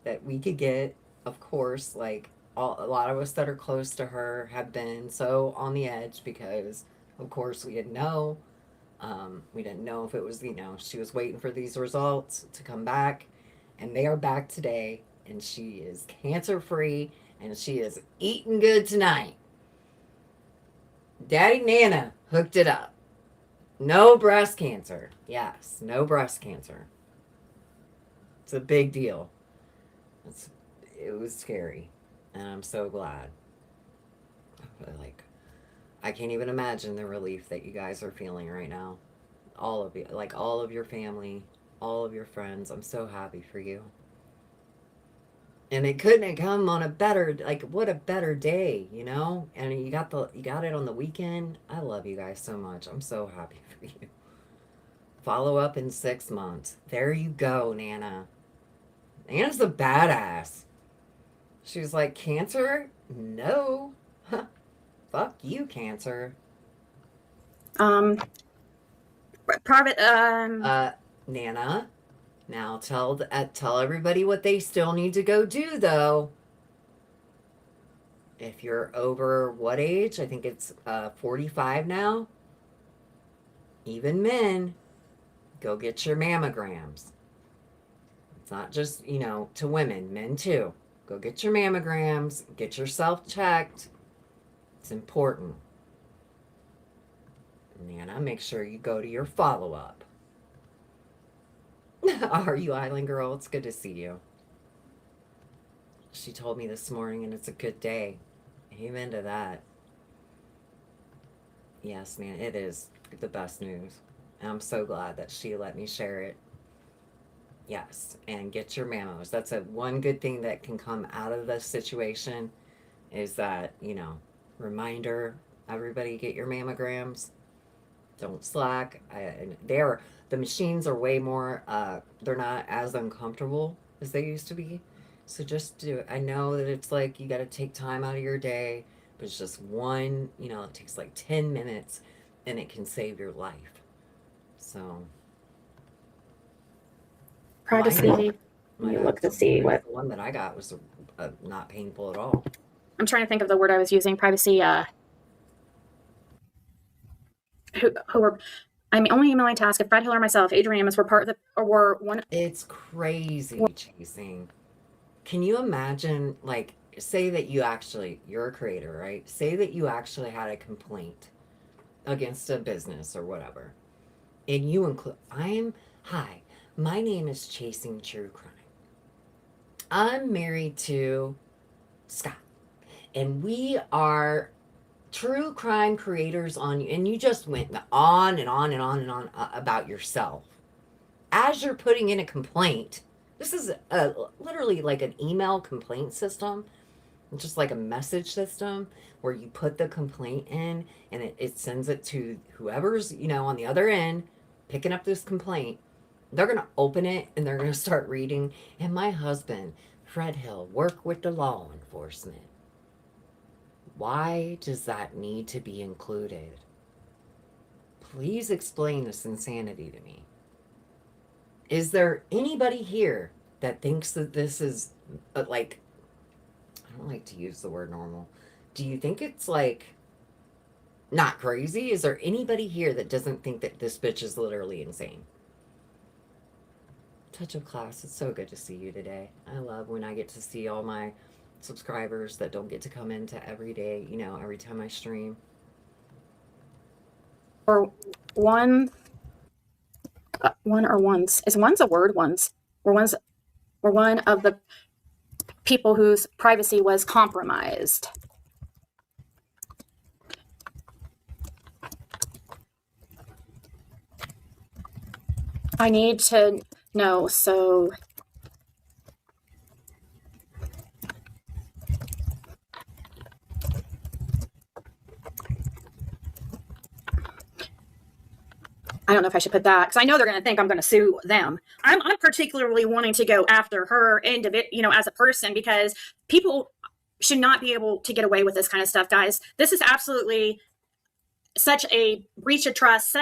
that we could get. Of course, like a lot of us that are close to her have been so on the edge because, of course, we didn't know. We didn't know if it was, she was waiting for these results to come back, and they are back today, and she is cancer-free, and she is eating good tonight. Daddy Nana hooked it up. No breast cancer. Yes, no breast cancer. It's a big deal. It was scary, and I'm so glad. Like, I can't even imagine the relief that you guys are feeling right now. All of you, like all of your family, all of your friends. I'm so happy for you. And it couldn't have come on a better, like, what a better day, And you got it on the weekend. I love you guys so much. I'm so happy for you. Follow up in 6 months. There you go, Nana. Nana's a badass. She's like, cancer? No. Fuck you, cancer. Nana, now tell everybody what they still need to go do, though. If you're over what age? I think it's 45 now. Even men, go get your mammograms. It's not just, to women, men too. Go get your mammograms, get yourself checked. It's important. Nana, make sure you go to your follow-up. Are you, Island Girl? It's good to see you. She told me this morning, and it's a good day. Amen to that. Yes, man, it is the best news. And I'm so glad that she let me share it. Yes, and get your mammos. That's one good thing that can come out of this situation is that, reminder, everybody get your mammograms. Don't slack. The machines are way more, they're not as uncomfortable as they used to be. So just do it. I know that it's like you got to take time out of your day, but it's just one, it takes like 10 minutes and it can save your life. So Privacy. Mine- Let me look to see what. The one that I got was not painful at all. I'm trying to think of the word I was using. Privacy. Who were? I'm only emailing task if Fred Hill or myself, Adrian Amos, were part of the or were one. It's crazy, Chasing. Can you imagine, like, say that you're a creator, right? Say that you actually had a complaint against a business or whatever, and you include, hi, my name is Chasing True Crime. I'm married to Scott, and we are true crime creators and you just went on and on and on and on about yourself. As you're putting in a complaint, this is literally like an email complaint system, just like a message system where you put the complaint in and it sends it to whoever's, on the other end picking up this complaint. They're going to open it and they're going to start reading. And my husband, Fred Hill, work with the law enforcement. Why does that need to be included? Please explain this insanity to me. Is there anybody here that thinks that this is like, I don't like to use the word normal. Do you think it's like not crazy? Is there anybody here that doesn't think that this bitch is literally insane? Touch of Class, it's so good to see you today. I love when I get to see all my subscribers that don't get to come into every day, every time I stream. Or one or ones. Is one's a word? Ones. Or one of the people whose privacy was compromised. I need to know, so I don't know if I should put that because I know they're going to think I'm going to sue them. I'm particularly wanting to go after her as a person, because people should not be able to get away with this kind of stuff, guys. This is absolutely such a breach of trust,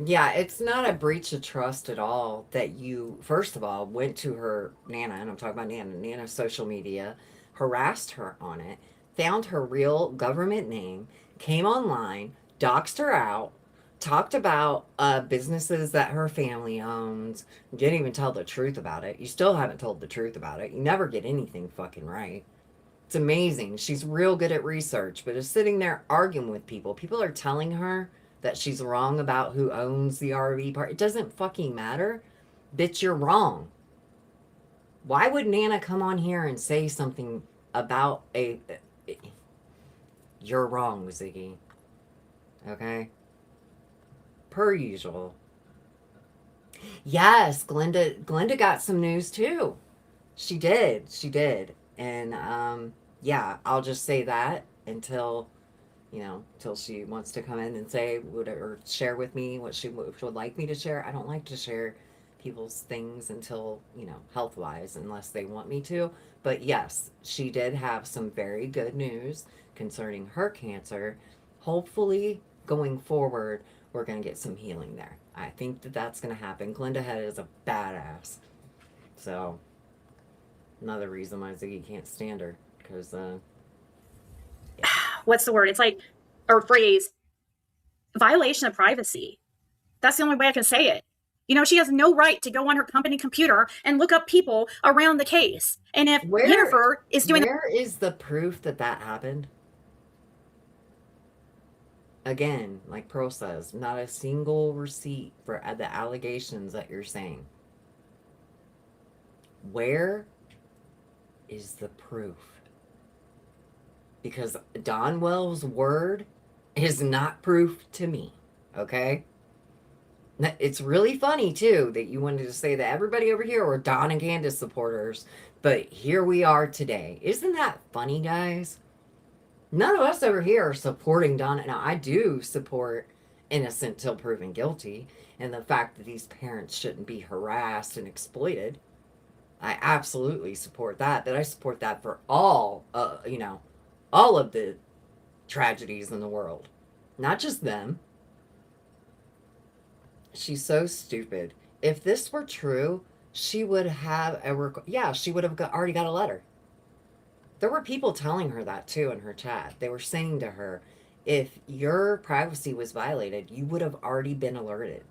Yeah, it's not a breach of trust at all that you, first of all, went to her Nana, and I'm talking about Nana's social media, harassed her on it, found her real government name, came online, doxed her out, talked about businesses that her family owns, didn't even tell the truth about it. You still haven't told the truth about it. You never get anything fucking right. It's amazing. She's real good at research, but is sitting there arguing with people. People are telling her that she's wrong about who owns the RV park. It doesn't fucking matter. Bitch, you're wrong. Why would Nana come on here and say something about you're wrong, Ziggy. Okay? Per usual. Yes, Glenda got some news too. She did. And yeah, I'll just say that until she wants to come in and say or share with me what she would like me to share. I don't like to share people's things until, health-wise, unless they want me to. But yes, she did have some very good news concerning her cancer. Hopefully, going forward, we're going to get some healing there. I think that that's going to happen. Glenda Head is a badass. So, another reason why Ziggy can't stand her. Because, what's the word? It's like, or phrase, violation of privacy. That's the only way I can say it. She has no right to go on her company computer and look up people around the case. And if Jennifer is doing... Where is the proof that happened? Again, like Pearl says, not a single receipt for the allegations that you're saying. Where is the proof? Because Don Wells' word is not proof to me, okay? It's really funny, too, that you wanted to say that everybody over here were Don and Candace supporters, but here we are today. Isn't that funny, guys? None of us over here are supporting Donna. Now, I do support innocent till proven guilty, and the fact that these parents shouldn't be harassed and exploited. I absolutely support that. But I support that for all, all of the tragedies in the world, not just them. She's so stupid. If this were true, she would have she would have already got a letter. There were people telling her that too in her chat. They were saying to her, if your privacy was violated, you would have already been alerted.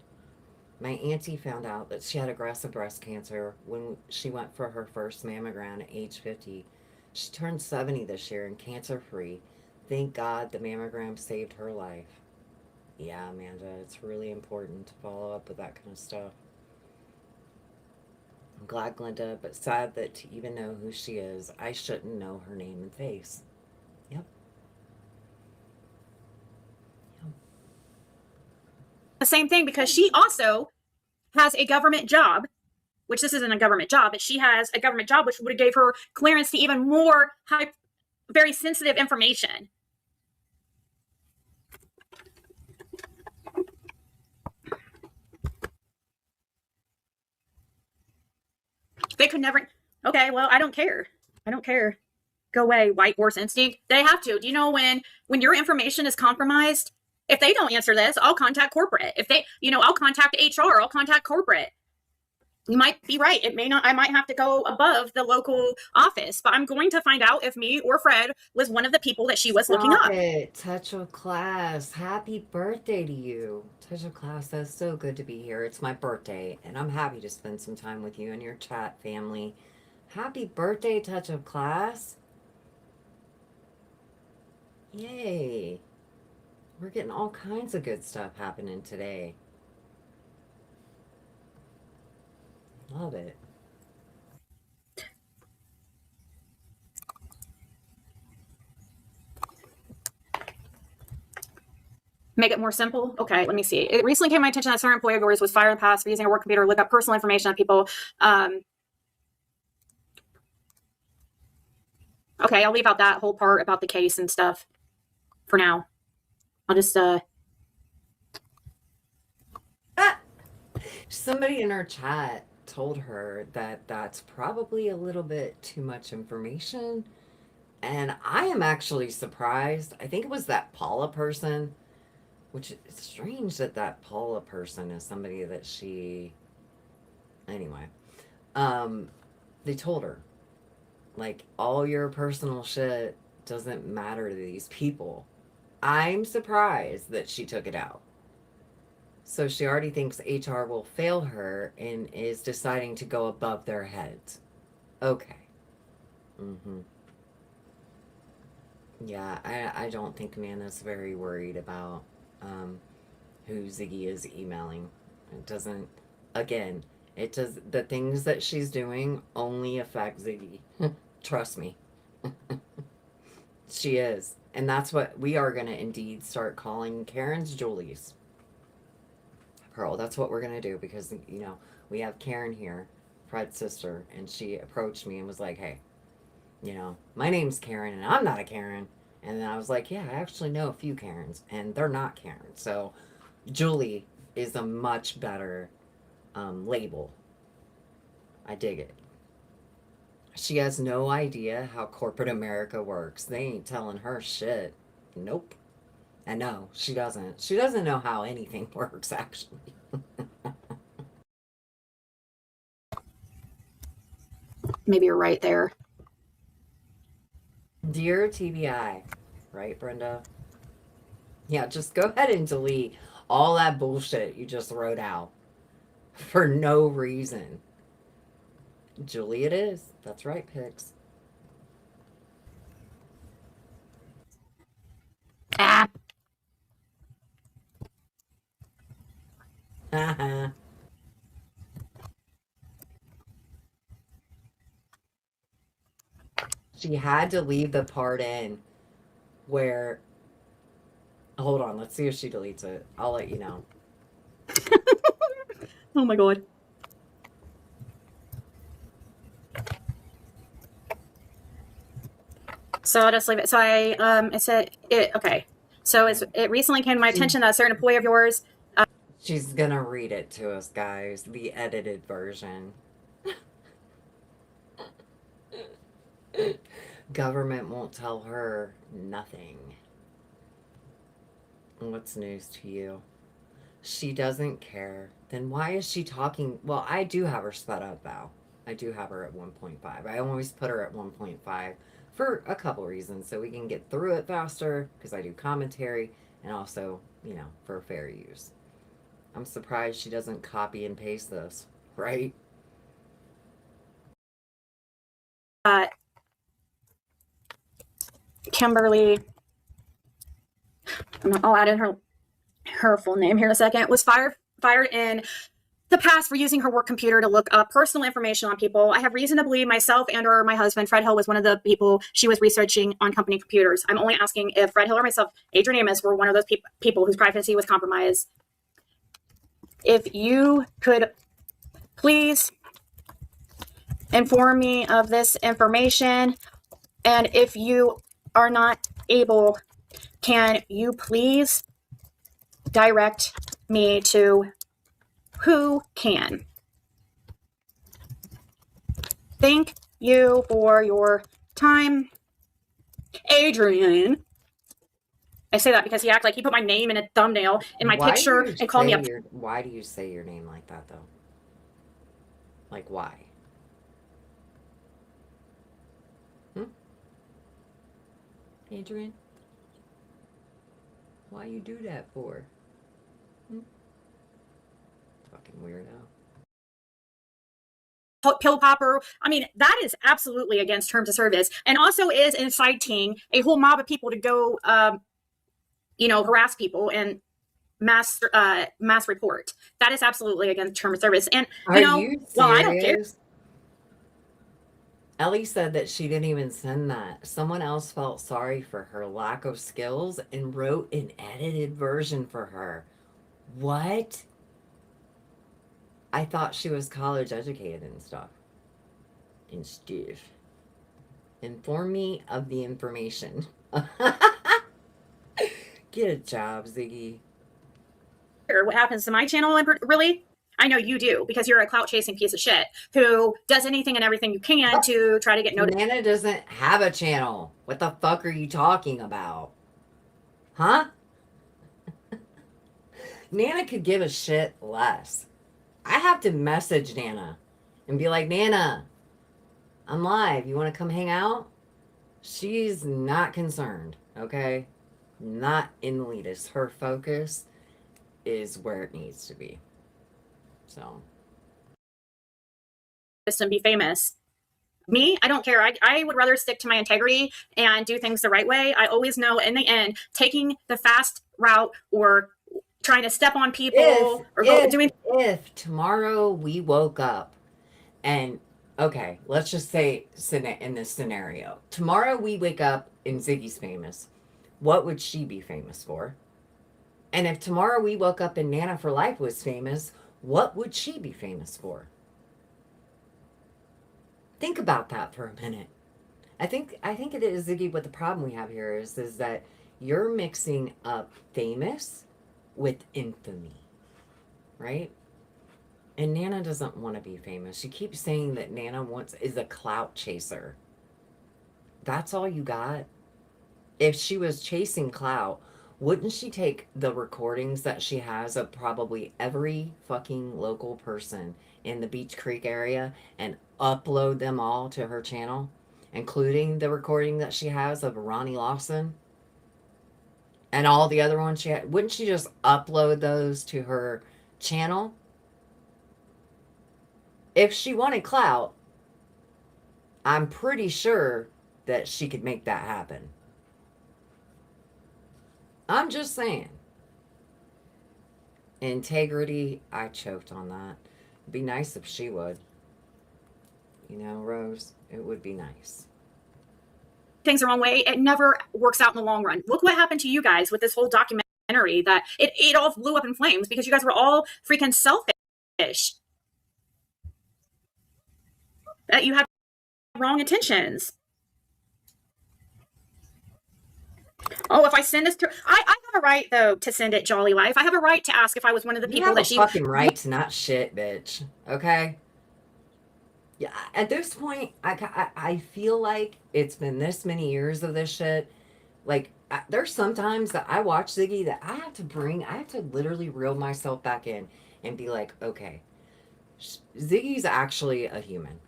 My auntie found out that she had aggressive breast cancer when she went for her first mammogram at age 50. She turned 70 this year and cancer-free. Thank God the mammogram saved her life. Yeah, Amanda, it's really important to follow up with that kind of stuff. I'm glad, Glenda, but sad that to even know who she is, I shouldn't know her name and face. Yep. The same thing, because she also has a government job, which this isn't a government job, but she has a government job which would have gave her clearance to even more very sensitive information. They could never. Okay, well, I don't care. I don't care. Go away, white horse instinct. They have to. Do you know when your information is compromised? If they don't answer this, I'll contact corporate. If they, I'll contact HR. I'll contact corporate. You might be right. It may not. I might have to go above the local office, but I'm going to find out if me or Fred was one of the people that she was looking up. Touch of Class. Happy birthday to you. Touch of Class, that's so good to be here. It's my birthday, and I'm happy to spend some time with you and your chat family. Happy birthday, Touch of Class. Yay. We're getting all kinds of good stuff happening today. Love it. Make it more simple. Okay, let me see. It recently came to my attention that a certain employee of yours was fired in the past for using a work computer to look up personal information on people. Okay, I'll leave out that whole part about the case and stuff for now. I'll just Somebody in our chat told her that that's probably a little bit too much information, and I am actually surprised. I think it was that Paula person, which is strange that Paula person is somebody that she, anyway, they told her, like, all your personal shit doesn't matter to these people. I'm surprised that she took it out. So she already thinks HR will fail her and is deciding to go above their heads. Okay. Yeah, I don't think Amanda's very worried about who Ziggy is emailing. It doesn't, again, it does, the things that she's doing only affect Ziggy. Trust me. She is. And that's what we are going to indeed start calling Karen's Julies. Pearl, that's what we're going to do, because, we have Karen here, Fred's sister, and she approached me and was like, hey, my name's Karen and I'm not a Karen. And then I was like, yeah, I actually know a few Karens and they're not Karen. So Julie is a much better label. I dig it. She has no idea how corporate America works. They ain't telling her shit. Nope. And no, she doesn't. She doesn't know how anything works, actually. maybe you're right there. Dear TBI, right, Brenda? Yeah, just go ahead and delete all that bullshit you just wrote out for no reason. Julie it is. That's right, Pix. Haha. She had to leave the part in where... Hold on, let's see if she deletes it. I'll let you know. Oh my god. So I'll just leave it. So it said it. Okay. So it recently came to my attention that a certain employee of yours. She's gonna read it to us, guys. The edited version. Government won't tell her nothing. What's news to you? She doesn't care. Then why is she talking? Well, I do have her sped up, Val. I do have her at 1.5. I always put her at 1.5 for a couple reasons. So we can get through it faster, because I do commentary, and also, you know, for fair use. I'm surprised she doesn't copy and paste this, right? Kimberly, I'll add in her full name here in a second, was fired in the past for using her work computer to look up personal information on people. I have reason to believe myself and or my husband, Fred Hill, was one of the people she was researching on company computers. I'm only asking if Fred Hill or myself, Adrian Amos, were one of those people whose privacy was compromised. If you could please inform me of this information, and if you are not able, can you please direct me to who can? Thank you for your time, Adrian. I say that because he acted like he put my name in a thumbnail in my picture and called me up. Why do you say your name like that, though? Like, why? Adrian? Why you do that for? Fucking weirdo. Pill popper. I mean, that is absolutely against terms of service, and also is inciting a whole mob of people to go, harass people and mass report. That is absolutely against terms of service. And Are you serious? well, I don't care. Ellie said that she didn't even send that. Someone else felt sorry for her lack of skills and wrote an edited version for her. What? I thought she was college educated and stuff. Inform me of the information. Get a job, Ziggy. What happens to my channel, really? I know you do, because you're a clout-chasing piece of shit who does anything and everything you can to try to get noticed. Nana doesn't have a channel. What the fuck are you talking about? Huh? Nana could give a shit less. I have to message Nana and be like, Nana, I'm live. You want to come hang out? She's not concerned, okay? Not in the least. Her focus is where it needs to be. So. And be famous. Me, I don't care. I would rather stick to my integrity and do things the right way. I always know in the end, taking the fast route or trying to step on people if tomorrow we woke up and okay, let's just say in this scenario, tomorrow we wake up and Ziggy's famous, what would she be famous for? And if tomorrow we woke up and Nana for Life was famous, what would she be famous for? Think about that for a minute. I think it is, Ziggy, what the problem we have here is that you're mixing up famous with infamy, right? And Nana doesn't want to be famous. She keeps saying that Nana is a clout chaser. That's all you got? If she was chasing clout, wouldn't she take the recordings that she has of probably every fucking local person in the Beach Creek area and upload them all to her channel, including the recording that she has of Ronnie Lawson and all the other ones she had? Wouldn't she just upload those to her channel? If she wanted clout, I'm pretty sure that she could make that happen. I'm just saying. Integrity, I choked on that. It'd be nice if she would. You know, Rose, it would be nice. Things the wrong way, it never works out in the long run. Look what happened to you guys with this whole documentary, that it all blew up in flames because you guys were all freaking selfish. That you had wrong intentions. Oh, if I send this to, I have a right though to send it Jolly Life. I have a right to ask if I was one of the You people have that a she. fucking right to not shit, bitch. Okay? Yeah, at this point, I feel like it's been this many years of this shit. Like, there's sometimes that I watch Ziggy that I have to literally reel myself back in and be like, okay, Ziggy's actually a human.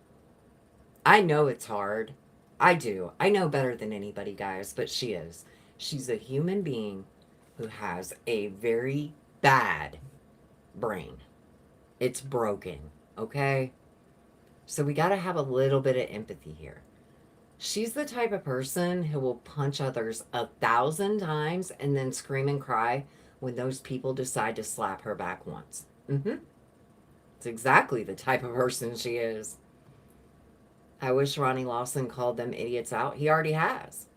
I know it's hard. I do. I know better than anybody, guys, but she is. She's a human being who has a very bad brain. It's broken, okay? So we got to have a little bit of empathy here. She's the type of person who will punch others 1,000 times and then scream and cry when those people decide to slap her back once. It's exactly the type of person she is. I wish Ronnie Lawson called them idiots out. He already has.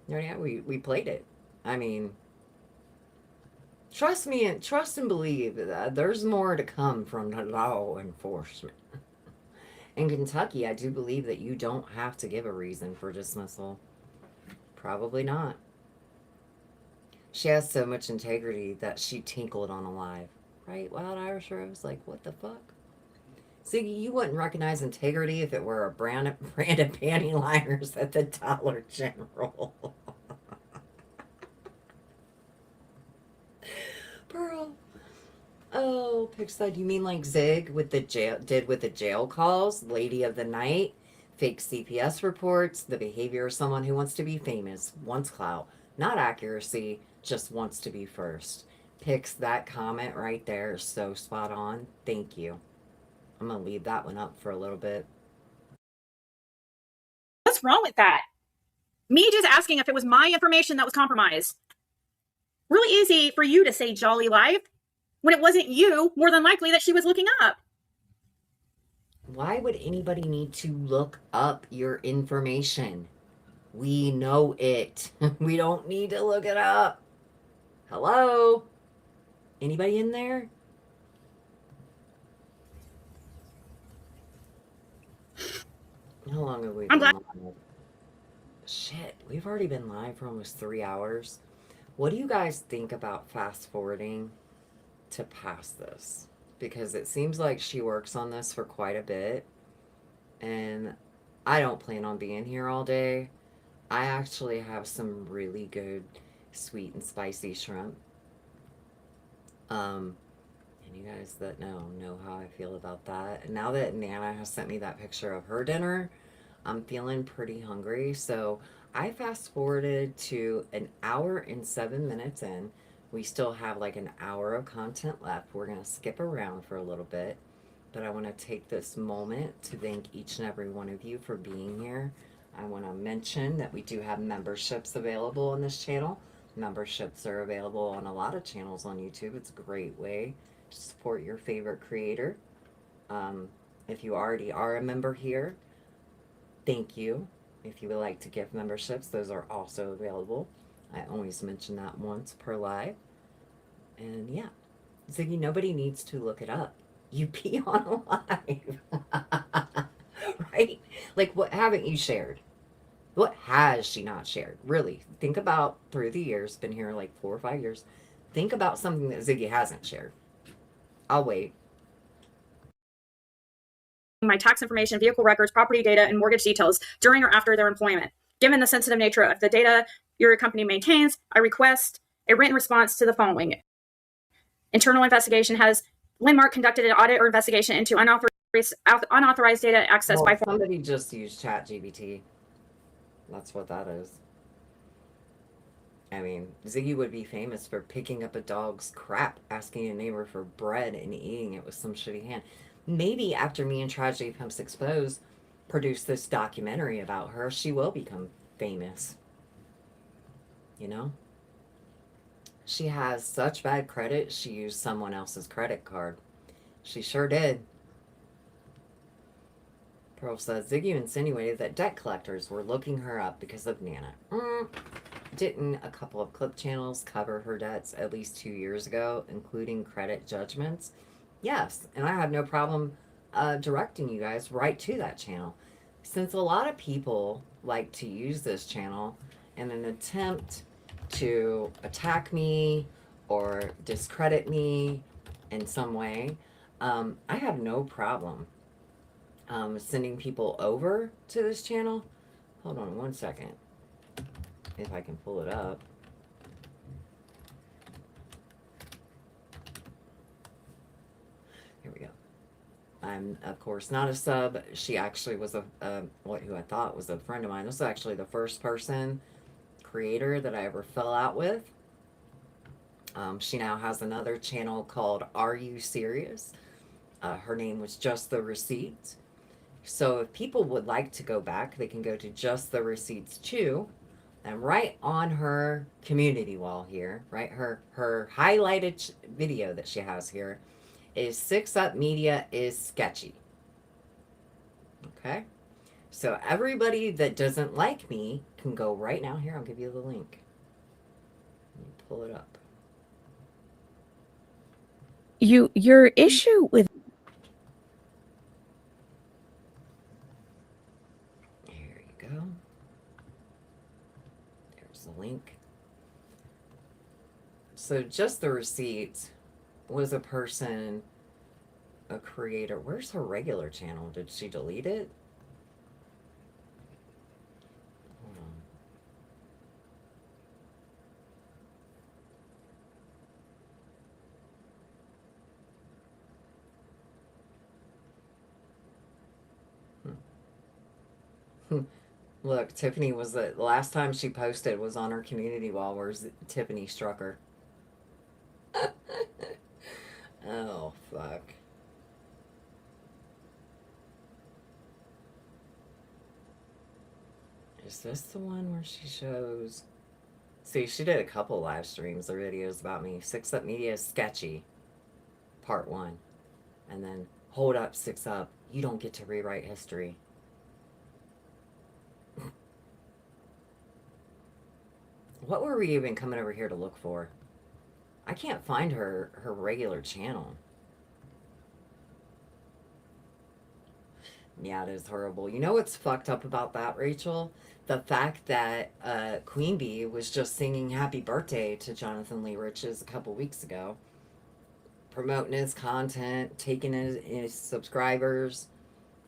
We played it. I mean, trust me and trust and believe that there's more to come from the law enforcement. In Kentucky, I do believe that you don't have to give a reason for dismissal. Probably not. She has so much integrity that she tinkled on a live. Right? Wild Irish Rose? Like, what the fuck? Ziggy, you wouldn't recognize integrity if it were a brand of panty liners at the Dollar General. Pearl. Oh, Pixside, you mean like Zig with the jail calls, Lady of the Night, fake CPS reports, the behavior of someone who wants to be famous, wants clout, not accuracy, just wants to be first. Pix, that comment right there is so spot on. Thank you. I'm going to leave that one up for a little bit. What's wrong with that? Me just asking if it was my information that was compromised. Really easy for you to say Jolly Life when it wasn't you, more than likely, that she was looking up. Why would anybody need to look up your information? We know it. We don't need to look it up. Hello? Anybody in there? How long have we been live? Shit, we've already been live for almost 3 hours. What do you guys think about fast forwarding to past this? Because it seems like she works on this for quite a bit. And I don't plan on being here all day. I actually have some really good sweet and spicy shrimp. And you guys that know how I feel about that. And now that Nana has sent me that picture of her dinner, I'm feeling pretty hungry. So I fast forwarded to 1 hour and 7 minutes in. We still have like an hour of content left. We're going to skip around for a little bit. But I want to take this moment to thank each and every one of you for being here. I want to mention that we do have memberships available on this channel. Memberships are available on a lot of channels on YouTube. It's a great way to support your favorite creator. If you already are a member here, thank you. If you would like to give memberships, those are also available. I always mention that once per live. And yeah, Ziggy, nobody needs to look it up. You be on a live. Right? Like, what haven't you shared? What has she not shared? Really, think about through the years, been here like 4 or 5 years. Think about something that Ziggy hasn't shared. I'll wait. My tax information, vehicle records, property data, and mortgage details during or after their employment. Given the sensitive nature of the data your company maintains, I request a written response to the following. Internal investigation. Has Landmark conducted an audit or investigation into unauthorized data access by somebody just used ChatGPT. That's what that is. I mean, Ziggy would be famous for picking up a dog's crap, asking a neighbor for bread, and eating it with some shitty hand. Maybe after me and Tragedy Pimps Exposed produce this documentary about her, she will become famous. You know? She has such bad credit, she used someone else's credit card. She sure did. Pearl says, Ziggy insinuated that debt collectors were looking her up because of Nana. Didn't a couple of clip channels cover her debts at least 2 years ago, including credit judgments? Yes, and I have no problem directing you guys right to that channel. Since a lot of people like to use this channel in an attempt to attack me or discredit me in some way, I have no problem sending people over to this channel. Hold on one second, if I can pull it up. Here we go. I'm, of course, not a sub. She actually was who I thought was a friend of mine. This is actually the first person, creator, that I ever fell out with. She now has another channel called Are You Serious? Her name was Just the Receipts. So if people would like to go back, they can go to Just the Receipts 2. And right on her community wall here, right, her highlighted video that she has here is Sixupmedia is sketchy. Okay? So everybody that doesn't like me can go right now. Here, I'll give you the link. Let me pull it up. Your issue with Here you go. There's the link. So Just the Receipts was a person, a creator. Where's her regular channel? Did she delete it? Hold on. Look, Tiffany was the last time she posted was on her community wall where Tiffany struck her. Oh, fuck. Is this the one where she shows... See, she did a couple live streams or videos about me. Sixupmedia is sketchy. Part 1. And then, hold up, Six Up. You don't get to rewrite history. What were we even coming over here to look for? I can't find her regular channel. Yeah, it is horrible. You know what's fucked up about that, Rachel? The fact that Queen Bee was just singing happy birthday to Jonathan Lee Riches a couple weeks ago. Promoting his content, taking his subscribers.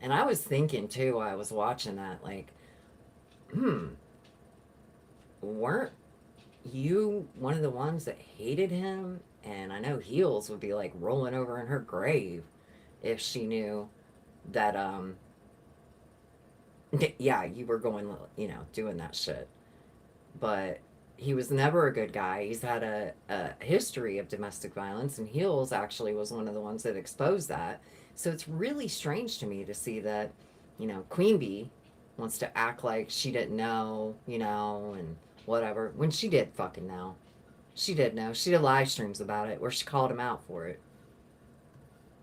And I was thinking, too, while I was watching that, like, weren't you one of the ones that hated him? And I know Heels would be like rolling over in her grave if she knew that yeah, you were going, you know, doing that shit. But he was never a good guy. He's had a history of domestic violence, and Heels actually was one of the ones that exposed that. So it's really strange to me to see that, you know, Queen Bee wants to act like she didn't know, you know, and whatever, when she did fucking know. She did know. She did live streams about it where she called him out for it.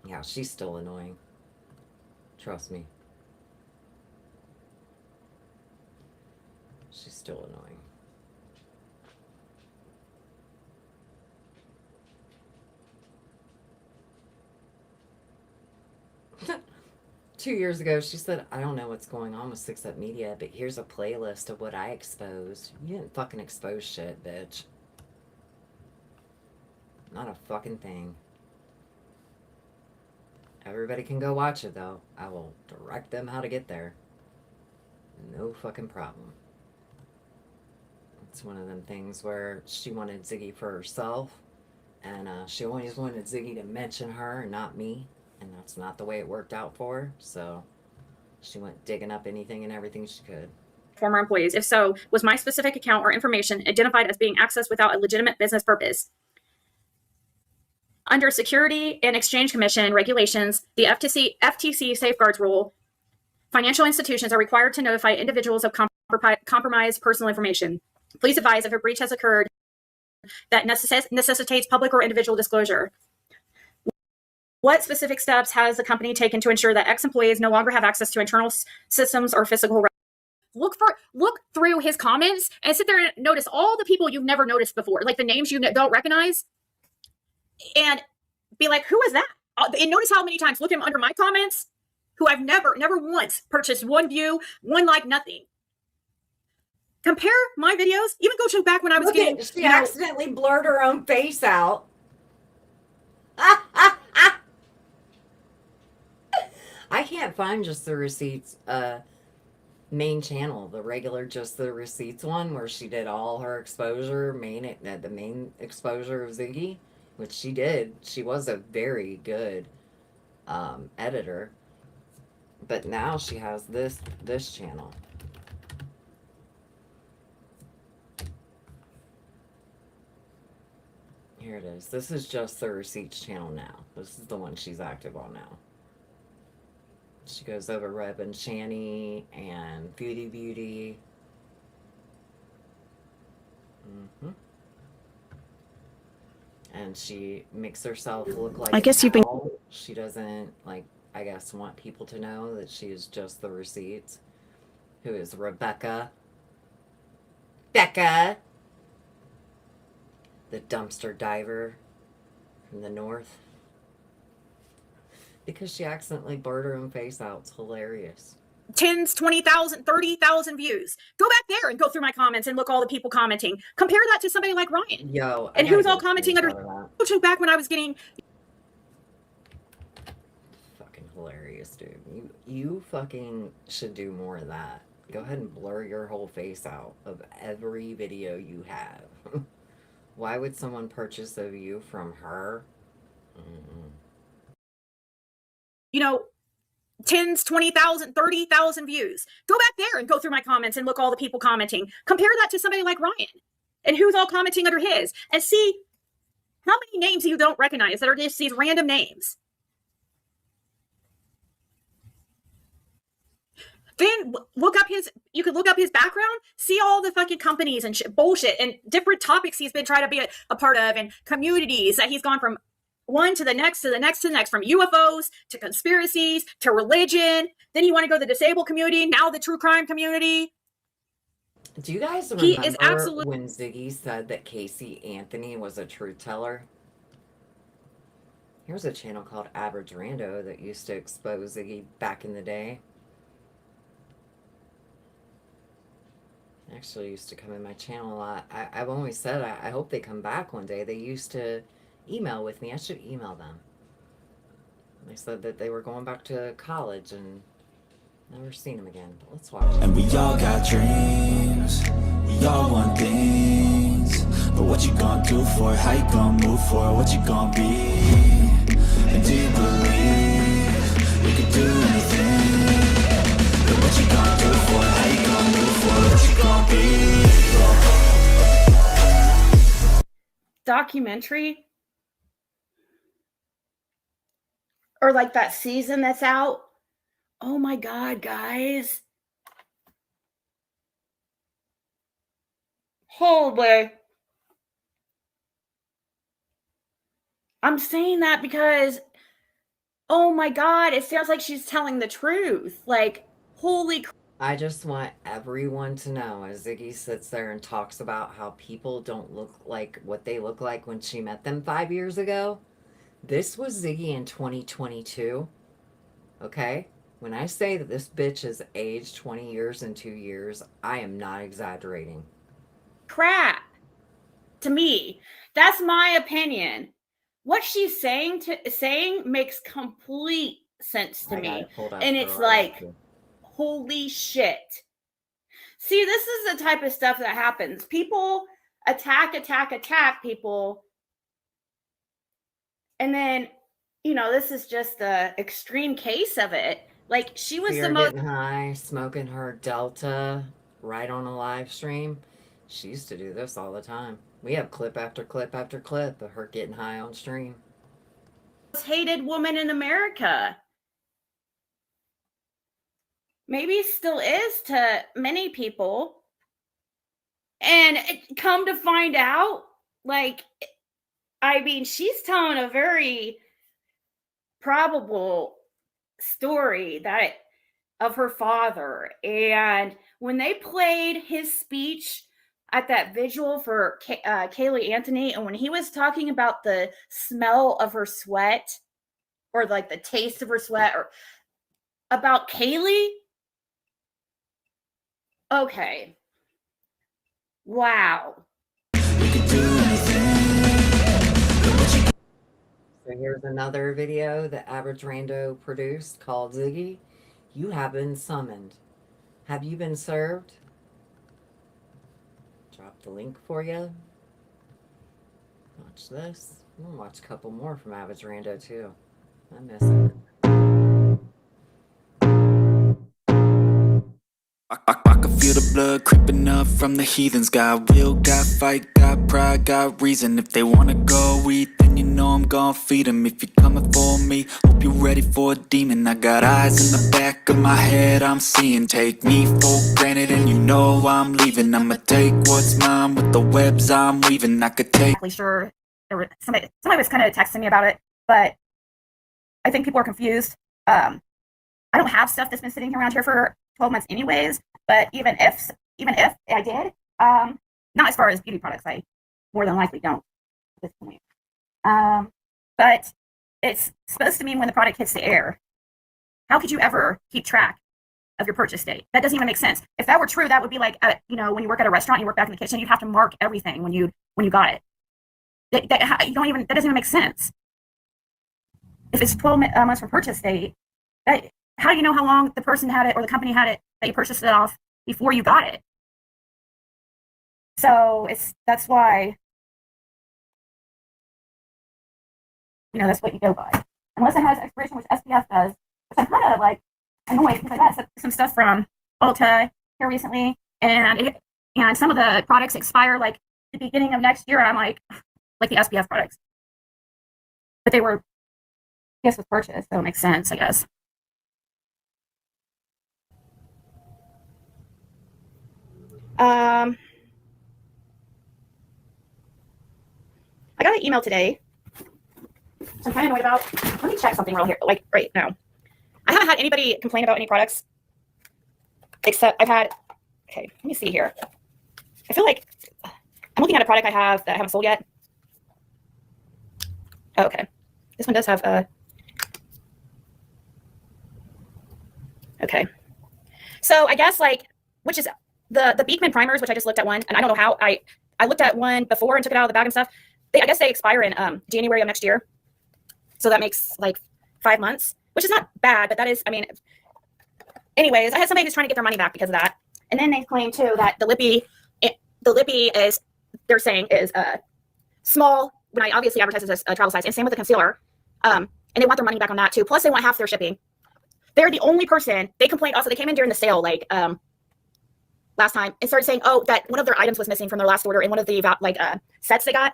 Yeah, she's still annoying. Trust me. She's still annoying. 2 years ago, she said, I don't know what's going on with Sixupmedia, but here's a playlist of what I exposed. You didn't fucking expose shit, bitch. Not a fucking thing. Everybody can go watch it, though. I will direct them how to get there. No fucking problem. It's one of them things where she wanted Ziggy for herself, and she always wanted Ziggy to mention her and not me. And that's not the way it worked out for her. So she went digging up anything and everything she could. Former employees. If so, was my specific account or information identified as being accessed without a legitimate business purpose? Under Security and Exchange Commission regulations, the FTC safeguards rule, financial institutions are required to notify individuals of compromised personal information. Please advise if a breach has occurred that necessitates public or individual disclosure. What specific steps has the company taken to ensure that ex-employees no longer have access to internal systems or physical records? Look through his comments and sit there and notice all the people you've never noticed before, like the names you don't recognize, and be like, who is that? And notice how many times, look him under my comments, who I've never once purchased one view, one like, nothing. compare my videos, even go back when I was getting, she accidentally blurred her own face out. I can't find Just the Receipts main channel, the regular Just the Receipts one, where she did all her exposure, the main exposure of Ziggy, which she did. She was a very good editor, but now she has this channel. Here it is. This is Just the Receipts channel now. This is the one she's active on now. She goes over Reb and Shani and Beauty. And she makes herself look like I guess you've been. She doesn't, like, I guess, want people to know that she is Just the Receipts, who is Rebecca, the dumpster diver from the north. Because she accidentally blurred her own face out. It's hilarious. 10s, 20,000, 30,000 views. Go back there and go through my comments and look all the people commenting. Compare that to somebody like Ryan. Yo, and who's all commenting under back when I was getting. Fucking hilarious, dude. You fucking should do more of that. Go ahead and blur your whole face out of every video you have. Why would someone purchase a view from her? You know, 10s, 20,000, 30,000 views. Go back there and go through my comments and look all the people commenting. Compare that to somebody like Ryan and who's all commenting under his, and see how many names you don't recognize that are just these random names. Then you could look up his background, see all the fucking companies and bullshit and different topics he's been trying to be a part of, and communities that he's gone from one to the next, to the next, to the next, from UFOs to conspiracies to religion. Then you want to go to the disabled community, now the true crime community. Do you guys remember He is absolutely when Ziggy said that Casey Anthony was a truth teller? Here's a channel called Average Rando that used to expose Ziggy back in the day. Actually used to come in my channel a lot. I've always said I hope they come back one day. They used to email with me. I should email them. They said that they were going back to college and never seen them again. But let's watch. And we all got dreams. We all want things. But what you gonna do for it? How you gonna move for it? What you gonna be? And do you believe we could do anything? But what you gonna do for it? How you gonna move for it? What you gonna be? documentary, or like that season that's out. Oh my God, guys. Holy. I'm saying that because, oh my God, it sounds like she's telling the truth. Like, holy crap. I just want everyone to know, as Ziggy sits there and talks about how people don't look like what they look like when she met them 5 years ago. This was Ziggy in 2022. Okay? When I say that this bitch has aged 20 years in 2 years, I am not exaggerating. Crap. To me, that's my opinion. What she's saying makes complete sense to me. And it's like, holy shit. See, this is the type of stuff that happens. People attack people. And then, you know, this is just the extreme case of it. Like, she was the most getting high, smoking her Delta right on a live stream. She used to do this all the time. We have clip after clip after clip of her getting high on stream. Hated woman in America. Maybe still is to many people. And come to find out, like, I mean, she's telling a very probable story that of her father. And when they played his speech at that vigil for Kaylee Anthony, and when he was talking about the smell of her sweat, or like the taste of her sweat, or about Kaylee, okay, Wow. We could do anything. So here's another video that Average Rando produced called Ziggy. You have been summoned. Have you been served? Drop the link for you. Watch this. I'm gonna watch a couple more from Average Rando too. I miss it. I can feel the blood creeping up from the heathens. Got will, got fight, got pride, got reason. If they wanna go eat, then you know I'm gon' feed them. If you're coming for me, hope you're ready for a demon. I got eyes in the back of my head, I'm seeing. Take me for granted and you know I'm leaving. I'ma take what's mine with the webs I'm weaving. I could take... Exactly sure. Somebody was kind of texting me about it, but I think people are confused. I don't have stuff that's been sitting around here for 12 months anyways, but even if I did, not as far as beauty products, I more than likely don't at this point. But it's supposed to mean when the product hits the air. How could you ever keep track of your purchase date? That doesn't even make sense. If that were true, that would be like, when you work at a restaurant, you work back in the kitchen, you'd have to mark everything when you got it. That doesn't even make sense. If it's 12 months from purchase date, how do you know how long the person had it or the company had it that you purchased it off before you got it? So that's why, that's what you go by. Unless it has expiration, which SPF does, which I'm kind of like annoyed because I got some stuff from Ulta here recently, and some of the products expire like the beginning of next year. I'm like the SPF products, but they were, I guess, was purchased, so it makes sense, I guess. I got an email today. So I'm kind of annoyed about. Let me check something real here, like right now. I haven't had anybody complain about any products, except I've had. Okay, let me see here. I feel like I'm looking at a product I have that I haven't sold yet. Oh, okay, this one does have a. Okay, so I guess which is the Beekman primers, which I just looked at one, and I don't know how I looked at one before and took it out of the bag and stuff. I guess they expire in January of next year, so that makes like 5 months, which is not bad, but that is, anyways, I had somebody who's trying to get their money back because of that, and then they claim too that the lippy is, they're saying, is small when I obviously advertise as a travel size, and same with the concealer, and they want their money back on that too. Plus, they want half their shipping. They're the only person. They complained also. They came in during the sale last time and started saying, that one of their items was missing from their last order in one of the sets they got.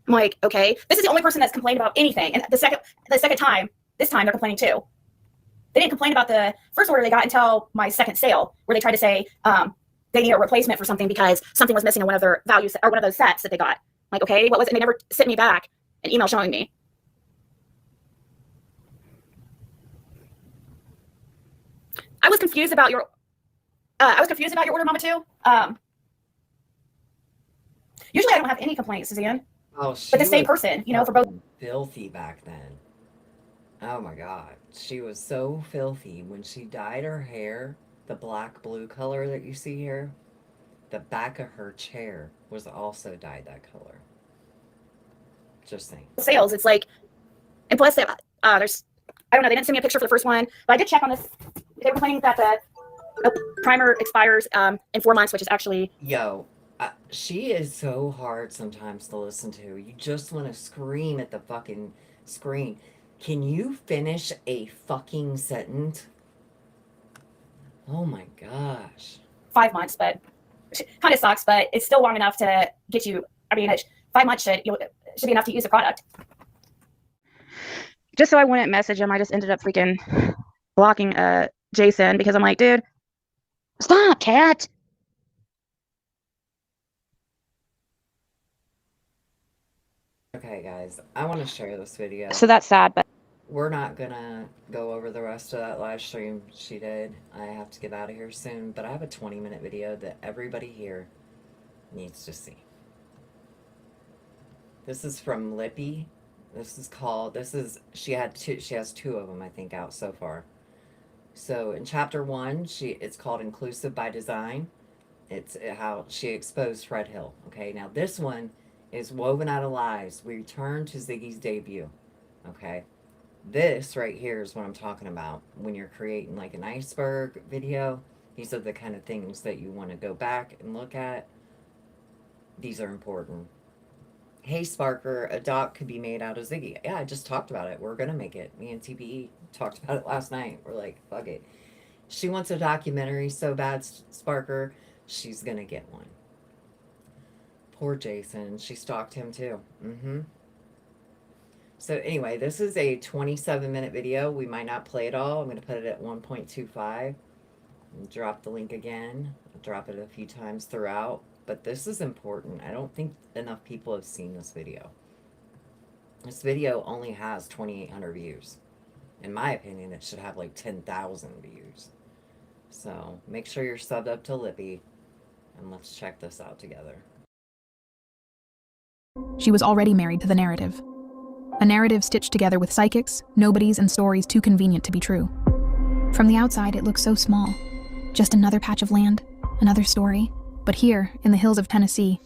I'm like, okay, this is the only person that's complained about anything. And the second time, this time they're complaining too. They didn't complain about the first order they got until my second sale, where they tried to say they need a replacement for something because something was missing in one of their values or one of those sets that they got. I'm like, okay, what was it? And they never sent me back an email showing me. I was confused about your order, Mama, too. Usually I don't have any complaints, Suzanne. Oh, but the same person, for both. Filthy back then. Oh my God. She was so filthy. When she dyed her hair, the black blue color that you see here, the back of her chair was also dyed that color. Just saying. Sales, it's like, and plus there's, I don't know, they didn't send me a picture for the first one, but I did check on this. They were complaining that the primer expires in 4 months, which is actually. Yo, she is so hard sometimes to listen to. You just want to scream at the fucking screen. Can you finish a fucking sentence? Oh my gosh. 5 months, but it kind of sucks, but it's still long enough to get you. 5 months should be enough to use the product. Just so I wouldn't message him, I just ended up freaking blocking Jason because I'm like, dude, stop, cat. Okay, guys, I want to share this video. So that's sad, but we're not gonna go over the rest of that live stream she did. I have to get out of here soon, but I have a 20-minute video that everybody here needs to see. This is from Lippy. She has 2 of them, I think, out so far. So in chapter 1, it's called Inclusive by Design. It's how she exposed Fred Hill. Okay, now this one is woven out of lies. We return to Ziggy's debut. Okay, this right here is what I'm talking about. When you're creating like an iceberg video, these are the kind of things that you want to go back and look at. These are important. Hey Sparker, a doc could be made out of Ziggy. Yeah, I just talked about it. We're gonna make it. Me and TPE talked about it last night. We're like, fuck it. She wants a documentary so bad, Sparker. She's gonna get one. Poor Jason. She stalked him too. So anyway, this is a 27-minute video. We might not play it all. I'm gonna put it at 1.25. Drop the link again. I'll drop it a few times throughout. But this is important. I don't think enough people have seen this video. This video only has 2,800 views. In my opinion, it should have like 10,000 views. So make sure you're subbed up to Lippy. And let's check this out together. She was already married to the narrative. A narrative stitched together with psychics, nobodies, and stories too convenient to be true. From the outside, it looks so small. Just another patch of land, another story. But here, in the hills of Tennessee,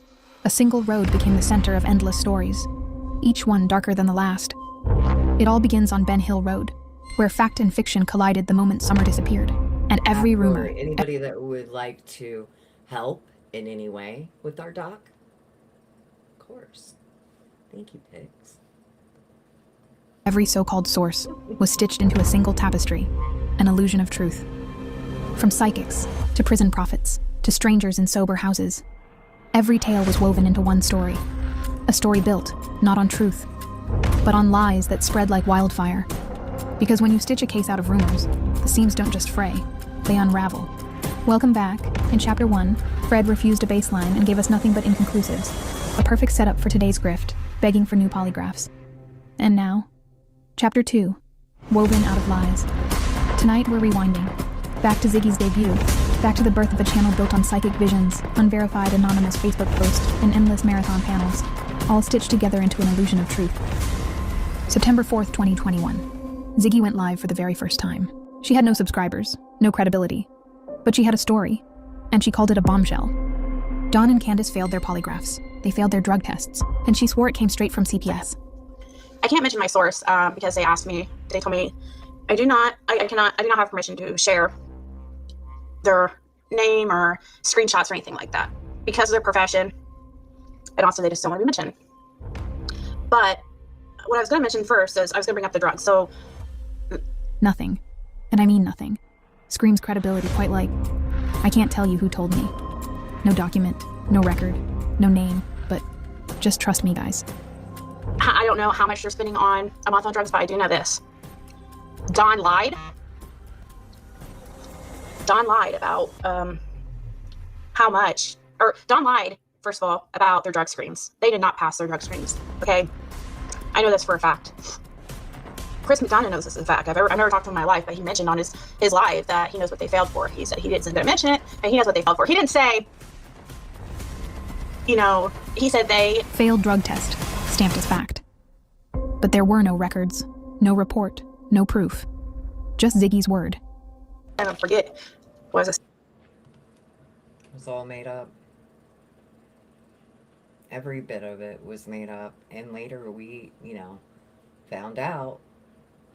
a single road became the center of endless stories, each one darker than the last. It all begins on Ben Hill Road, where fact and fiction collided the moment Summer disappeared. And every rumor... Anybody that would like to help in any way with our doc? Of course. Thank you, Pigs. Every so-called source was stitched into a single tapestry, an illusion of truth. From psychics, to prison prophets, to strangers in sober houses. Every tale was woven into one story. A story built, not on truth, but on lies that spread like wildfire. Because when you stitch a case out of rumors, the seams don't just fray, they unravel. Welcome back. In Chapter 1, Fred refused a baseline and gave us nothing but inconclusives. A perfect setup for today's grift, begging for new polygraphs. And now, Chapter 2, woven out of lies. Tonight we're rewinding. Back to Ziggy's debut. Back to the birth of a channel built on psychic visions, unverified anonymous Facebook posts, and endless marathon panels, all stitched together into an illusion of truth. September 4th, 2021. Ziggy went live for the very first time. She had no subscribers, no credibility, but she had a story, and she called it a bombshell. Dawn and Candace failed their polygraphs. They failed their drug tests, and she swore it came straight from CPS. I can't mention my source because they asked me, they told me I do not have permission to share their name or screenshots or anything like that because of their profession, and also they just don't want to be mentioned. But what I was going to mention first is I was going to bring up the drugs. So Nothing, and I mean nothing, screams credibility, quite like, I can't tell you who told me. No document, no record, no name, but just trust me, guys. I don't know how much you're spending on a month on drugs, but I do know this. Dawn lied. Dawn lied about how much, or Dawn lied, first of all, about their drug screens. They did not pass their drug screens, okay? I know this for a fact. Chris McDonough knows this is a fact. I've never talked to him in my life, but he mentioned on his live that he knows what they failed for. He said he didn't mention it, and he knows what they failed for. He didn't say, you know, he said they failed drug test, stamped as fact. But there were no records, no report, no proof. Just Ziggy's word. I don't forget, what was it? It was all made up. Every bit of it was made up. And later we, found out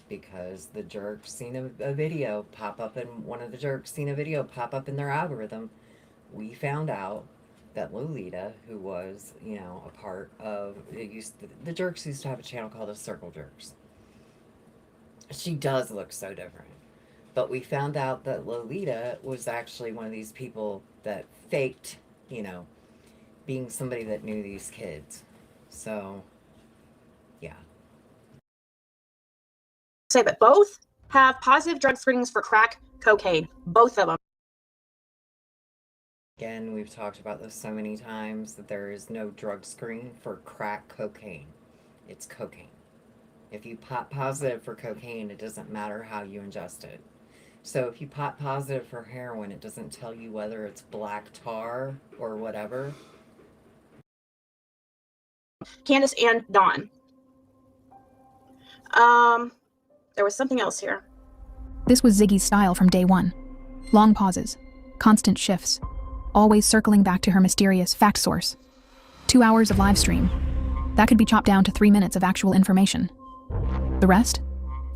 because the jerk seen a video pop up, and one of the jerks seen a video pop up in their algorithm. We found out that Lolita, who was, a part of, the jerks used to have a channel called the Circle Jerks. She does look so different. But we found out that Lolita was actually one of these people that faked, being somebody that knew these kids. So, yeah. Say that both have positive drug screenings for crack cocaine. Both of them. Again, we've talked about this so many times that there is no drug screen for crack cocaine. It's cocaine. If you pop positive for cocaine, it doesn't matter how you ingest it. So if you pop positive for heroin, it doesn't tell you whether it's black tar or whatever. Candace and Dawn. There was something else here. This was Ziggy's style from day one. Long pauses, constant shifts. always circling back to her mysterious fact source. 2 hours of live stream. That could be chopped down to 3 minutes of actual information. The rest?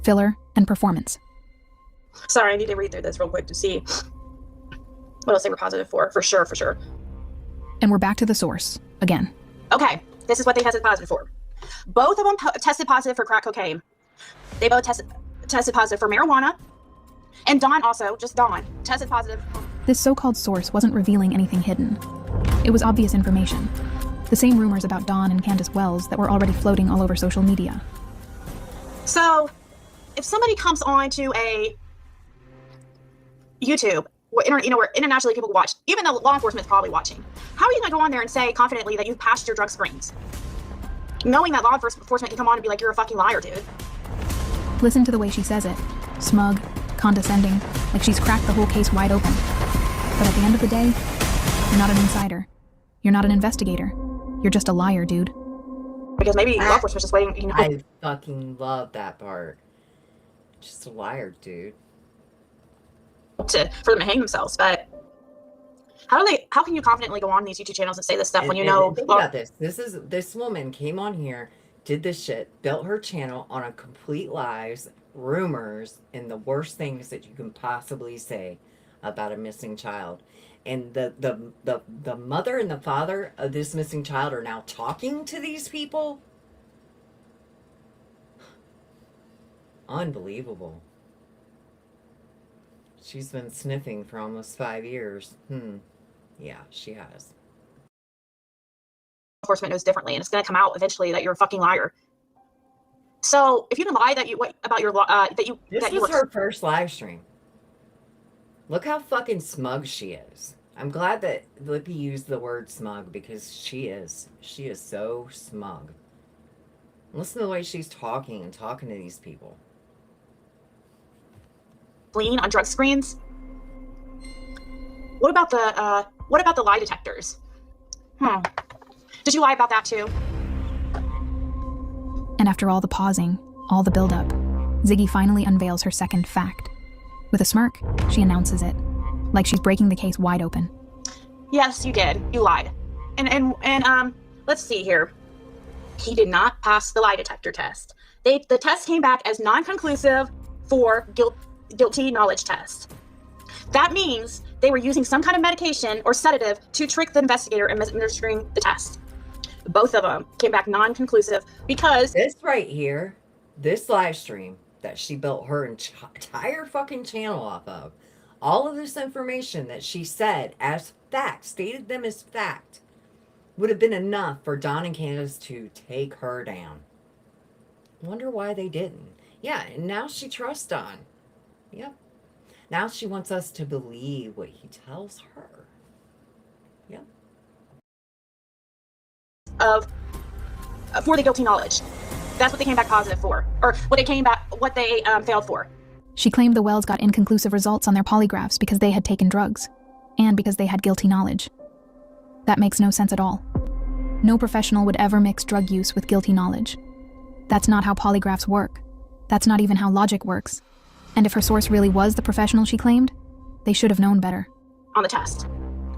Filler and performance. Sorry, I need to read through this real quick to see what else they were positive for sure. And we're back to the source, again. Okay, this is what they tested positive for. Both of them tested positive for crack cocaine. They both tested positive for marijuana. And Dawn also, just Dawn, tested positive. This so-called source wasn't revealing anything hidden. It was obvious information. The same rumors about Dawn and Candace Wells that were already floating all over social media. So, if somebody comes on to a YouTube, where internationally people watch, even though law enforcement is probably watching, how are you going to go on there and say confidently that you've passed your drug screens? Knowing that law enforcement can come on and be like, you're a fucking liar, dude. Listen to the way she says it. Smug, condescending, like she's cracked the whole case wide open. But at the end of the day, you're not an insider. You're not an investigator. You're just a liar, dude. Because maybe law enforcement's just waiting, I fucking love that part. Just a liar, dude. for them to hang themselves. But how can you confidently go on these YouTube channels and say this stuff when you know? Think about this. This woman came on here, did this shit, built her channel on a complete lies, rumors, and the worst things that you can possibly say about a missing child. And the mother and the father of this missing child are now talking to these people. Unbelievable. She's been sniffing for almost 5 years. Yeah, she has. Enforcement knows differently, and it's going to come out eventually that you're a fucking liar. So if you didn't lie This was her first live stream. Look how fucking smug she is. I'm glad that Lippy used the word smug because she is so smug. Listen to the way she's talking to these people. Lean on drug screens. What about the lie detectors? Did you lie about that too? And after all the pausing, all the buildup, Ziggy finally unveils her second fact. With a smirk, she announces it, like she's breaking the case wide open. Yes, you did. You lied. And let's see here. He did not pass the lie detector test. The test came back as non-conclusive for guilty knowledge test. That means they were using some kind of medication or sedative to trick the investigator in administering the test. Both of them came back non-conclusive because this right here, this live stream that she built her entire fucking channel off of, all of this information that she said as fact, stated them as fact, would have been enough for Don and Candace to take her down. Wonder why they didn't. Yeah, and now she trusts Don. Yep. Now she wants us to believe what he tells her. Yep. For the guilty knowledge. That's what they came back positive for, or what they failed for. She claimed the Wells got inconclusive results on their polygraphs because they had taken drugs, and because they had guilty knowledge. That makes no sense at all. No professional would ever mix drug use with guilty knowledge. That's not how polygraphs work. That's not even how logic works. And if her source really was the professional she claimed, they should have known better. On the test.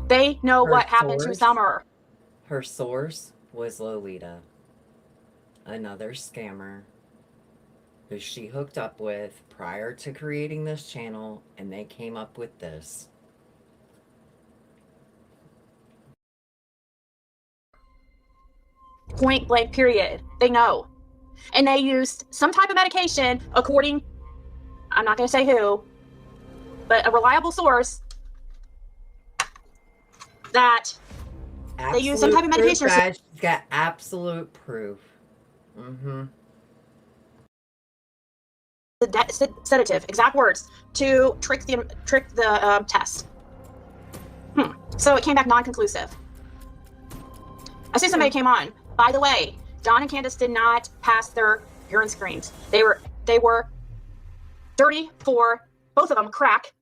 They know what happened to Summer. Her source was Lolita, another scammer who she hooked up with prior to creating this channel, and they came up with this. Point blank period. They know. And they used some type of medication according, I'm not going to say who, but a reliable source that Absolute they used some type of medication. Guys, she's got absolute proof. The sedative, exact words, to trick the test. So it came back non-conclusive. I see somebody came on. By the way, Don and Candace did not pass their urine screens. They were dirty for both of them crack,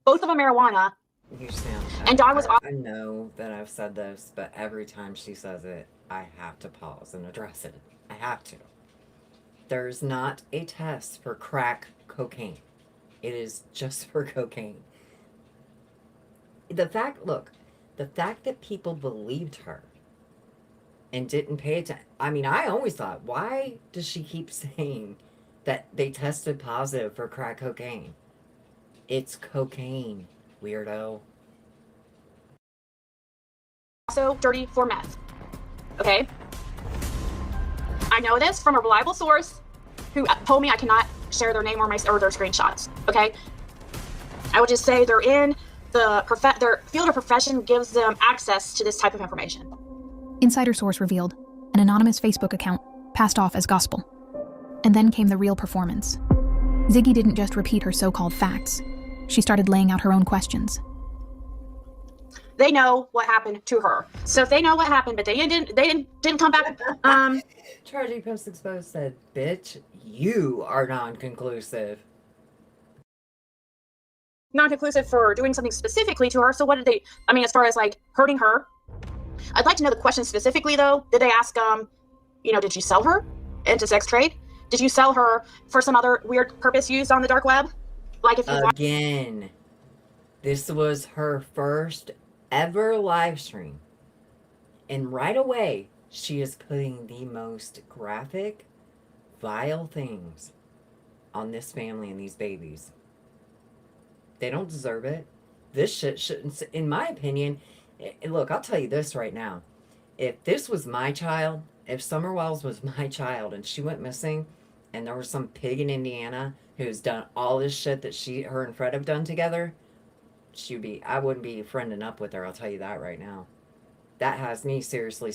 both of them marijuana. You sound. And Don was. I know that I've said this, but every time she says it, I have to pause and address it. I have to. There's not a test for crack cocaine. It is just for cocaine. The The fact that people believed her and didn't pay attention. I mean, I always thought, why does she keep saying that they tested positive for crack cocaine? It's cocaine, weirdo. Also dirty for meth. Okay? I know this from a reliable source who told me I cannot share their name or their screenshots. Okay? I would just say they're in their field of profession gives them access to this type of information. Insider source revealed an anonymous Facebook account passed off as gospel. And then came the real performance. Ziggy didn't just repeat her so-called facts. She started laying out her own questions. They know what happened to her. So if they know what happened, but they didn't come back. Tragic Post Exposed said, bitch, you are non-conclusive. Non-conclusive for doing something specifically to her. So what did they, I mean, as far as like hurting her, I'd like to know the question specifically though. Did they ask, did you sell her into sex trade? Did you sell her for some other weird purpose used on the dark web? Like if you Again, this was her first ever live stream. And right away, she is putting the most graphic, vile things on this family and these babies. They don't deserve it. This shit shouldn't, in my opinion, look, I'll tell you this right now. If this was my child, if Summer Wells was my child and she went missing and there was some pig in Indiana who's done all this shit that her and Fred have done together, I wouldn't be friending up with her, I'll tell you that right now. That has me seriously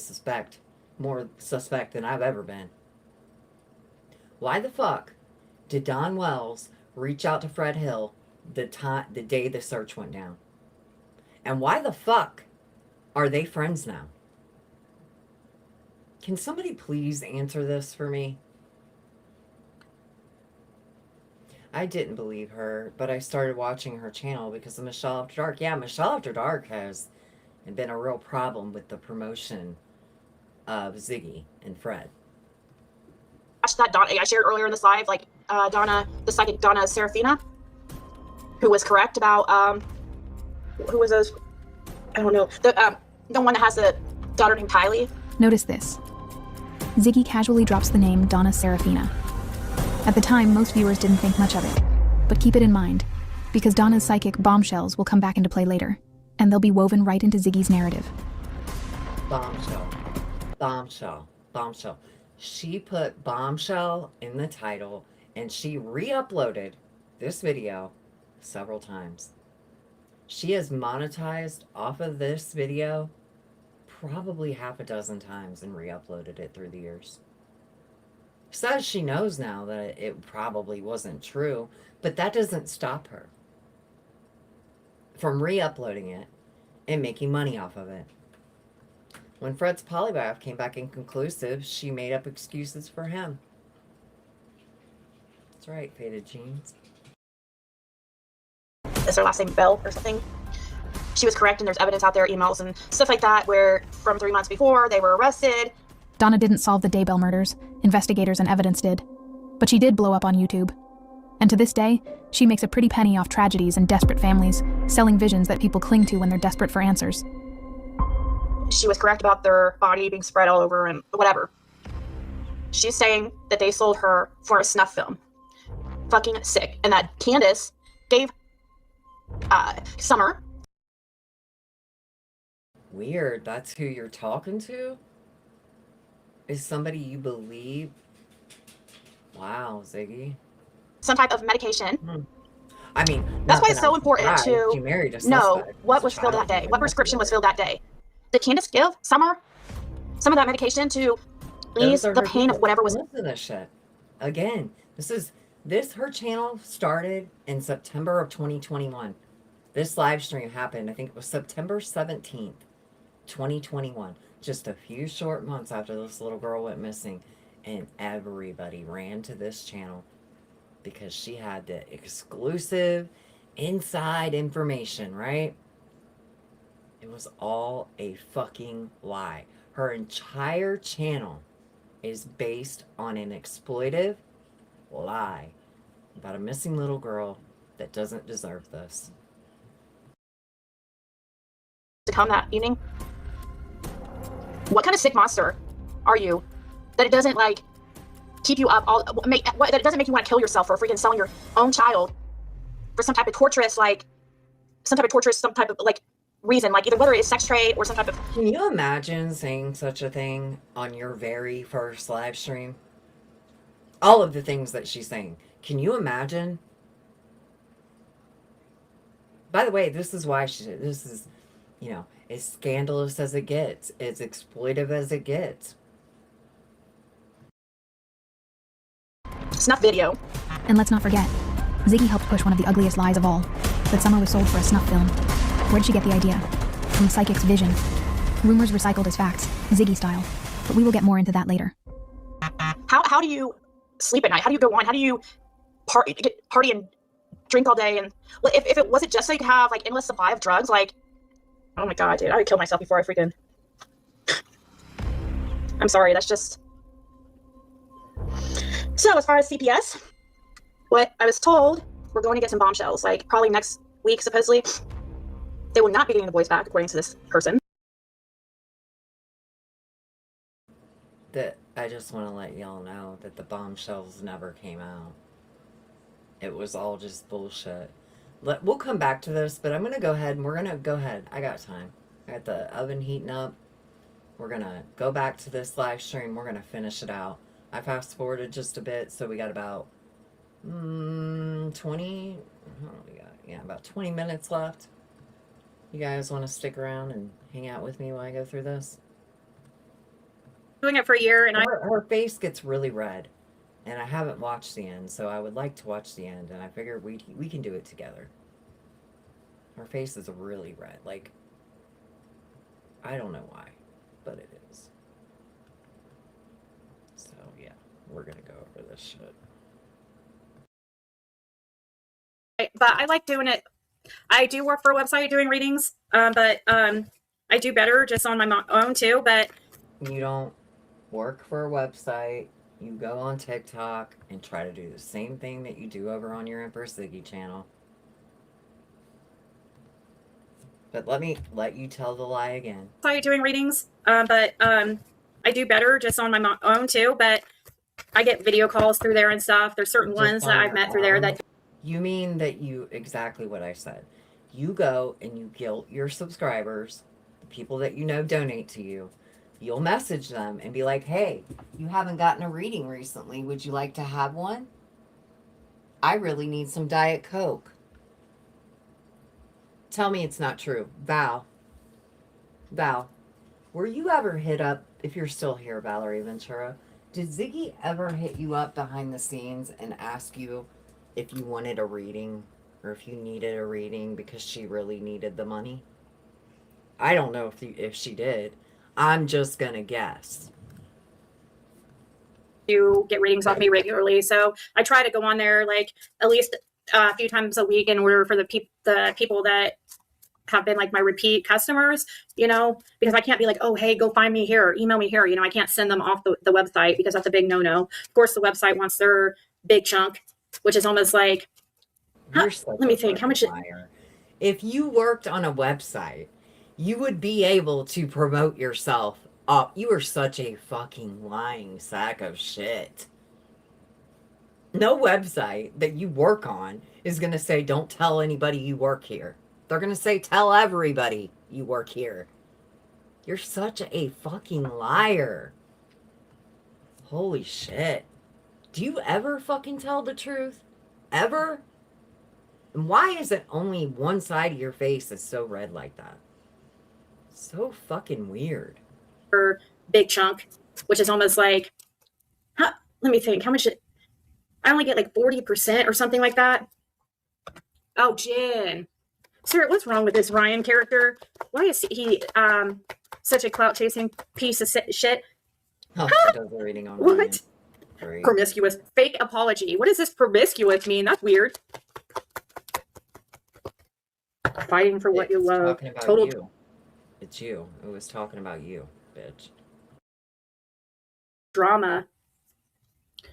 more suspect than I've ever been. Why the fuck did Don Wells reach out to Fred Hill the day the search went down? And why the fuck are they friends now? Can somebody please answer this for me? I didn't believe her, but I started watching her channel because of Michelle After Dark. Yeah, Michelle After Dark has been a real problem with the promotion of Ziggy and Fred. That Donna, I shared earlier in this live, like Donna, the psychic Donna Serafina, who was correct about who was those? I don't know. The one that has the daughter named Kylie. Notice this. Ziggy casually drops the name Donna Serafina. At the time, most viewers didn't think much of it. But keep it in mind, because Donna's psychic bombshells will come back into play later, and they'll be woven right into Ziggy's narrative. Bombshell. Bombshell. Bombshell. She put bombshell in the title, and she re-uploaded this video several times. She has monetized off of this video probably half a dozen times and re-uploaded it through the years. Says she knows now that it probably wasn't true, but that doesn't stop her from re-uploading it and making money off of it. When Fred's polygraph came back inconclusive, she made up excuses for him. That's right, Faded Jeans. Is her last name Bell or something? She was correct, and there's evidence out there, emails and stuff like that, where from 3 months before they were arrested. Donna didn't solve the Daybell murders. Investigators and evidence did. But she did blow up on YouTube. And to this day, she makes a pretty penny off tragedies and desperate families, selling visions that people cling to when they're desperate for answers. She was correct about their body being spread all over and whatever. She's saying that they sold her for a snuff film. Fucking sick. And that Candace gave Summer. Weird. That's who you're talking to? Is somebody you believe? Wow, Ziggy. Some type of medication. I mean, that's why it's so important to she married a know suspect. what was filled that day. What prescription was filled that day. Did Candace give Summer some of that medication to ease the pain of whatever was? Listen to this shit. Again, her channel started in September of 2021. This live stream happened, I think it was September 17th, 2021. Just a few short months after this little girl went missing. And everybody ran to this channel because she had the exclusive inside information, right? It was all a fucking lie. Her entire channel is based on an exploitive lie about a missing little girl that doesn't deserve this. come that evening. What kind of sick monster are you that it doesn't like keep you up all that it doesn't make you want to kill yourself for freaking selling your own child for some type of torturous like reason, like either whether it's sex trade or some type of. Can you imagine saying such a thing on your very first live stream? All of the things that she's saying. Can you imagine? By the way, this is why this is, you know, as scandalous as it gets, as exploitive as it gets. Snuff video. And let's not forget, Ziggy helped push one of the ugliest lies of all, that Summer was sold for a snuff film. Where did she get the idea? From the psychic's vision. Rumors recycled as facts, Ziggy style. But we will get more into that later. How do you sleep at night? How do you go on? How do you party and drink all day? And if it wasn't just so you could have like endless supply of drugs, like, oh my god, dude, I would kill myself before I freaking. I'm sorry, that's just. So as far as CPS, what I was told, we're going to get some bombshells, like probably next week, supposedly. They will not be getting the boys back, according to this person. That I just want to let y'all know that the bombshells never came out. It was all just bullshit. We'll come back to this, but I'm going to go ahead and we're going to go ahead. I got time. I got the oven heating up. We're going to go back to this live stream. We're going to finish it out. I fast forwarded just a bit, so we got about 20, about 20 minutes left. You guys want to stick around and hang out with me while I go through this? Doing it for a year, and her face gets really red, and I haven't watched the end, so I would like to watch the end, and I figured we can do it together. Her face is really red, like, I don't know why, but it is. So yeah, we're gonna go over this shit. But I like doing it. I do work for a website doing readings, but I do better just on my own too. But you don't work for a website. You go on TikTok and try to do the same thing that you do over on your Empress Ziggy channel. But let me let you tell the lie again. I doing readings, but I do better just on my own too. But I get video calls through there and stuff. There's certain ones that I've met through there that. You mean that you, exactly what I said. You go and you guilt your subscribers, the people that you know donate to you. You'll message them and be like, hey, you haven't gotten a reading recently. Would you like to have one? I really need some Diet Coke. Tell me it's not true. Val, were you ever hit up, if you're still here, Valerie Ventura, did Ziggy ever hit you up behind the scenes and ask you if you wanted a reading or if you needed a reading because she really needed the money? I don't know if she did. I'm just going to guess. You get readings off me regularly. So I try to go on there like at least a few times a week in order for the people that have been like my repeat customers, you know, because I can't be like, oh, hey, go find me here, or email me here. You know, I can't send them off the website because that's a big no-no. Of course, the website wants their big chunk, which is almost like, let me think, how much? If you worked on a website, you would be able to promote yourself up. You are such a fucking lying sack of shit. No website that you work on is going to say, don't tell anybody you work here. They're going to say, tell everybody you work here. You're such a fucking liar. Holy shit. Do you ever fucking tell the truth? Ever? And why is it only one side of your face is so red like that? So fucking weird. Big chunk, which is almost like, let me think, how much? I only get like 40% or something like that. Oh, Jen. Sir, what's wrong with this Ryan character? Why is he such a clout chasing piece of shit? Oh, she does the reading on what? Ryan. Great. Promiscuous. Fake apology. What does this promiscuous mean? That's weird. Fighting for what you love. Total. You. It's you. It was talking about you, bitch. Drama.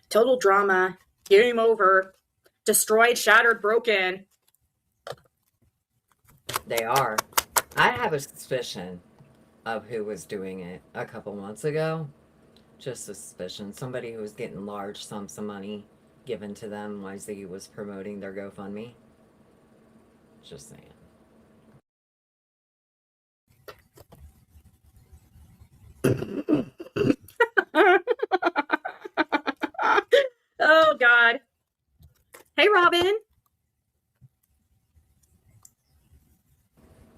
Total drama. Game over. Destroyed, shattered, broken. They are. I have a suspicion of who was doing it a couple months ago. Just a suspicion. Somebody who was getting large sums of money given to them while Ziggy was promoting their GoFundMe. Just saying. Oh God. Hey, Robin.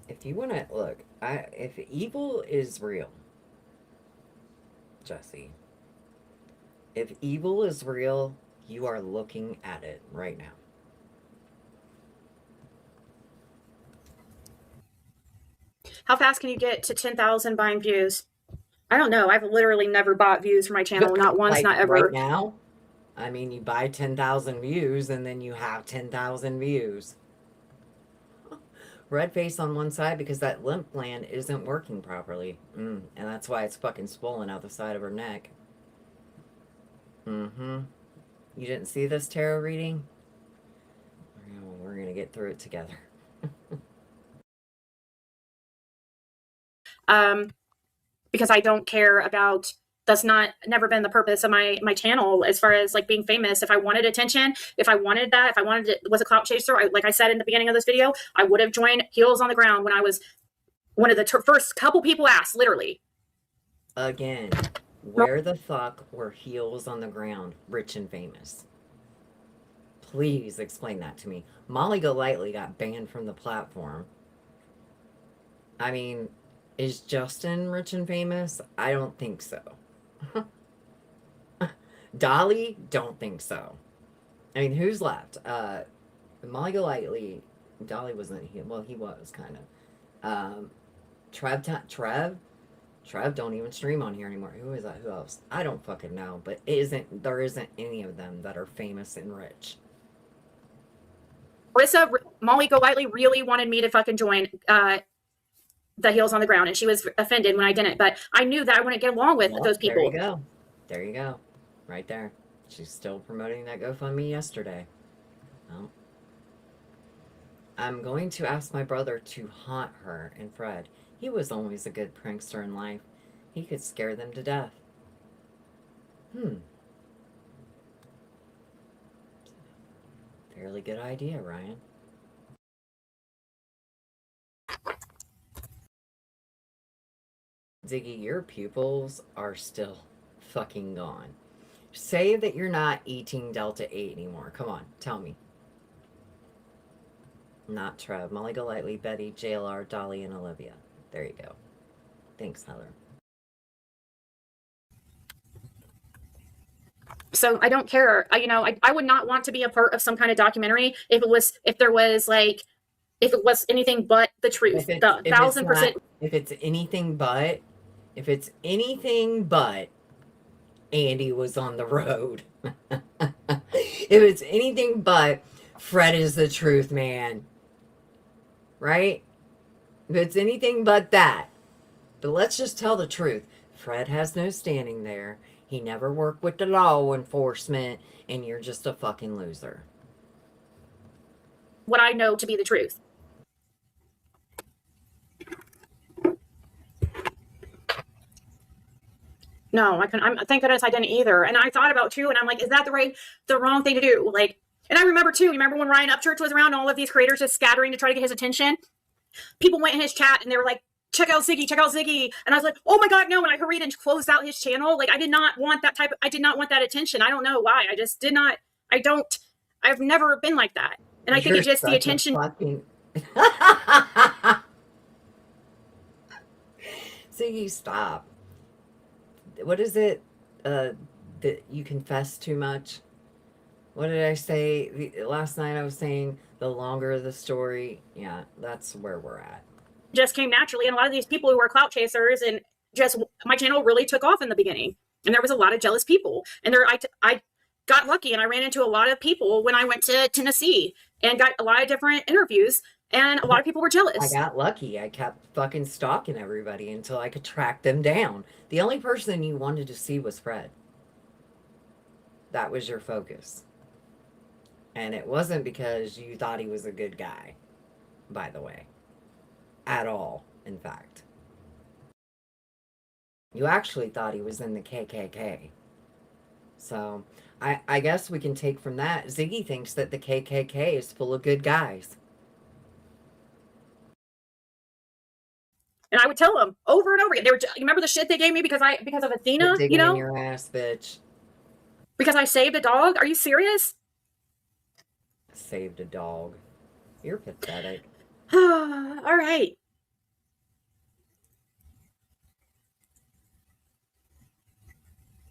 If you want to look, if evil is real, Jesse, if evil is real, you are looking at it right now. How fast can you get to 10,000 buying views? I don't know. I've literally never bought views for my channel. Not once, Like, not ever. right now, I mean, you buy 10,000 views and then you have 10,000 views. Red face on one side because that lymph gland isn't working properly. And that's why it's fucking swollen out the side of her neck. You didn't see this tarot reading? We're going to get through it together. Because I don't care about, that's never been the purpose of my channel as far as like being famous. If I wanted attention, if I wanted that, if I wanted it, was a clout chaser, like I said in the beginning of this video, I would have joined Heels on the Ground when I was one of the first couple people asked, literally. Again, where the fuck were Heels on the Ground, rich and famous? Please explain that to me. Molly Golightly got banned from the platform. I mean, is Justin rich and famous? I don't think so. Dolly? Don't think so. I mean, who's left? Molly Golightly. Dolly wasn't he? Well, he was kind of. Trev don't even stream on here anymore. Who is that? Who else? I don't fucking know. But there isn't any of them that are famous and rich. Molly Golightly really wanted me to fucking join the Heels on the Ground, and she was offended when I didn't, but I knew that I wouldn't get along with those people. There you go. There you go. Right there. She's still promoting that GoFundMe yesterday. Well, I'm going to ask my brother to haunt her and Fred. He was always a good prankster in life. He could scare them to death. Fairly good idea, Ryan. Ziggy, your pupils are still fucking gone. Say that you're not eating Delta 8 anymore. Come on, tell me. Not Trev. Molly Golightly, Betty, JLR, Dolly, and Olivia. There you go. Thanks, Heather. So I don't care. I would not want to be a part of some kind of documentary if it was anything but the truth. If it's anything but Andy was on the road. If it's anything but Fred is the truth man. Right? If it's anything but that. But let's just tell the truth. Fred has no standing there. He never worked with the law enforcement, and you're just a fucking loser. What I know to be the truth. No, I couldn't. Thank goodness I didn't either. And I thought about too, and I'm like, is that the wrong thing to do? Like, and I remember too. Remember when Ryan Upchurch was around, all of these creators just scattering to try to get his attention? People went in his chat and they were like, check out Ziggy, check out Ziggy. And I was like, oh my God, no. And I hurried and closed out his channel. Like, I did not want that attention. I don't know why. I just did not. I've never been like that. And I think it's just the attention. Ziggy, stop. What is it? That you confess too much? What did I say? Last night I was saying the longer the story. Yeah, that's where we're at. Just came naturally. And a lot of these people who were clout chasers, and just my channel really took off in the beginning. And there was a lot of jealous people. And I got lucky and I ran into a lot of people when I went to Tennessee and got a lot of different interviews. And a lot of people were jealous. I got lucky. I kept fucking stalking everybody until I could track them down. The only person you wanted to see was Fred. That was your focus. And it wasn't because you thought he was a good guy, by the way. at all, in fact. You actually thought he was in the KKK. So, I guess we can take from that, Ziggy thinks that the KKK is full of good guys. And I would tell them over and over again. They were, you remember the shit they gave me because of Athena, Digging you know? in your ass, bitch. Because I saved a dog? Are you serious? Saved a dog. You're pathetic. All right.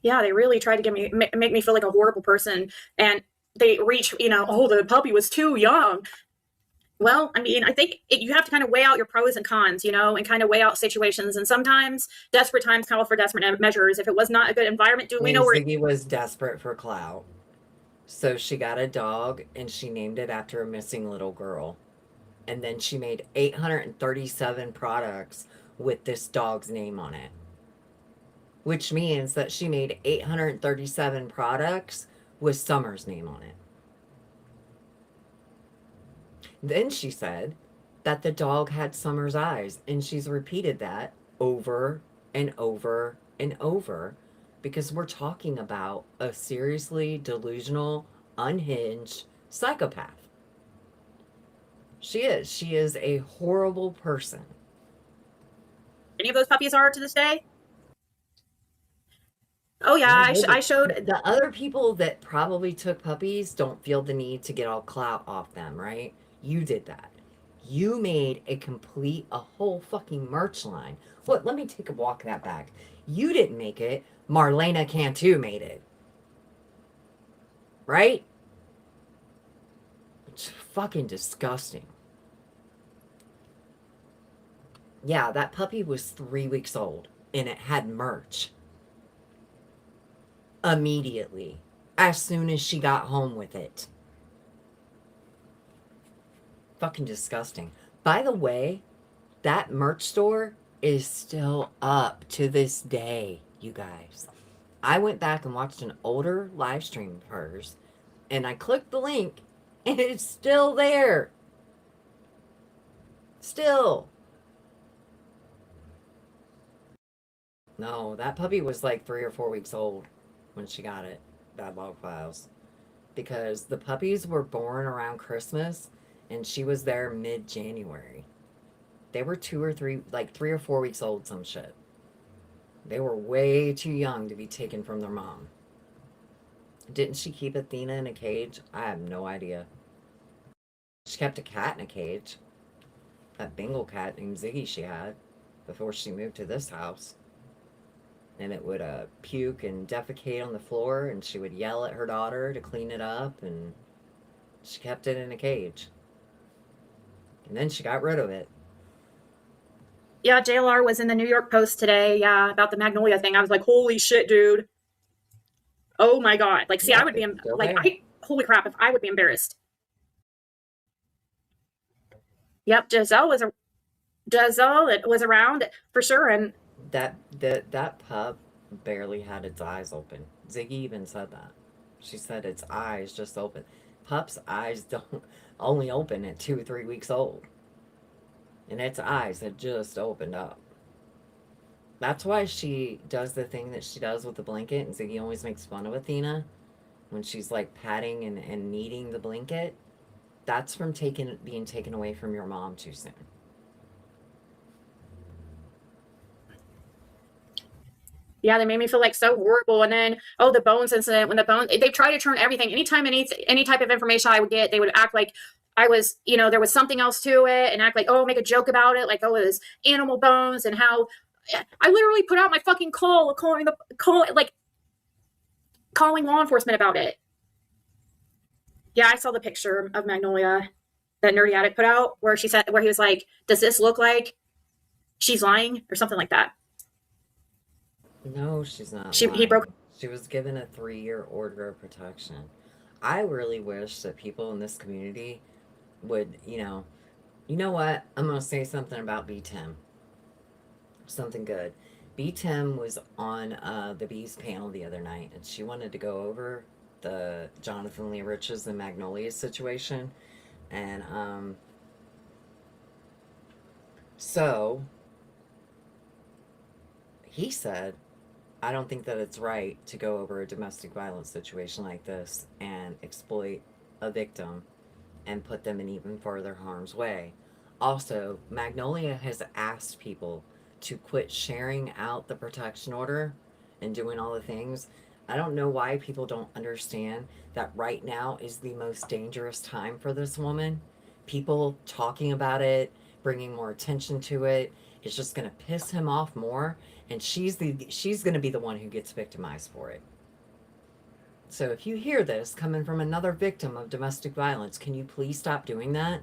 Yeah, they really tried to make me feel like a horrible person. And they reach, oh, the puppy was too young. Well, I mean, I think you have to kind of weigh out your pros and cons, and kind of weigh out situations. And sometimes desperate times call for desperate measures. If it was not a good environment, we know where Ziggy was desperate for clout. So she got a dog and she named it after a missing little girl. And then she made 837 products with this dog's name on it. Which means that she made 837 products with Summer's name on it. Then she said that the dog had Summer's eyes, and she's repeated that over and over and over because we're talking about a seriously delusional, unhinged psychopath. She is a horrible person. any of those puppies are to this day. Oh yeah, I showed the other people that probably took puppies don't feel the need to get all clout off them, right? You did that. You made a whole fucking merch line. What? Let me take a walk that back. You didn't make it. Marlena Cantu made it. Right? It's fucking disgusting. Yeah, that puppy was 3 weeks old and it had merch. Immediately. As soon as she got home with it. Fucking disgusting. By the way, that merch store is still up to this day, you guys. I went back and watched an older live stream of hers, and I clicked the link, and it's still there. Still. No, that puppy was like 3 or 4 weeks old when she got it. Bad Log Files. Because the puppies were born around Christmas, and she was there mid-January. They were 3 or 4 weeks old, some shit. They were way too young to be taken from their mom. Didn't she keep Athena in a cage? I have no idea. She kept a cat in a cage. That Bengal cat named Ziggy she had before she moved to this house. And it would puke and defecate on the floor, and she would yell at her daughter to clean it up, and she kept it in a cage. And then she got rid of it. Yeah, JLR was in the New York Post today, about the Magnolia thing. I was like, holy shit, dude. Oh my God. Like, see, yeah, I would be, holy crap, if I would be embarrassed. Yep, Giselle was around for sure, and that pup barely had its eyes open. Ziggy even said that. She said its eyes just open. Pups' eyes don't only open at 2 or 3 weeks old. And its eyes had just opened up. That's why she does the thing that she does with the blanket, and Ziggy always makes fun of Athena when she's like patting and kneading the blanket. That's from being taken away from your mom too soon. Yeah, they made me feel like so horrible. And then, the Bones incident, they try to turn everything, anytime any type of information I would get, they would act like I was, there was something else to it, and act like, make a joke about it, like, it was animal bones, and how I literally put out my fucking calling law enforcement about it. Yeah, I saw the picture of Magnolia that Nerdy Addict put out where he was like, does this look like she's lying or something like that? No, she's not. She was given a 3-year order of protection. I really wish that people in this community would, you know what? I'm going to say something about B-Tim. Something good. B-Tim was on the Bees panel the other night, and she wanted to go over the Jonathan Lee Riches and Magnolia situation. And So he said, I don't think that it's right to go over a domestic violence situation like this and exploit a victim and put them in even further harm's way. Also, Magnolia has asked people to quit sharing out the protection order and doing all the things. I don't know why people don't understand that right now is the most dangerous time for this woman. People talking about it, bringing more attention to it, is just going to piss him off more, and she's going to be the one who gets victimized for it. So if you hear this coming from another victim of domestic violence, can you please stop doing that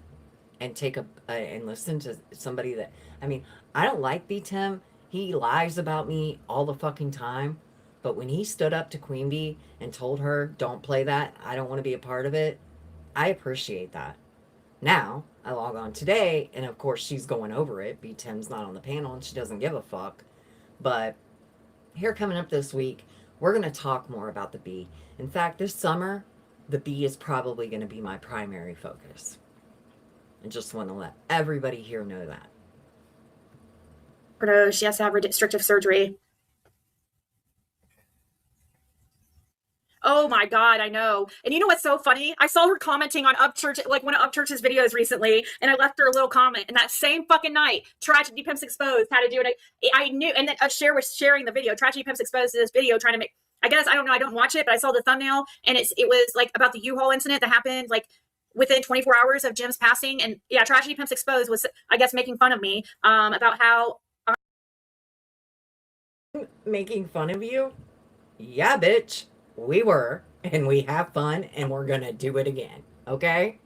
and take and listen to somebody that, I mean, I don't like B. Tim. He lies about me all the fucking time. But when he stood up to Queen Bee and told her, don't play that, I don't want to be a part of it, I appreciate that. Now, I log on today, and of course she's going over it. B. Tim's not on the panel, and she doesn't give a fuck. But here coming up this week, we're going to talk more about the bee. In fact, this summer, the bee is probably going to be my primary focus. I just want to let everybody here know that. She has to have restrictive surgery. Oh my God, I know. And you know what's so funny? I saw her commenting on Upchurch, like one of Upchurch's videos recently, and I left her a little comment. And that same fucking night, Tragedy Pimps Exposed had to do it. I knew, and then Cher was sharing the video. Tragedy Pimps Exposed this video trying to make, I guess, I don't know, I don't watch it, but I saw the thumbnail, and it was like about the U-Haul incident that happened like within 24 hours of Jim's passing. And yeah, Tragedy Pimps Exposed was, I guess, making fun of me about how. Making fun of you? Yeah, bitch. We were, and we have fun, and we're gonna do it again, okay?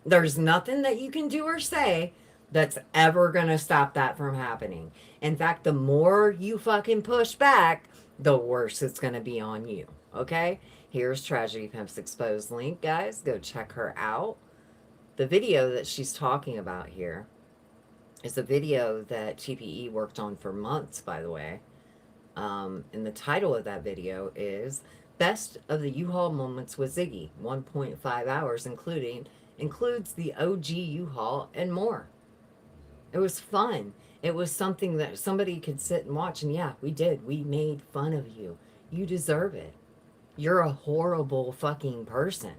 There's nothing that you can do or say that's ever gonna stop that from happening. In fact, the more you fucking push back, the worse it's gonna be on you, okay? Here's Tragedy Pimps Exposed link, guys. Go check her out. The video that she's talking about here is a video that TPE worked on for months, by the way. And the title of that video is Best of the U-Haul Moments with Ziggy, 1.5 hours, includes the OG U-Haul and more. It was fun. It was something that somebody could sit and watch, and yeah, we did. We made fun of you. You deserve it. You're a horrible fucking person.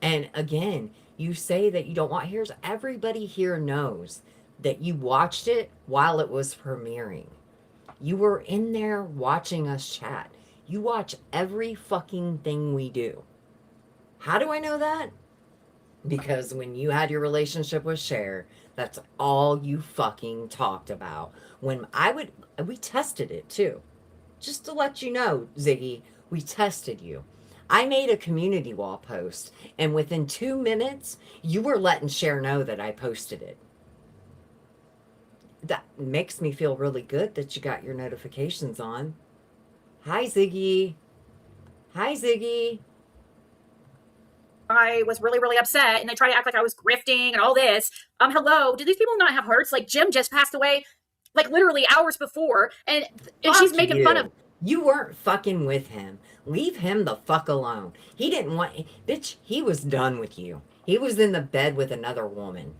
And again, you say that you don't want, here's everybody here knows that you watched it while it was premiering. You were in there watching us chat. You watch every fucking thing we do. How do I know that? Because when you had your relationship with Cher, that's all you fucking talked about. When we tested it too. Just to let you know, Ziggy, we tested you. I made a community wall post, and within 2 minutes, you were letting Cher know that I posted it. That makes me feel really good that you got your notifications on. Hi, Ziggy. Hi, Ziggy. I was really, really upset, and they tried to act like I was grifting and all this. Hello, do these people not have hearts? Like, Jim just passed away, like, literally hours before, and she's making fun of... You weren't fucking with him. Leave him the fuck alone. He didn't want... Bitch, he was done with you. He was in the bed with another woman.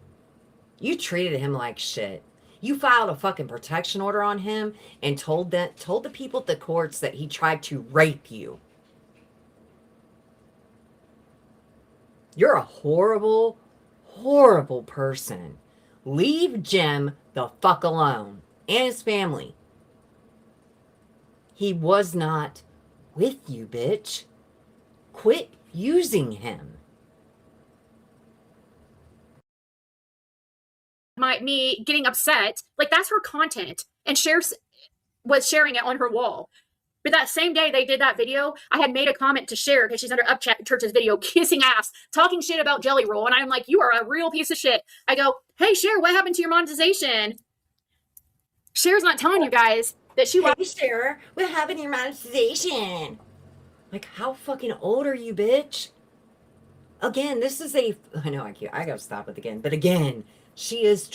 You treated him like shit. You filed a fucking protection order on him and told the people at the courts that he tried to rape you. You're a horrible, horrible person. Leave Jim the fuck alone and his family. He was not with you, bitch. Quit using him. Me getting upset, like, that's her content, and was sharing it on her wall. But that same day they did that video, I had made a comment to Cher because she's under Upchurch's video, kissing ass, talking shit about Jelly Roll, and I'm like, you are a real piece of shit. I go, hey Cher, what happened to your monetization? Cher's not telling you guys that she... Hey Cher, what happened to your monetization? Like, how fucking old are you, bitch? Again, this is a... I know I gotta stop it again, but again... She is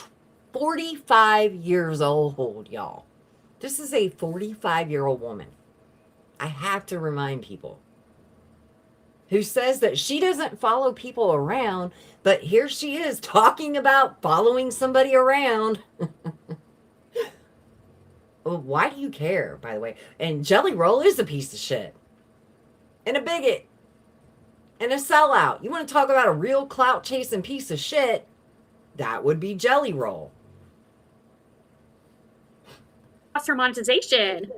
45 years old, y'all. This is a 45-year-old woman. I have to remind people. who says that she doesn't follow people around, but here she is talking about following somebody around. Well, why do you care, by the way? And Jelly Roll is a piece of shit. And a bigot. And a sellout. You want to talk about a real clout-chasing piece of shit? That would be Jelly Roll. Lost her monetization.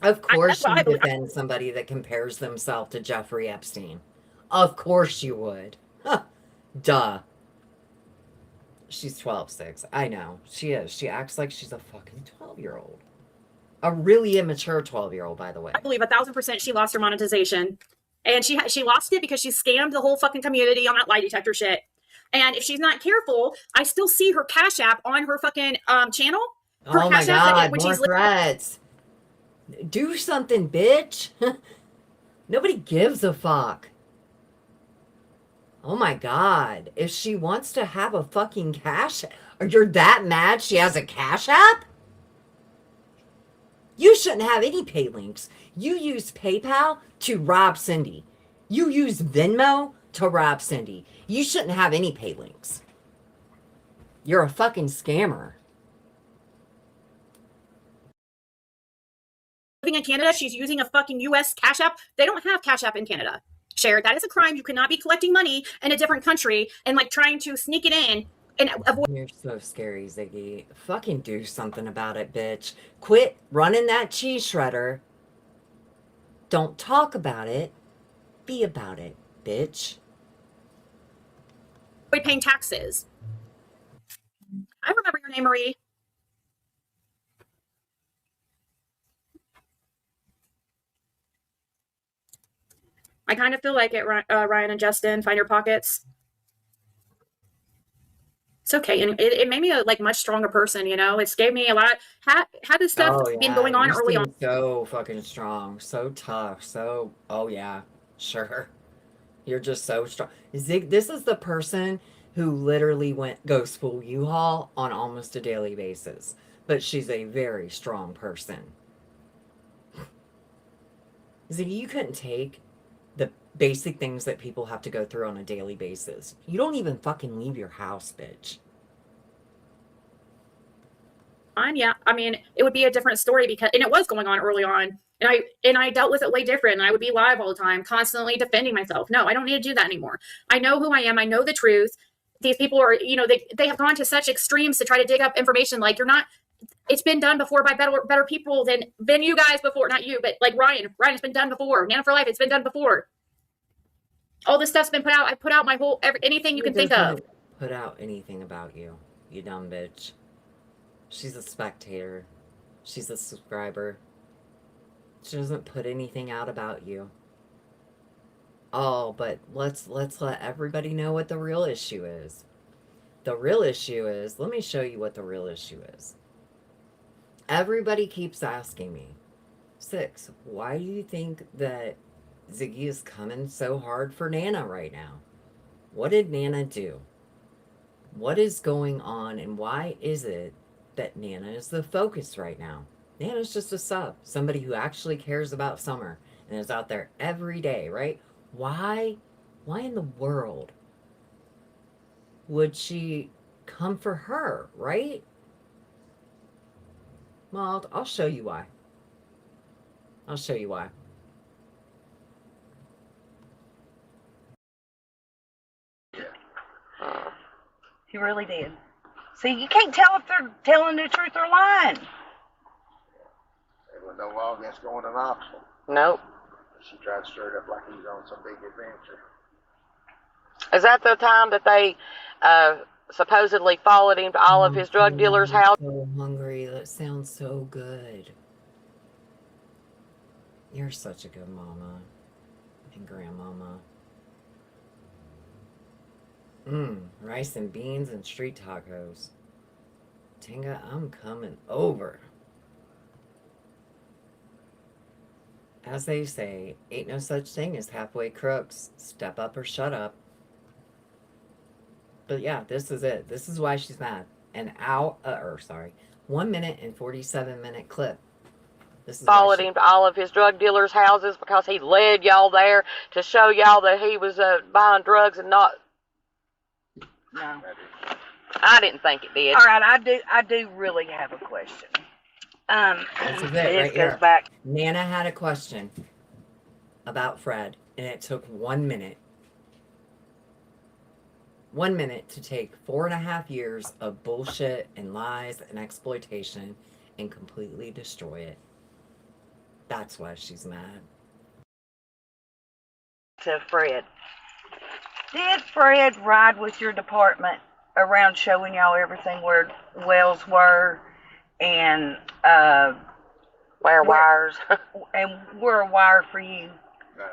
Of course that's what I you believe. defend somebody that compares themselves to Jeffrey Epstein. Of course you would. Huh. Duh. She's 12-6. I know. She is. She acts like she's a fucking 12-year-old. A really immature 12-year-old, by the way. I believe 1,000% she lost her monetization. And she lost it because she scammed the whole fucking community on that lie detector shit. And if she's not careful, I still see her Cash App on her fucking channel. Her Oh my Cash App, God, when more she's threats. Do something, bitch. Nobody gives a fuck. Oh my God. If she wants to have a fucking Cash App, or you're that mad she has a Cash App? You shouldn't have any pay links. You use PayPal to rob Cindy. You use Venmo to rob Cindy. You shouldn't have any pay links. You're a fucking scammer. living in Canada, she's using a fucking US Cash App. They don't have Cash App in Canada. Shared. That is a crime. You cannot be collecting money in a different country and like trying to sneak it in and avoid. You're so scary, Ziggy. Fucking do something about it, bitch. Quit running that cheese shredder. Don't talk about it. Be about it, bitch. Paying taxes. I remember your name, Marie. I kind of feel like it, Ryan and Justin, find your pockets. It's okay. And it made me a like much stronger person, you know? It's gave me a lot. Had this stuff been going on early on. So fucking strong. So tough. So, oh yeah, sure. You're just so strong. Zig, this is the person who literally goes full U-Haul on almost a daily basis. But she's a very strong person. Ziggy, you couldn't take the basic things that people have to go through on a daily basis. You don't even fucking leave your house, bitch. Yeah, I mean, it would be a different story because, and it was going on early on, and I dealt with it way different. And I would be live all the time, constantly defending myself. No, I don't need to do that anymore. I know who I am. I know the truth. These people are, you know, they have gone to such extremes to try to dig up information. Like you're not. It's been done before by better people than you guys before. Not you, but like Ryan. Ryan, it's been done before. Nana for Life, it's been done before. All this stuff's been put out. I put out my whole anything you can think of. Put out anything about you, you dumb bitch. She's a spectator. She's a subscriber. She doesn't put anything out about you. Oh, but let's let everybody know what the real issue is. The real issue is, let me show you what the real issue is. Everybody keeps asking me, Six, why do you think that Ziggy is coming so hard for Nana right now? What did Nana do? What is going on, and why is it that Nana is the focus right now? Nana's just a sub, somebody who actually cares about Summer and is out there every day, right? Why in the world would she come for her, right? Well, I'll show you why. I'll show you why. He really did. See, you can't tell if they're telling the truth or lying. There was no law against going to Knoxville. Nope. She tried to stir it up like he was on some big adventure. Is that the time that they supposedly followed him to all of his drug dealers' house? I'm so hungry. That sounds so good. You're such a good mama and grandmama. Rice and beans and street tacos. Tinga, I'm coming over. As they say, ain't no such thing as halfway crooks. Step up or shut up. But yeah, this is it. This is why she's mad. 1 minute and 47-minute clip This is why followed she- him to all of his drug dealers' houses because he led y'all there to show y'all that he was buying drugs and not. No. I didn't think it did. All right, I do really have a question. This is it This right goes here. back. Nana had a question about Fred, and it took 1 minute. 1 minute to take 4.5 years of bullshit and lies and exploitation and completely destroy it. That's why she's mad. To Fred. Did Fred ride with your department around showing y'all everything where wells were and Wire wires. and were a wire for you? No,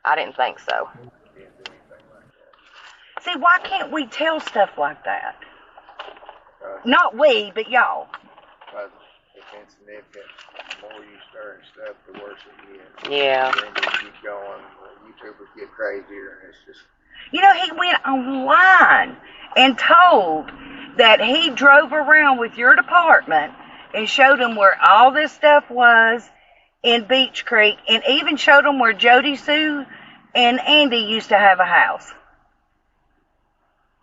I didn't think so. didn't do anything like that. See, why can't we tell stuff like that? Because Not we, but y'all. it's insignificant. The more you stir and stuff, the worse it gets. Yeah. Then you keep going, YouTubers get crazier, and it's just. You know, he went online and told that he drove around with your department and showed them where all this stuff was in Beach Creek, and even showed them where Jody Sue and Andy used to have a house.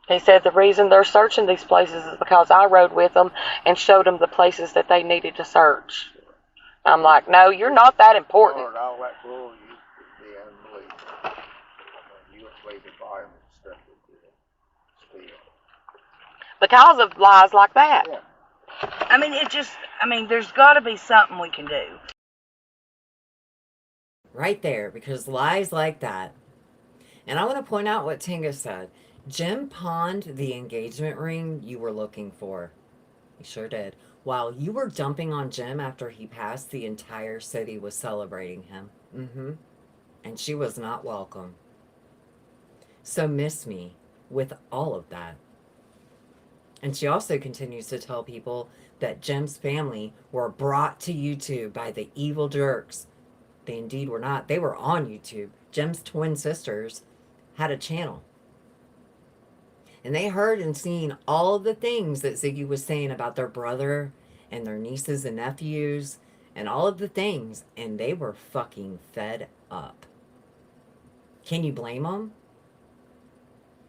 He said the reason they're searching these places is because I rode with them and showed them the places that they needed to search. I'm like, no, you're not that important. Lord, all that bull used to be unbelievable. I mean, you wouldn't believe the volume of stuff that did. Still. Because of lies like that. Yeah. I mean, there's got to be something we can do. Right there, because lies like that. And I want to point out what Tinga said. Jim pawned the engagement ring you were looking for. He sure did. While you were dumping on Jim after he passed, the entire city was celebrating him. And she was not welcome. So miss me with all of that. And she also continues to tell people that Jim's family were brought to YouTube by the evil jerks. They indeed were not. They were on YouTube. Jim's twin sisters had a channel. And they heard and seen all of the things that Ziggy was saying about their brother and their nieces and nephews and all of the things. And they were fucking fed up. Can you blame them?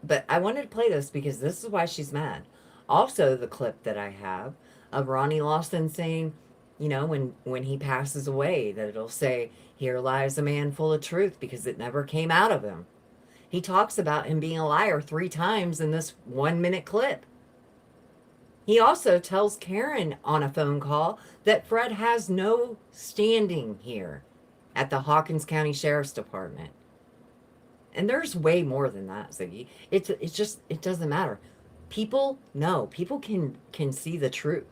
But I wanted to play this because this is why she's mad. Also, the clip that I have of Ronnie Lawson saying, you know, when he passes away, that it'll say, "Here lies a man full of truth," because it never came out of him. He talks about him being a liar 3 times in this 1 minute clip. He also tells Karen on a phone call that Fred has no standing here at the Hawkins County Sheriff's Department. And there's way more than that, Ziggy. It's just, it doesn't matter. People know. People can see the truth.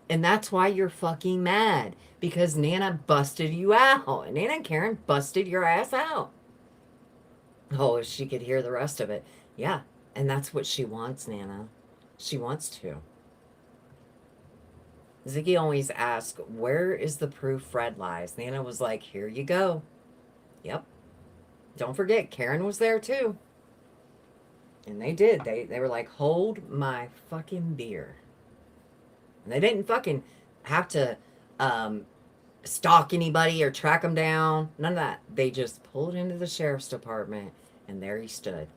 And that's why you're fucking mad. Because Nana busted you out. Nana and Karen busted your ass out. Oh, if she could hear the rest of it. Yeah, and that's what she wants, Nana. She wants to. Ziggy always asks, where is the proof Fred lies? Nana was like, here you go. Yep. Don't forget, Karen was there too. And they did. They were like, hold my fucking beer. And they didn't fucking have to stalk anybody or track him down. None of that. They just pulled into the sheriff's department, and there he stood.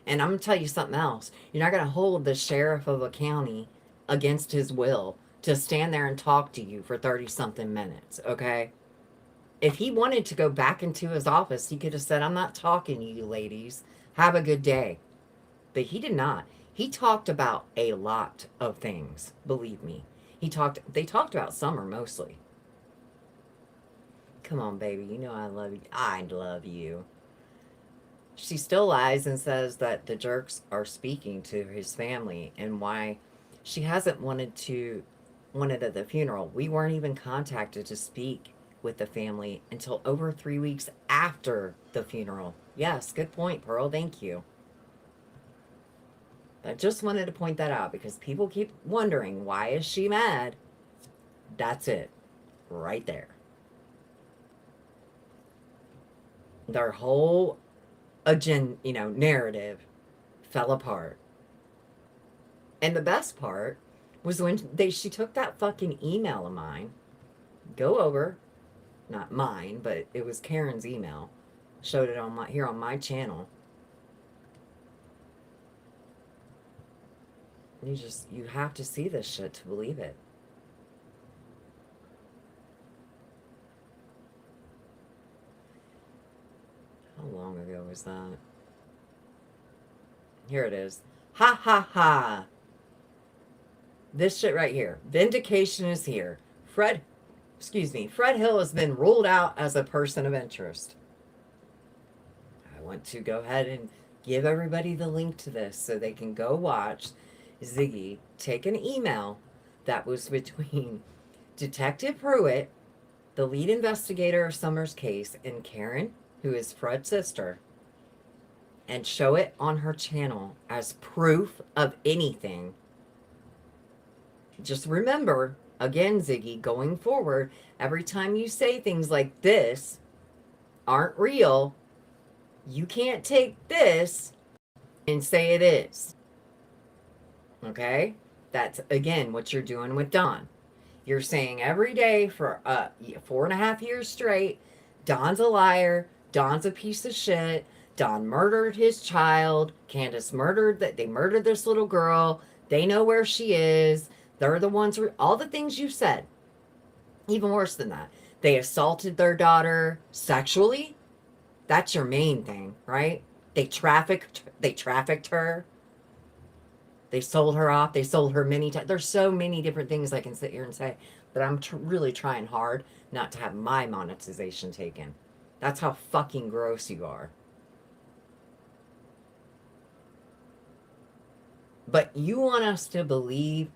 And I'm going to tell you something else. You're not going to hold the sheriff of a county against his will to stand there and talk to you for 30-something minutes, okay? If he wanted to go back into his office, he could have said, I'm not talking to you ladies. Have a good day. But he did not. He talked about a lot of things, believe me. They talked about Summer mostly. Come on, baby. You know I love you. I love you. She still lies and says that the jerks are speaking to his family and why she hasn't wanted at the funeral. We weren't even contacted to speak with the family until over 3 weeks after the funeral. Yes, good point, Pearl. Thank you. I just wanted to point that out because people keep wondering, why is she mad? That's it. Right there. Their whole narrative fell apart. And the best part was when she took that fucking email of mine go over, not mine, but it was Karen's email. Showed it on here on my channel. You have to see this shit to believe it. How long ago was that? Here it is. Ha ha ha. This shit right here. Vindication is here. Fred Hill has been ruled out as a person of interest. I want to go ahead and give everybody the link to this so they can go watch Ziggy take an email that was between Detective Pruitt, the lead investigator of Summer's case, and Karen, who is Fred's sister, and show it on her channel as proof of anything. Just remember, again, Ziggy, going forward, every time you say things like this aren't real, you can't take this and say it is. Okay? That's, again, what you're doing with Don. You're saying every day for 4.5 years straight, Don's a liar, Don's a piece of shit, Don murdered his child, Candace they murdered this little girl, they know where she is, they're the ones, all the things you said. Even worse than that. They assaulted their daughter sexually. That's your main thing, right? They trafficked her. They sold her off. They sold her many times. There's so many different things I can sit here and say, but I'm really trying hard not to have my monetization taken. That's how fucking gross you are. But you want us to believe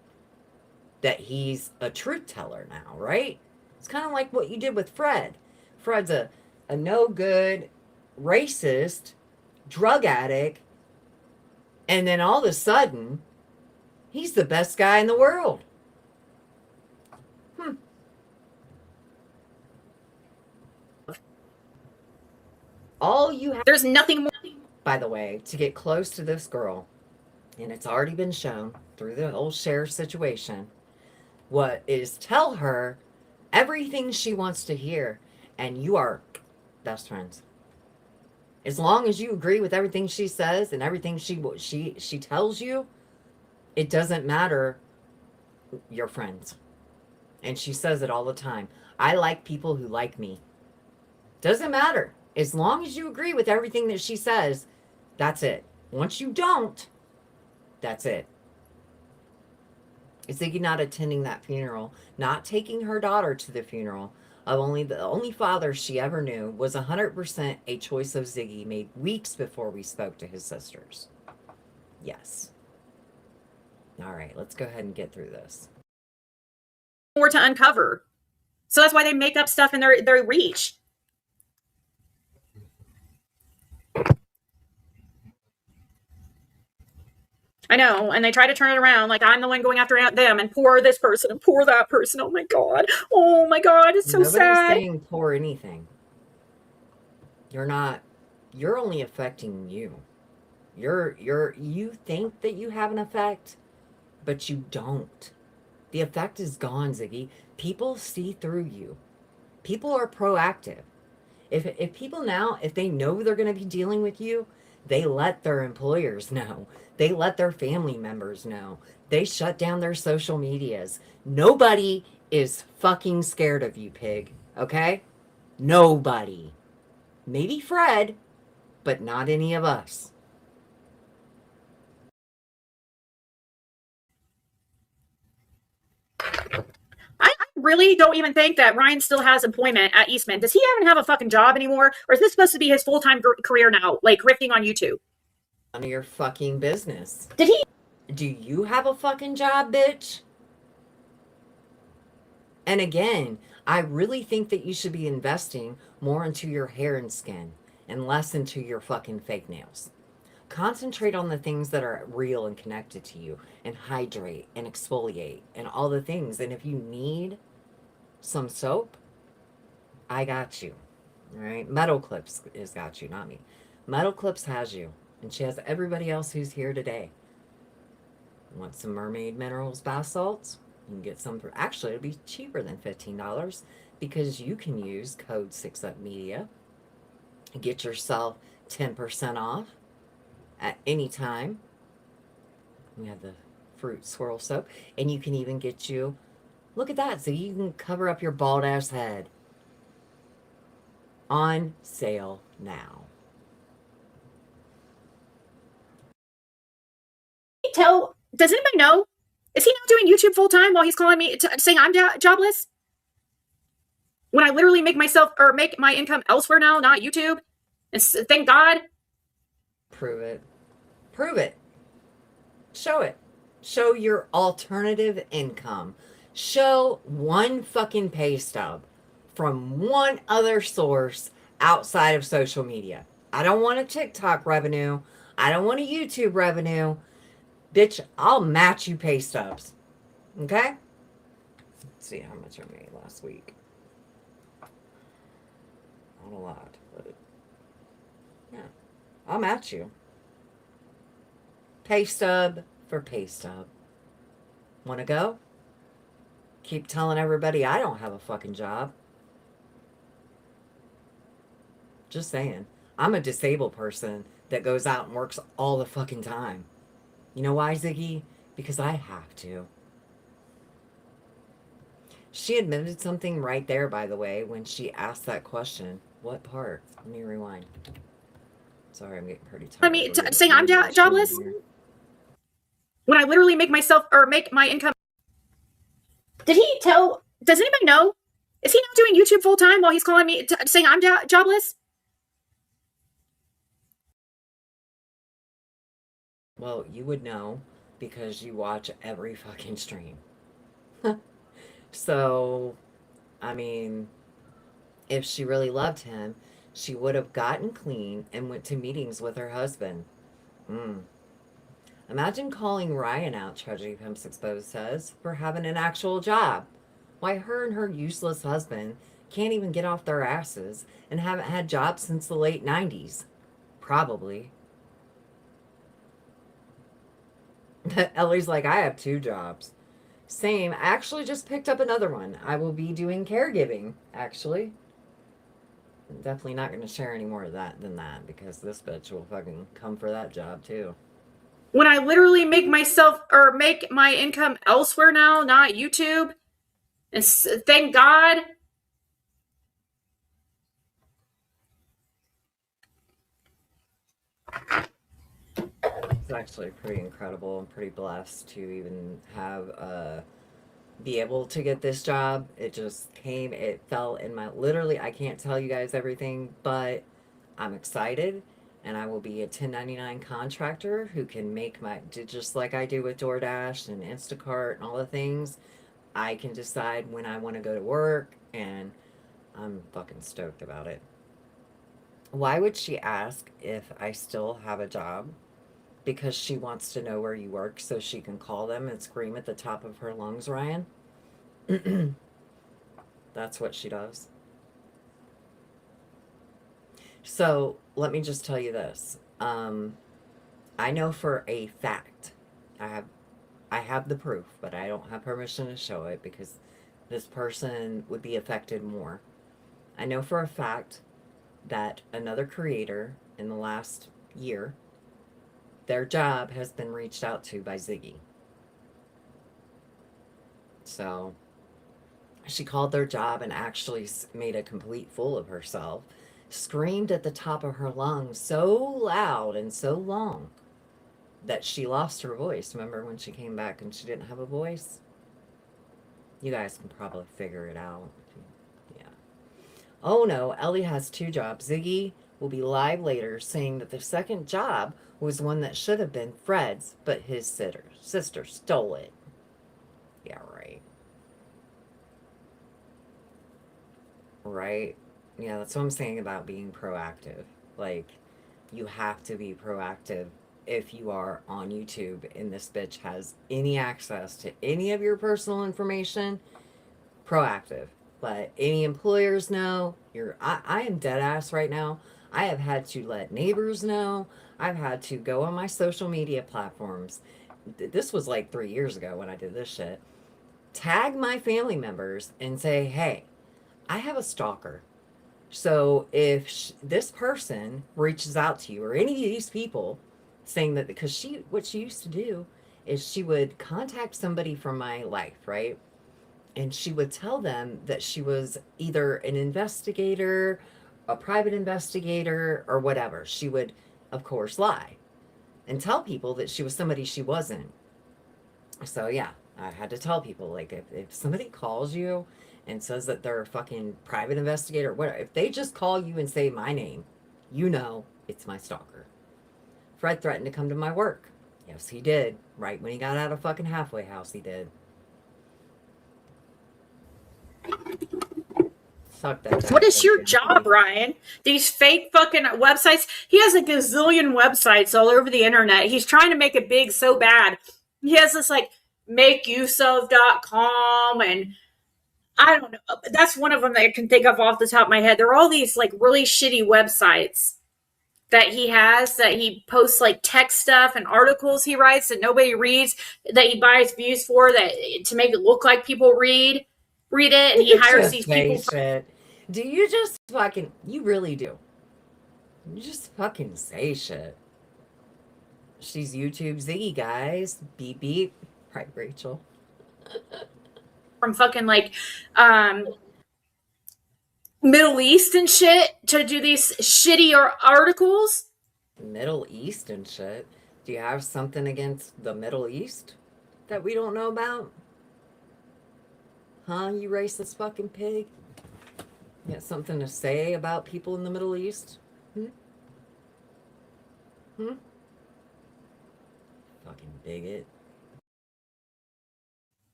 that he's a truth teller now, right? It's kind of like what you did with Fred. Fred's a no good, racist, drug addict, and then all of a sudden, he's the best guy in the world. All you have, There's nothing more. by the way, to get close to this girl, and it's already been shown through the whole sheriff situation, what is tell her everything she wants to hear, and you are best friends. As long as you agree with everything she says and everything she tells you, it doesn't matter. You're friends. And she says it all the time. I like people who like me. Doesn't matter. As long as you agree with everything that she says, that's it. Once you don't, that's it. Is Ziggy not attending that funeral, not taking her daughter to the funeral of the only father she ever knew, was 100% a choice of Ziggy made weeks before we spoke to his sisters. Yes. All right, let's go ahead and get through this. More to uncover. So that's why they make up stuff in their reach. I know, and they try to turn it around like I'm the one going after them and poor this person and poor that person. Oh my god, it's so sad. Nobody's saying poor anything. You're only affecting you. You think that you have an effect, but you don't. The effect is gone, Ziggy. People see through you. People are proactive. If people now, if they know they're going to be dealing with you, they let their employers know. They let their family members know. They shut down their social medias. Nobody is fucking scared of you, pig. Okay? Nobody. Maybe Fred, but not any of us. I really don't even think that Ryan still has employment at Eastman. Does he even have a fucking job anymore? Or is this supposed to be his full-time career now, like grifting on YouTube? None of your fucking business. Did he? Do you have a fucking job, bitch? And again, I really think that you should be investing more into your hair and skin and less into your fucking fake nails. Concentrate on the things that are real and connected to you, and hydrate and exfoliate and all the things. And if you need some soap, I got you. All right? Metal Clips has got you, not me. Metal Clips has you. And she has everybody else who's here today. Want some mermaid minerals bath salts? You can get some for, actually, it'll be cheaper than $15 because you can use code 6upmedia. Get yourself 10% off at any time. We have the fruit swirl soap, and you can even get you, look at that, so you can cover up your bald ass head. On sale now. Does anybody know? Is he now doing YouTube full time while he's calling me saying I'm jobless? When I literally make my income elsewhere now, not YouTube. And thank God. Prove it. Prove it. Show it. Show your alternative income. Show one fucking pay stub from one other source outside of social media. I don't want a TikTok revenue. I don't want a YouTube revenue. Bitch, I'll match you pay stubs. Okay? Let's see how much I made last week. Not a lot, but yeah. I'll match you. Pay stub for pay stub. Want to go? Keep telling everybody I don't have a fucking job. Just saying. I'm a disabled person that goes out and works all the fucking time. You know why, Ziggy? Because I have to. She admitted something right there, by the way, when she asked that question. What part? Let me rewind. Sorry, I'm getting pretty tired. I mean, saying I'm jobless? When I literally make my income. Does anybody know? Is he now doing YouTube full time while he's calling me saying I'm jobless? Well, you would know because you watch every fucking stream. So, I mean, if she really loved him, she would have gotten clean and went to meetings with her husband. Imagine calling Ryan out, Tragedy Pimps Exposed says, for having an actual job. Why, her and her useless husband can't even get off their asses and haven't had jobs since the late 90s. Probably. Ellie's like, I have 2 jobs. Same. I actually just picked up another one. I will be doing caregiving, actually. I'm definitely not going to share any more of that than that because this bitch will fucking come for that job too. When I literally make my income elsewhere now, not YouTube. And thank God. It's actually pretty incredible. I'm pretty blessed to even have be able to get this job. It just came, it fell in my, literally, I can't tell you guys everything, but I'm excited, and I will be a 1099 contractor who can make just like I do with DoorDash and Instacart and all the things. I can decide when I want to go to work, and I'm fucking stoked about it. Why would she ask if I still have a job? Because she wants to know where you work so she can call them and scream at the top of her lungs, Ryan. That's what she does. So let me just tell you this. I know for a fact, I have the proof, but I don't have permission to show it because this person would be affected more. I know for a fact that another creator in the last year, their job has been reached out to by Ziggy. So she called their job and actually made a complete fool of herself, screamed at the top of her lungs so loud and so long that she lost her voice. Remember when she came back and she didn't have a voice? You guys can probably figure it out. Yeah. Oh no, Ellie has 2 jobs. Ziggy will be live later saying that the second job was one that should have been Fred's, but his sister stole it. Yeah, right. Right? Yeah, that's what I'm saying about being proactive. Like, you have to be proactive if you are on YouTube and this bitch has any access to any of your personal information. Proactive. Let any employers know. I am dead ass right now. I have had to let neighbors know. I've had to go on my social media platforms. This was like 3 years ago when I did this shit. tag my family members and say, hey, I have a stalker. So if this person reaches out to you or any of these people saying that, because what she used to do is she would contact somebody from my life, right? And she would tell them that she was either an investigator, a private investigator, or whatever. She would, of course, lie and tell people that she was somebody she wasn't. So yeah, I had to tell people, like, if somebody calls you and says that they're a fucking private investigator, whatever, if they just call you and say my name, you know it's my stalker. Fred threatened to come to my work. Yes, he did. Right when he got out of fucking halfway house, he did. Suck that. What is your job, Ryan? These fake fucking websites. He has a gazillion websites all over the internet. He's trying to make it big so bad. He has this like makeuseof.com, and I don't know. That's one of them that I can think of off the top of my head. There are all these like really shitty websites that he has, that he posts like tech stuff and articles he writes that nobody reads, that he buys views for, that to make it look like people read it, and he hires these people. Shit. Do you just fucking, you really do. You just fucking say shit. She's YouTube Ziggy, guys. Beep beep. Right, Rachel. From fucking like Middle East and shit to do these shitty articles. Middle East and shit. Do you have something against the Middle East that we don't know about? Huh, you racist fucking pig? You got something to say about people in the Middle East? Fucking bigot.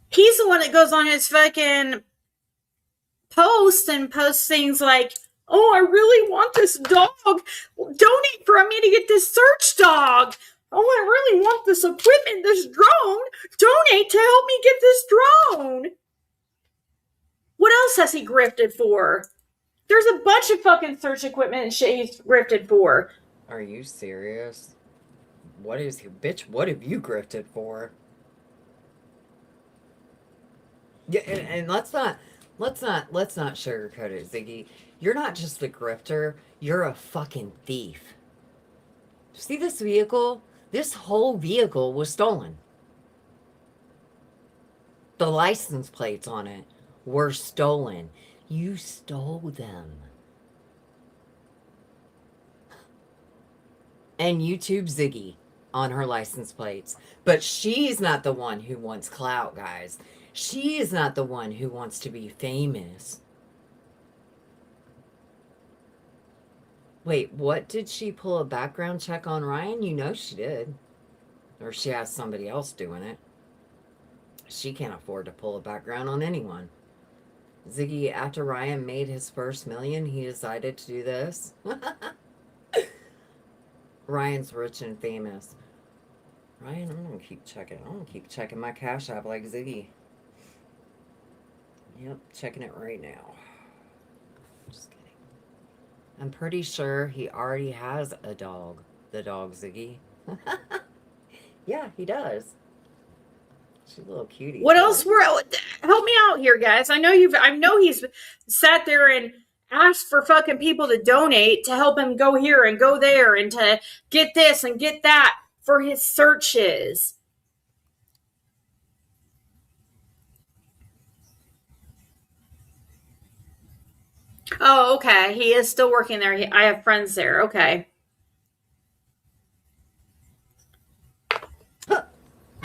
He's the one that goes on his fucking post and posts things like, oh, I really want this dog. Donate for me to get this search dog. Oh, I really want this equipment, this drone. Donate to help me get this drone. What else has he grifted for? There's a bunch of fucking search equipment and shit he's grifted for. Are you serious? What is, bitch, what have you grifted for? Yeah, and let's not sugarcoat it, Ziggy. You're not just a grifter, you're a fucking thief. See this vehicle? This whole vehicle was stolen. The license plates on it were stolen. You stole them. And YouTube Ziggy on her license plates. But she's not the one who wants clout, guys. She is not the one who wants to be famous. Wait, what, did she pull a background check on Ryan? You know she did. Or she has somebody else doing it. She can't afford to pull a background on anyone. Ziggy, after Ryan made his first million, he decided to do this. Ryan's rich and famous. Ryan, I'm gonna keep checking. I'm gonna keep checking my Cash App like Ziggy. Yep, checking it right now. Just kidding. I'm pretty sure he already has a dog. The dog Ziggy. Yeah, he does. She's a little cutie. What else? Help me out here, guys. I know he's sat there and asked for fucking people to donate to help him go here and go there and to get this and get that for his searches. Oh, okay. He is still working there. I have friends there. Okay.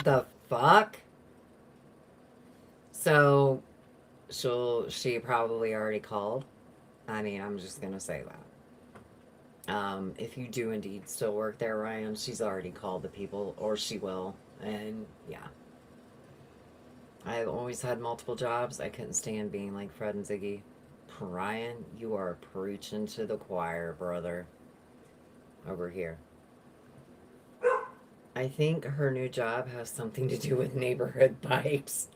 The fuck? So, she probably already called. I mean, I'm just gonna say that. If you do indeed still work there, Ryan, she's already called the people, or she will. And yeah. I've always had multiple jobs. I couldn't stand being like Fred and Ziggy. Ryan, you are preaching to the choir, brother. Over here. I think her new job has something to do with neighborhood pipes.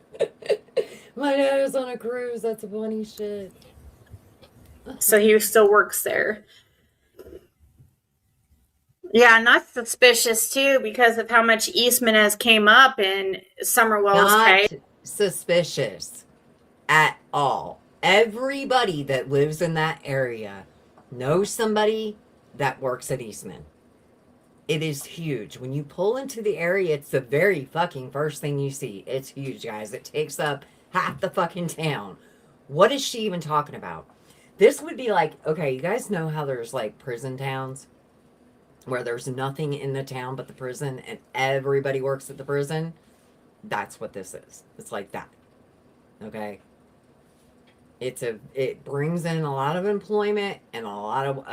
My dad is on a cruise. That's funny shit. So he still works there. Yeah, and that's suspicious too because of how much Eastman has came up in Summerwell's Not case. suspicious at all. Everybody that lives in that area knows somebody that works at Eastman. It is huge. When you pull into the area, it's the very fucking first thing you see. It's huge, guys. It takes up half the fucking town. What is she even talking about? This would be like, okay, you guys know how there's like prison towns where there's nothing in the town but the prison and everybody works at the prison? That's what this is. It's like that. Okay? It brings in a lot of employment and a lot of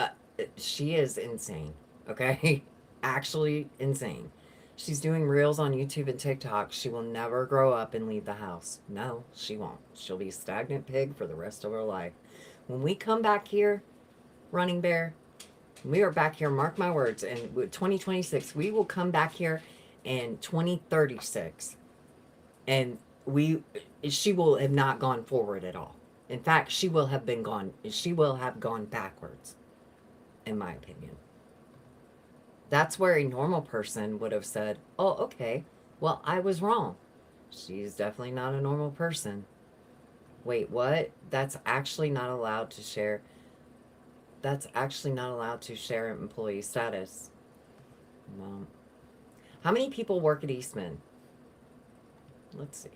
she is insane. Okay? Actually insane. She's doing reels on YouTube and TikTok. She will never grow up and leave the house. No, she won't. She'll be a stagnant pig for the rest of her life. When we come back here, Running Bear, we are back here, mark my words, in 2026. We will come back here in 2036. And she will have not gone forward at all. In fact, she will have gone backwards, in my opinion. That's where a normal person would have said, oh, okay, well, I was wrong. She's definitely not a normal person. Wait, what? That's actually not allowed to share. That's actually not allowed to share employee status. No. How many people work at Eastman? Let's see.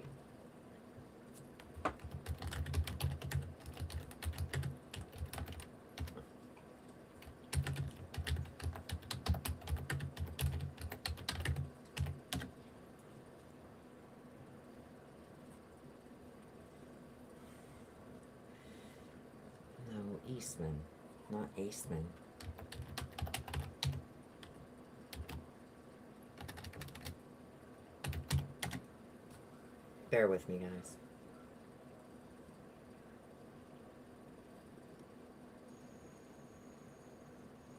No, Eastman, not Eastman. Bear with me, guys.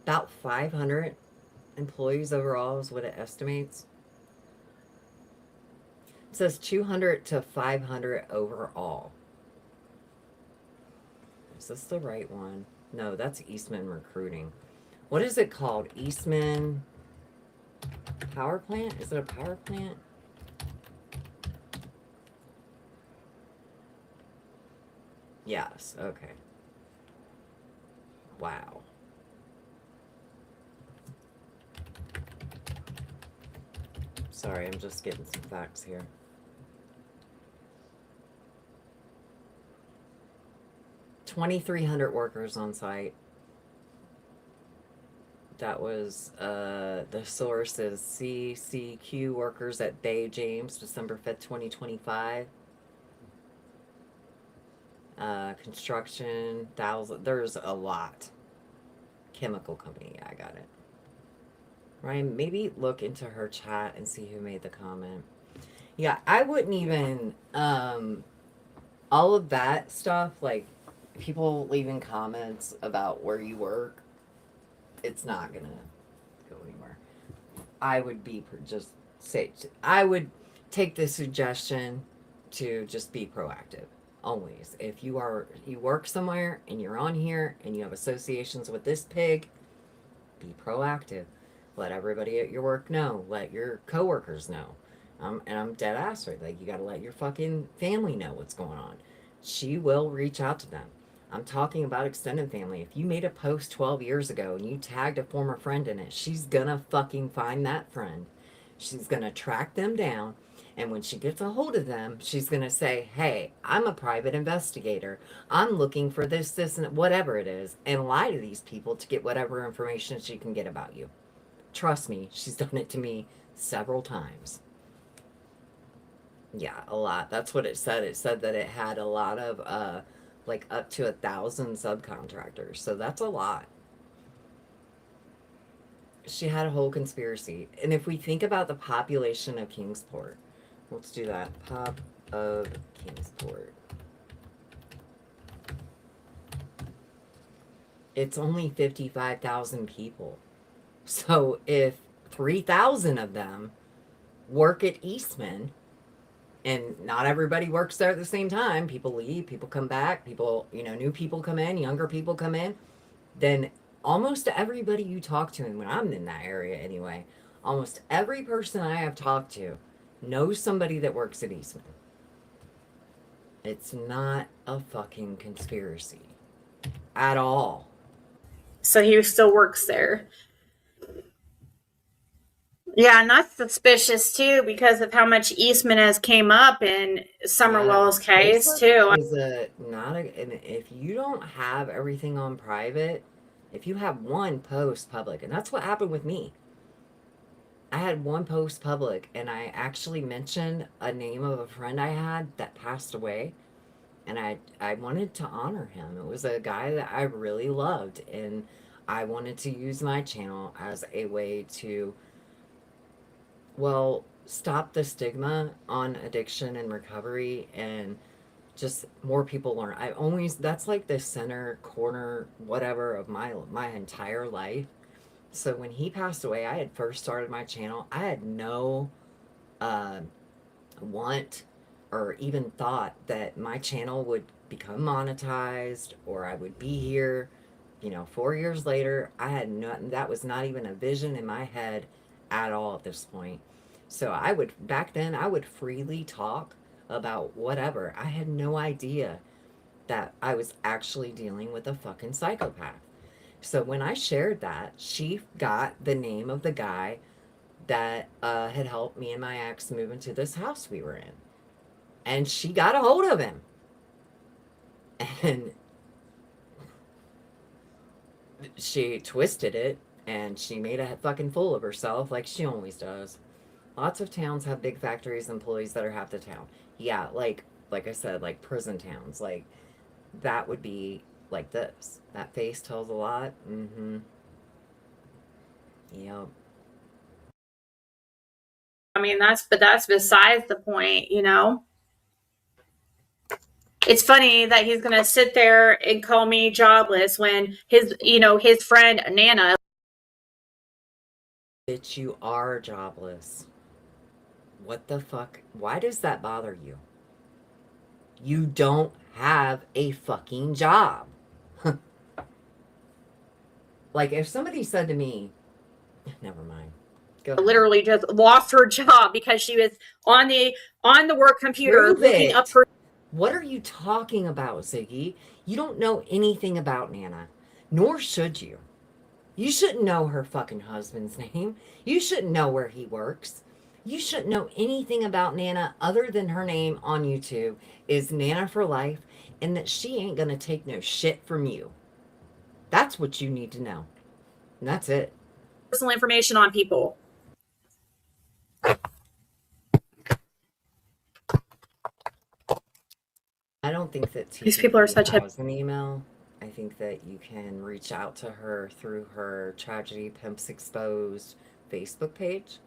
About 500 employees overall is what it estimates. It says 200 to 500 overall. Is this the right one? No, that's Eastman Recruiting. What is it called? Eastman Power Plant? Is it a power plant? Yes, okay. Wow. Sorry, I'm just getting some facts here. $2,300 workers on site. That was, the source is CCQ workers at Bay James, December 5th, 2025. Construction, 1,000, there's a lot. Chemical company, yeah, I got it. Ryan, maybe look into her chat and see who made the comment. Yeah, I wouldn't even, all of that stuff, like, people leaving comments about where you work, it's not gonna go anywhere. I would be just say, I would take the suggestion to just be proactive. Always. If you work somewhere and you're on here and you have associations with this pig, be proactive. Let everybody at your work know. Let your coworkers know. And I'm dead ass right. Like, you gotta let your fucking family know what's going on. She will reach out to them. I'm talking about extended family. If you made a post 12 years ago and you tagged a former friend in it, she's gonna fucking find that friend. She's gonna track them down. And when she gets a hold of them, she's going to say, hey, I'm a private investigator. I'm looking for this, and whatever it is, and lie to these people to get whatever information she can get about you. Trust me, she's done it to me several times. Yeah, a lot. That's what it said. It said that it had a lot of, like, up to 1,000 subcontractors. So that's a lot. She had a whole conspiracy. And if we think about the population of Kingsport, let's do that. Pop of Kingsport. It's only 55,000 people. So if 3,000 of them work at Eastman, and not everybody works there at the same time, people leave, people come back, people, new people come in, younger people come in, then almost everybody you talk to, and when I'm in that area anyway, almost every person I have talked to knows somebody that works at Eastman. It's not a fucking conspiracy at all. So he still works there. Yeah, and that's suspicious too because of how much Eastman has came up in Summerwell's case too. Is and if you don't have everything on private, if you have one post public, and that's what happened with me. I had one post public, and I actually mentioned a name of a friend I had that passed away, and I wanted to honor him. It was a guy that I really loved, and I wanted to use my channel as a way to, well, stop the stigma on addiction and recovery, and just more people learn. That's like the center corner whatever of my entire life. So when he passed away, I had first started my channel. I had no want or even thought that my channel would become monetized or I would be here. 4 years later, I had that was not even a vision in my head at all at this point. So back then I would freely talk about whatever. I had no idea that I was actually dealing with a fucking psychopath. So when I shared that, she got the name of the guy that had helped me and my ex move into this house we were in. And she got a hold of him. And she twisted it, and she made a fucking fool of herself like she always does. Lots of towns have big factories, employees that are half the town. Yeah, like I said, like prison towns. Like, that would be like this. That face tells a lot. Mm-hmm. Yep. I mean, that's besides the point, It's funny that he's going to sit there and call me jobless when his friend Nana. Bitch, you are jobless. What the fuck? Why does that bother you? You don't have a fucking job. Like, if somebody said to me, never mind. Go ahead. Literally just lost her job because she was on the work computer looking up her. What are you talking about, Ziggy? You don't know anything about Nana, nor should you. You shouldn't know her fucking husband's name. You shouldn't know where he works. You shouldn't know anything about Nana other than her name on YouTube is Nana for Life, and that she ain't gonna take no shit from you. That's what you need to know. And that's it. Personal information on people. I don't think that these people are such has an email. I think that you can reach out to her through her Tragedy Pimps Exposed Facebook page,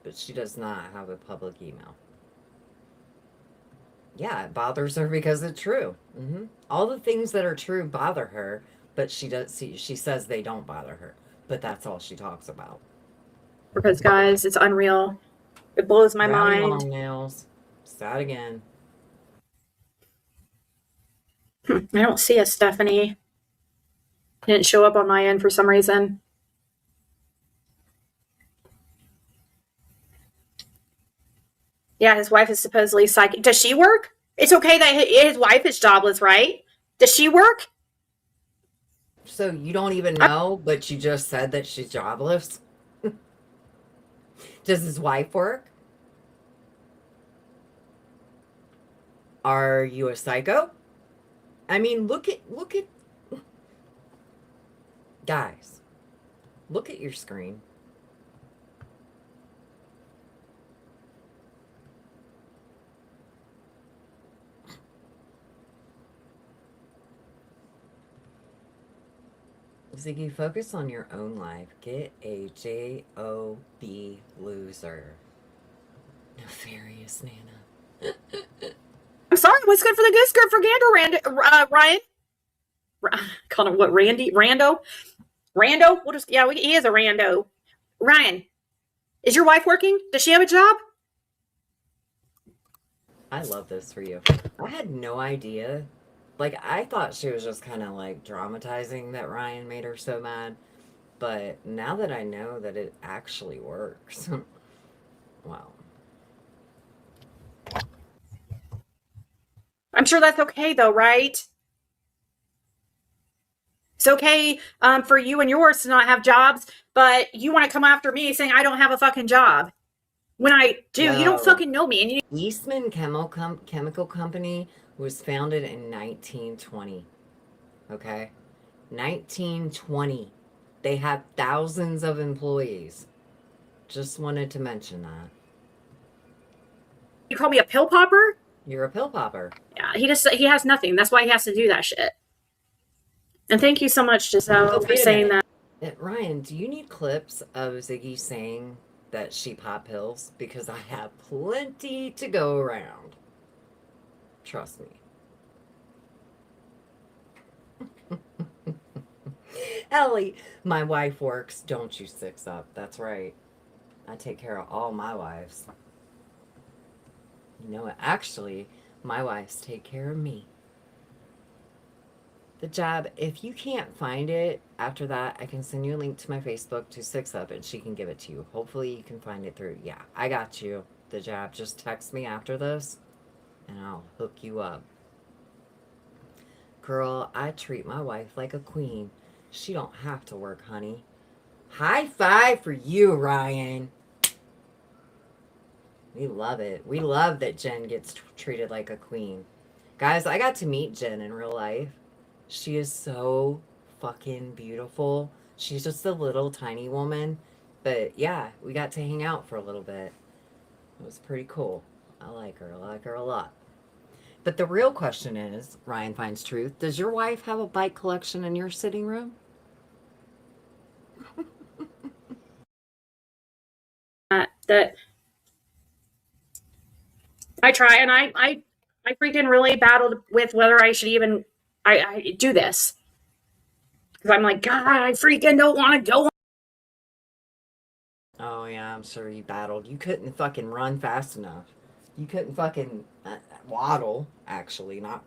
but she does not have a public email. Yeah, it bothers her because it's true. All the things that are true bother her, but she says they don't bother her. But that's all she talks about. Because, guys, it's unreal. It blows my mind. Long nails. Sad again. I don't see a Stephanie. Didn't show up on my end for some reason. Yeah, his wife is supposedly psychic. Does she work? It's okay that his wife is jobless, right? Does she work? So you don't even know, but you just said that she's jobless? Does his wife work? Are you a psycho? I mean, look at guys, look at your screen. Ziggy, focus on your own life. Get a J-O-B loser. Nefarious Nana. I'm sorry, what's good for the goose, good for gander, Ryan? Call him what, Randy? Rando? Rando? He is a rando. Ryan, is your wife working? Does she have a job? I love this for you. I had no idea Like, I thought she was just kind of like dramatizing that Ryan made her so mad. But now that I know that it actually works, wow. I'm sure that's okay though, right? It's okay for you and yours to not have jobs, but you want to come after me saying I don't have a fucking job. When I do, you don't fucking know me. And you Eastman Chemical Company was founded in 1920. Okay? 1920. They have thousands of employees. Just wanted to mention that. call me a pill popper? You're a pill popper. Yeah, he has nothing. That's why he has to do that shit. And thank you so much, Giselle, for saying that. Ryan, do you need clips of Ziggy saying that she popped pills? Because I have plenty to go around. Trust me. Ellie, my wife works. Don't you six up. That's right. I take care of all my wives. You know what? Actually, my wives take care of me. The job, if you can't find it after that, I can send you a link to my Facebook to Six Up and she can give it to you. Hopefully you can find it through. Yeah, I got you. The job. Just text me after this and I'll hook you up. Girl, I treat my wife like a queen. She don't have to work, honey. High five for you, Ryan. We love it. We love that Jen gets treated like a queen. Guys, I got to meet Jen in real life. She is so fucking beautiful. She's just a little tiny woman. But yeah, we got to hang out for a little bit. It was pretty cool. I like her. I like her a lot. But the real question is, Ryan finds truth, does your wife have a bike collection in your sitting room? That I try, and I freaking really battled with whether I should even I do this, because I'm like, God, I freaking don't want to go. Oh yeah, I'm sure you battled. You couldn't fucking run fast enough. You couldn't fucking waddle, actually, not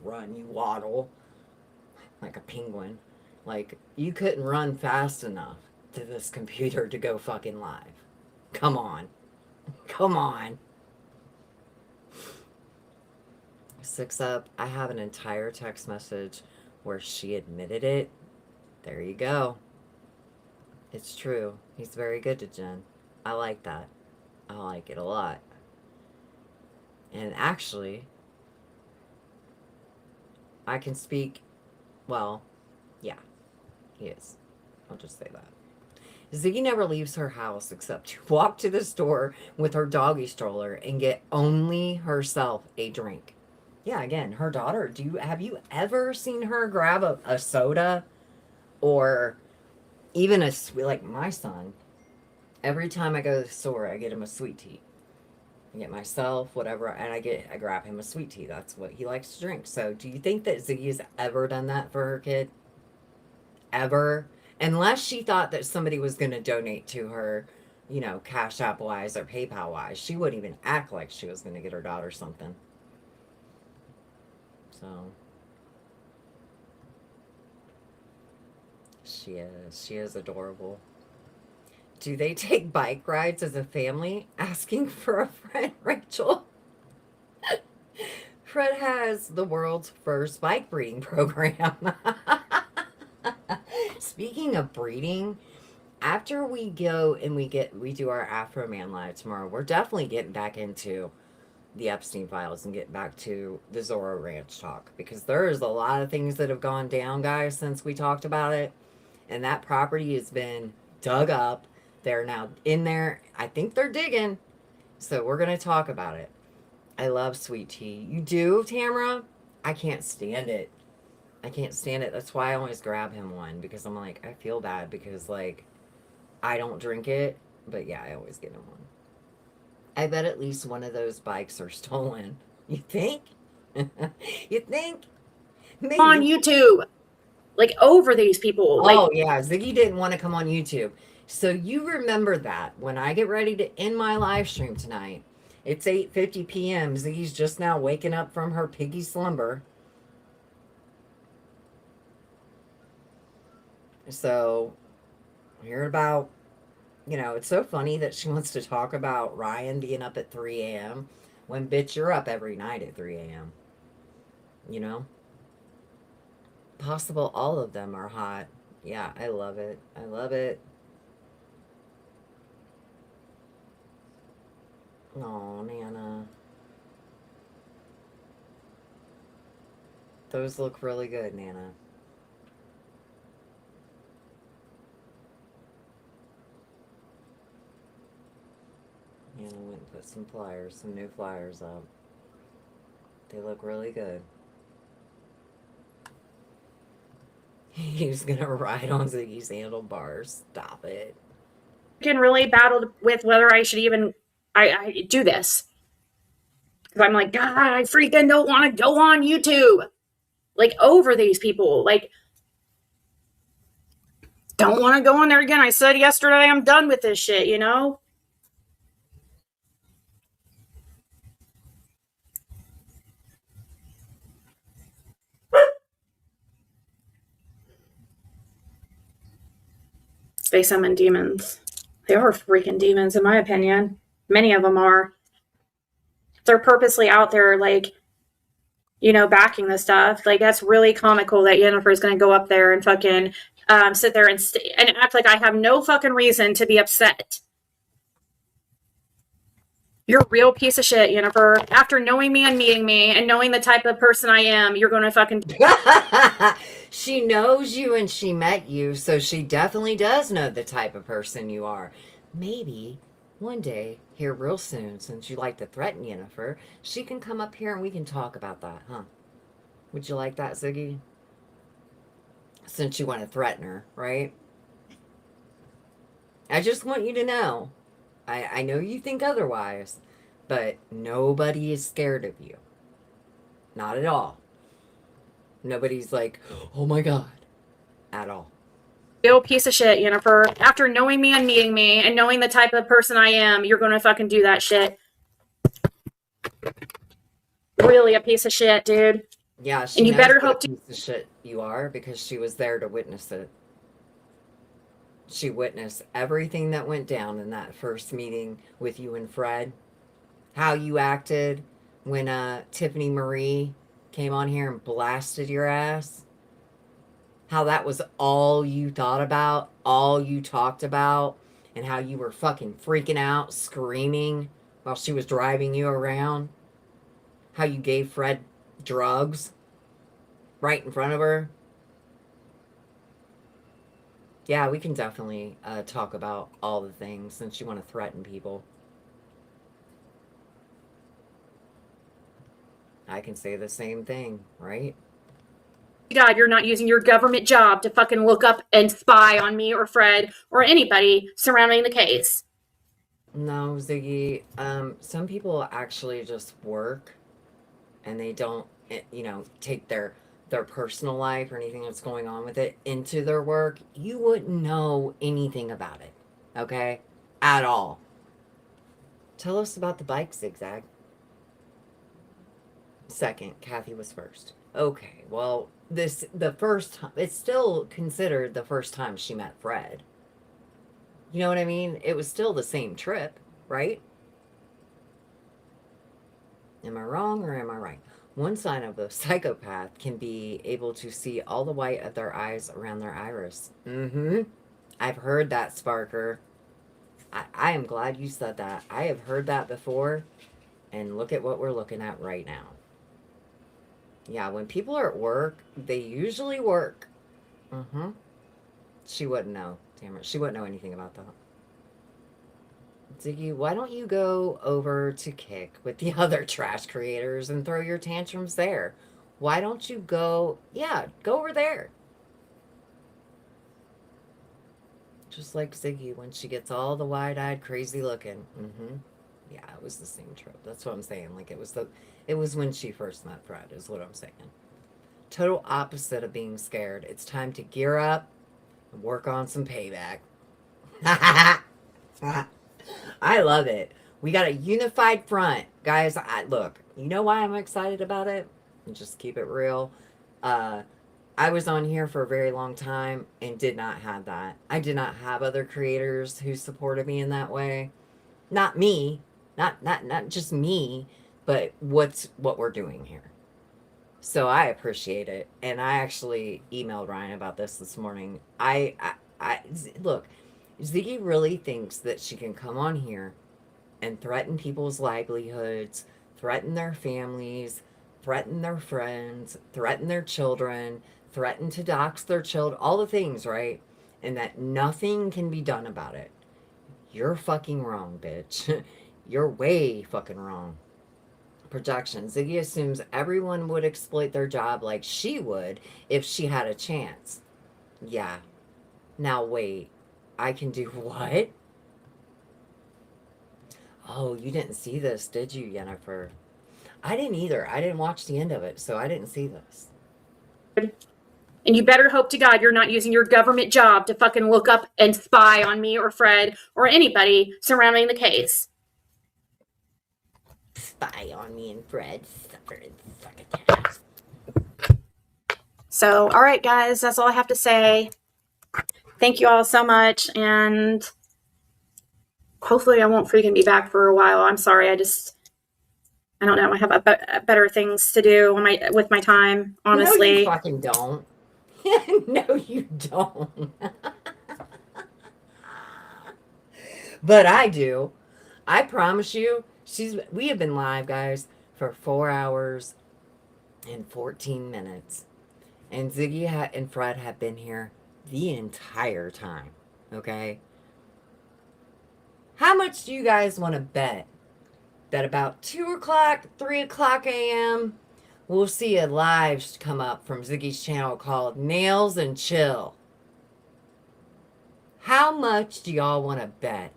run. You waddle like a penguin. Like, you couldn't run fast enough to this computer to go fucking live. Come on. Come on. Six Up, I have an entire text message where she admitted it. There you go. It's true. He's very good to Jen. I like that. I like it a lot. And actually, I can speak, well, yeah, he is. I'll just say that. Ziggy never leaves her house except to walk to the store with her doggy stroller and get only herself a drink. Yeah, again, her daughter. Have you ever seen her grab a soda or even like my son? Every time I go to the store, I get him a sweet tea. I get myself whatever, and I grab him a sweet tea. That's what he likes to drink. So, do you think that Ziggy has ever done that for her kid? Ever? Unless she thought that somebody was going to donate to her, you know, Cash App wise or PayPal wise, she wouldn't even act like she was going to get her daughter something. So, she is adorable. Do they take bike rides as a family? Asking for a friend, Rachel. Fred has the world's first bike breeding program. Speaking of breeding, after we go and we do our Afro Man Live tomorrow, we're definitely getting back into the Epstein files and get back to the Zorro Ranch talk, because there's a lot of things that have gone down, guys, since we talked about it. And that property has been dug up. They're now in there. I think they're digging. So we're going to talk about it. I love sweet tea. You do, Tamara? I can't stand it. I can't stand it. That's why I always grab him one, because I'm like, I feel bad because, like, I don't drink it. But yeah, I always get him one. I bet at least one of those bikes are stolen. You think? You think? Maybe. On YouTube, like, over these people. Like, oh yeah, Ziggy didn't want to come on YouTube. So you remember that when I get ready to end my live stream tonight. It's 8:50 p.m. Ziggy's just now waking up from her piggy slumber. So, hearing about, it's so funny that she wants to talk about Ryan being up at 3 a.m. when, bitch, you're up every night at 3 a.m. You know? Possible all of them are hot. Yeah, I love it. I love it. Oh, Nana. Those look really good, Nana. Nana went and put some new flyers up. They look really good. He's gonna ride on Ziggy's handlebars. Stop it. Can really battled with whether I should even I do this. Because I'm like, God, I freaking don't want to go on YouTube. Like, over these people. Like, don't want to go on there again. I said yesterday I'm done with this shit, you know? They summon demons. They are freaking demons, in my opinion. Many of them are. They're purposely out there, like, backing this stuff. Like, that's really comical that Jennifer's going to go up there and fucking sit there and act like I have no fucking reason to be upset. You're a real piece of shit, Jennifer. After knowing me and meeting me and knowing the type of person I am, you're going to fucking... She knows you and she met you, so she definitely does know the type of person you are. Maybe one day, here real soon, since you like to threaten Jennifer, she can come up here and we can talk about that, huh? Would you like that, Ziggy? Since you want to threaten her, right? I just want you to know. I know you think otherwise, but nobody is scared of you. Not at all. Nobody's like, oh my God, at all. Real piece of shit, Jennifer. After knowing me and meeting me and knowing the type of person I am, you're going to fucking do that shit. Really a piece of shit, dude. Yeah, she and you knows better what hope a piece of shit you are because she was there to witness it. She witnessed everything that went down in that first meeting with you and Fred. How you acted when Tiffany Marie came on here and blasted your ass. How that was all you thought about, all you talked about, and how you were fucking freaking out, screaming while she was driving you around. How you gave Fred drugs right in front of her. Yeah, we can definitely talk about all the things since you want to threaten people. I can say the same thing, right? God, you're not using your government job to fucking look up and spy on me or Fred or anybody surrounding the case. No, Ziggy. Some people actually just work and they don't, take their personal life or anything that's going on with it into their work. You wouldn't know anything about it, okay? At all. Tell us about the bike, Zigzag. Second, Kathy was first. Okay, well, the first time, it's still considered the first time she met Fred. You know what I mean? It was still the same trip, right? Am I wrong or am I right? One sign of a psychopath can be able to see all the white of their eyes around their iris. Mm-hmm. I've heard that, Sparker. I am glad you said that. I have heard that before, and look at what we're looking at right now. Yeah, when people are at work, they usually work. Mm-hmm. She wouldn't know, Tamara. She wouldn't know anything about that. Ziggy, why don't you go over to Kick with the other trash creators and throw your tantrums there? Why don't you go, go over there. Just like Ziggy when she gets all the wide-eyed, crazy looking. Mm-hmm. Yeah, it was the same trip. That's what I'm saying. Like, it was when she first met Fred, is what I'm saying. Total opposite of being scared. It's time to gear up and work on some payback. I love it. We got a unified front. Guys, look, you know why I'm excited about it? And just keep it real. I was on here for a very long time and did not have that. I did not have other creators who supported me in that way. Not me, not just me, but what we're doing here. So I appreciate it, and I actually emailed Ryan about this morning. I look, Ziggy really thinks that she can come on here and threaten people's livelihoods, threaten their families, threaten their friends, threaten their children, threaten to dox their children, all the things, right? And that nothing can be done about it. You're fucking wrong, bitch. You're way fucking wrong. Projection. Ziggy assumes everyone would exploit their job like she would if she had a chance. Yeah. Now wait. I can do what? Oh, you didn't see this, did you, Jennifer? I didn't either. I didn't watch the end of it, so I didn't see this. And you better hope to God you're not using your government job to fucking look up and spy on me or Fred or anybody surrounding the case. Spy on me and Fred. So, all right, guys, that's all I have to say. Thank you all so much, and hopefully I won't freaking be back for a while. I'm sorry, I don't know. I have better things to do with my time, honestly. No, you fucking don't. No, you don't. But I do. I promise you. We have been live, guys, for 4 hours and 14 minutes. And Ziggy and Fred have been here the entire time. Okay? How much do you guys want to bet that about 2 o'clock, 3 o'clock a.m., we'll see a live come up from Ziggy's channel called Nails and Chill? How much do y'all want to bet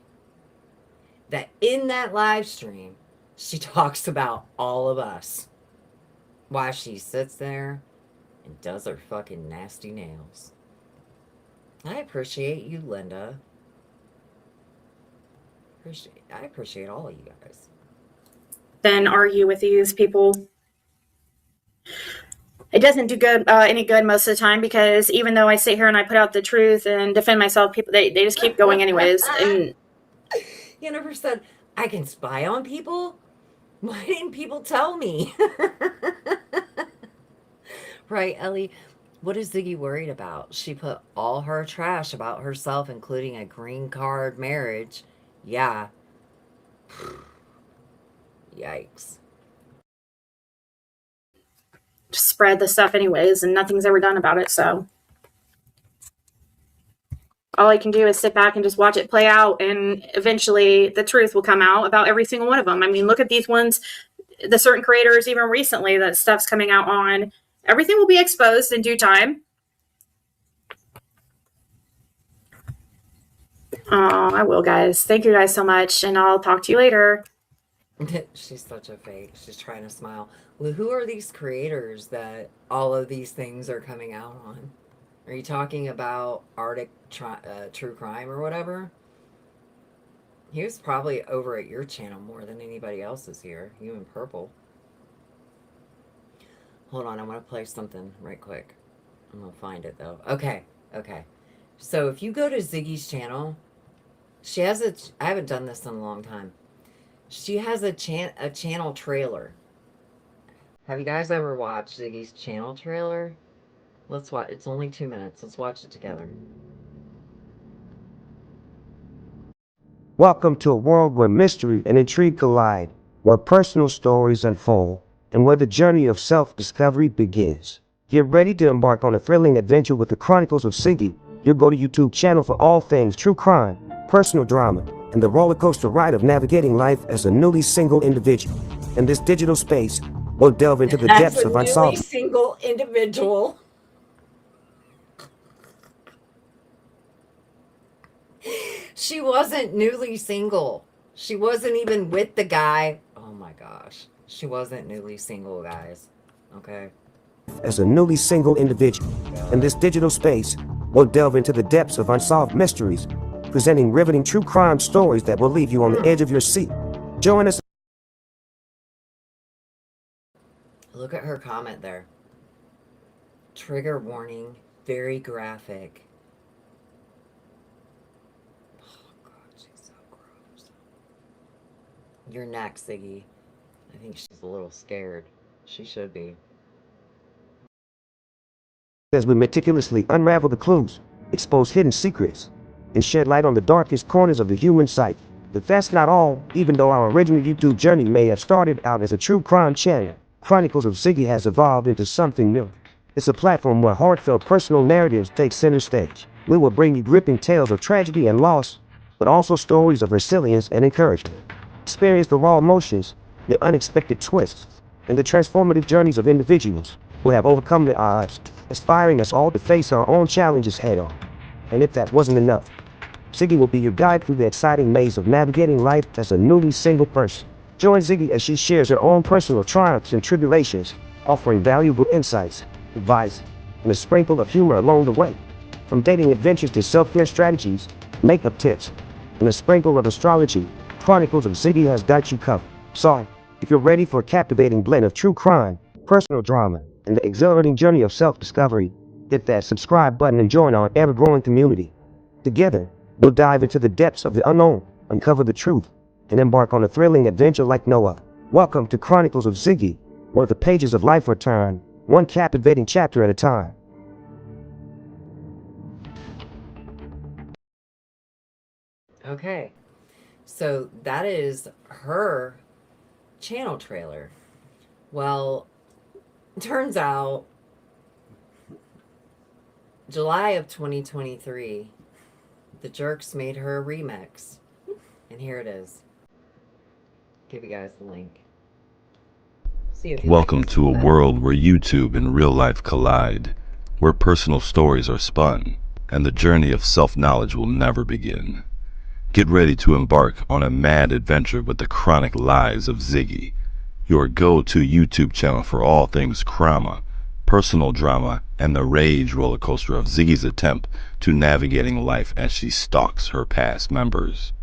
that in that live stream, she talks about all of us while she sits there and does her fucking nasty nails? I appreciate you, Linda. I appreciate all of you guys. Then argue with these people. It doesn't do any good most of the time, because even though I sit here and I put out the truth and defend myself, people they just keep going anyways. And you never said I can spy on people. Why didn't people tell me? Right, Ellie? What is Ziggy worried about? She put all her trash about herself, including a green card marriage. Yeah. Yikes. just spread the stuff anyways, and nothing's ever done about it, so all I can do is sit back and just watch it play out, and eventually the truth will come out about every single one of them. I mean, look at these ones, the certain creators, even recently, that stuff's coming out on. Everything will be exposed in due time. Oh, I will, guys. Thank you guys so much, and I'll talk to you later. She's such a fake. She's trying to smile. Well, who are these creators that all of these things are coming out on? Are you talking about Arctic True Crime or whatever? He was probably over at your channel more than anybody else's here. You and Purple. Hold on, I'm going to play something right quick. I'm going to find it, though. Okay, okay. So if you go to Ziggy's channel, she has a... I haven't done this in a long time. She has a channel trailer. Have you guys ever watched Ziggy's channel trailer? Let's watch. It's only 2 minutes. Let's watch it together. Welcome to a world where mystery and intrigue collide, where personal stories unfold, and where the journey of self-discovery begins. Get ready to embark on a thrilling adventure with the Chronicles of Ziggy, your go-to YouTube channel for all things true crime, personal drama, and the roller coaster ride of navigating life as a newly single individual. In this digital space, we'll delve into the depths of unsolved... As a newly single individual. She wasn't newly single. She wasn't even with the guy. Oh my gosh. She wasn't newly single, guys. Okay. As a newly single individual. In this digital space, we'll delve into the depths of unsolved mysteries, presenting riveting true crime stories that will leave you on the edge of your seat. Join us. Look at her comment there. Trigger warning, very graphic. Oh god, she's so gross. You're next, Ziggy. I think she's a little scared. She should be. As we meticulously unravel the clues, expose hidden secrets, and shed light on the darkest corners of the human psyche. But that's not all. Even though our original YouTube journey may have started out as a true crime channel, Chronicles of Ziggy has evolved into something new. It's a platform where heartfelt personal narratives take center stage. We will bring you gripping tales of tragedy and loss, but also stories of resilience and encouragement. Experience the raw emotions, the unexpected twists, and the transformative journeys of individuals who have overcome the odds, inspiring us all to face our own challenges head on. And if that wasn't enough, Ziggy will be your guide through the exciting maze of navigating life as a newly single person. Join Ziggy as she shares her own personal triumphs and tribulations, offering valuable insights, advice, and a sprinkle of humor along the way. From dating adventures to self-care strategies, makeup tips, and a sprinkle of astrology, Chronicles of Ziggy has got you covered. So, if you're ready for a captivating blend of true crime, personal drama, and the exhilarating journey of self-discovery, hit that subscribe button and join our ever-growing community. Together, we'll dive into the depths of the unknown, uncover the truth, and embark on a thrilling adventure like no other. Welcome to Chronicles of Ziggy, where the pages of life are turned, one captivating chapter at a time. Okay, so that is her channel trailer. Well, turns out July of 2023, the Jerks made her a remix, and here it is. Give you guys the link. See if you Welcome like to a world where YouTube and real life collide, where personal stories are spun, and the journey of self-knowledge will never begin. Get ready to embark on a mad adventure with the chronic lives of Ziggy, your go-to YouTube channel for all things crama, personal drama, and the rage roller coaster of Ziggy's attempt to navigating life as she stalks her past members.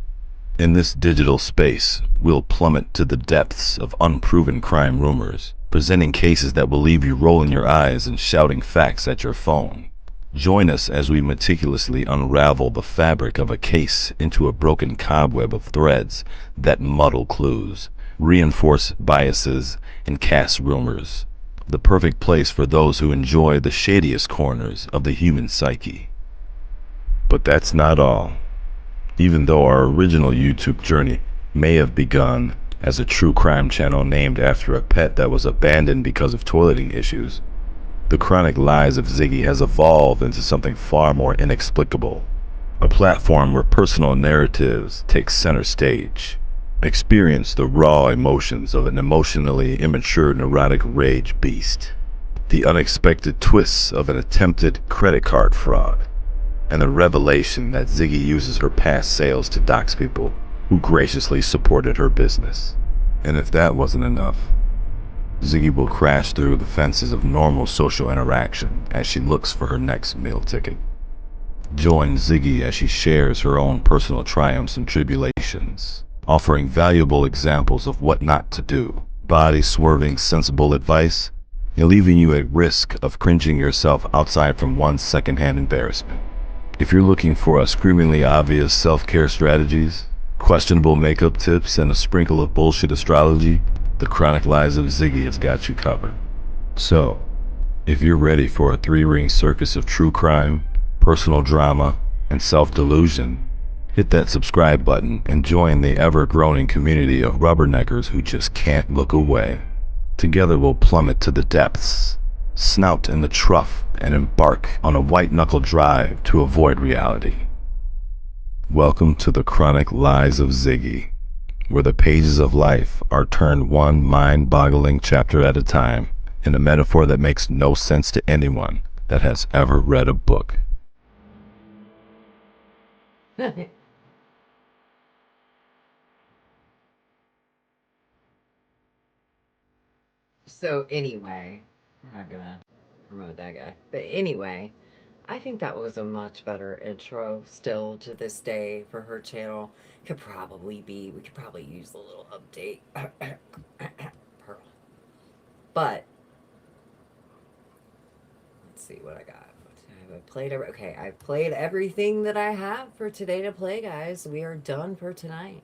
In this digital space, we'll plummet to the depths of unproven crime rumors, presenting cases that will leave you rolling your eyes and shouting facts at your phone. Join us as we meticulously unravel the fabric of a case into a broken cobweb of threads that muddle clues, reinforce biases, and cast rumors. The perfect place for those who enjoy the shadiest corners of the human psyche. But that's not all. Even though our original YouTube journey may have begun as a true crime channel named after a pet that was abandoned because of toileting issues, the chronic lies of Ziggy has evolved into something far more inexplicable. A platform where personal narratives take center stage. Experience the raw emotions of an emotionally immature neurotic rage beast. The unexpected twists of an attempted credit card fraud. And the revelation that Ziggy uses her past sales to dox people who graciously supported her business. And if that wasn't enough, Ziggy will crash through the fences of normal social interaction as she looks for her next meal ticket. Join Ziggy as she shares her own personal triumphs and tribulations, offering valuable examples of what not to do, body-swerving sensible advice, and leaving you at risk of cringing yourself outside from one secondhand embarrassment. If you're looking for a screamingly obvious self-care strategies, questionable makeup tips, and a sprinkle of bullshit astrology, the chronic lies of Ziggy has got you covered. So, if you're ready for a three-ring circus of true crime, personal drama, and self-delusion, hit that subscribe button and join the ever-growing community of rubberneckers who just can't look away. Together we'll plummet to the depths, snout in the trough, and embark on a white-knuckle drive to avoid reality. Welcome to the chronic lies of Ziggy, where the pages of life are turned one mind-boggling chapter at a time in a metaphor that makes no sense to anyone that has ever read a book. So anyway, I'm not gonna promote that guy. But anyway, I think that was a much better intro still to this day for her channel. We could probably use a little update. Pearl. But let's see what I got. I've played okay, I've played everything that I have for today to play, guys. We are done for tonight.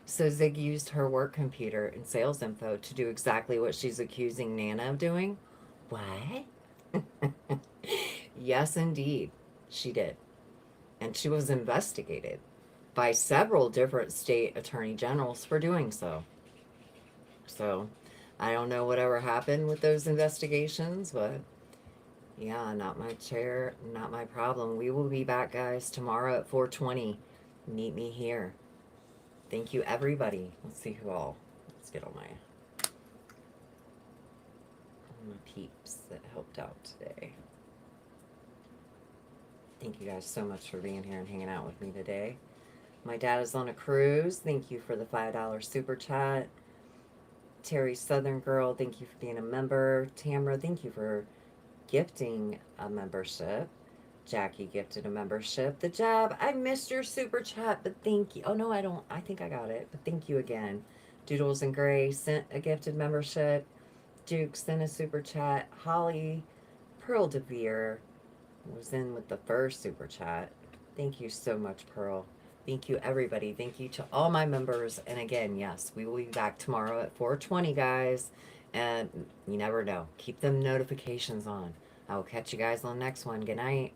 So Zig used her work computer and sales info to do exactly what she's accusing Nana of doing. What? Yes, indeed, she did. And she was investigated by several different state attorney generals for doing so. So I don't know whatever happened with those investigations, but yeah, not my chair, not my problem. We will be back, guys, tomorrow at 4:20. Meet me here. Thank you, everybody. Let's see who all. Let's get all my peeps that helped out today. Thank you guys so much for being here and hanging out with me today. My dad is on a cruise. Thank you for the $5 super chat. Terry Southern Girl, thank you for being a member. Tamara, thank you for gifting a membership. Jackie gifted a membership. The Jab, I missed your super chat, but thank you. Oh no, I don't. I think I got it, but thank you again. Doodles and Gray sent a gifted membership. Duke sent a super chat. Holly, Pearl DeVere was in with the first super chat. Thank you so much, Pearl. Thank you, everybody. Thank you to all my members. And again, yes, we will be back tomorrow at 4:20, guys. And you never know. Keep them notifications on. I will catch you guys on the next one. Good night.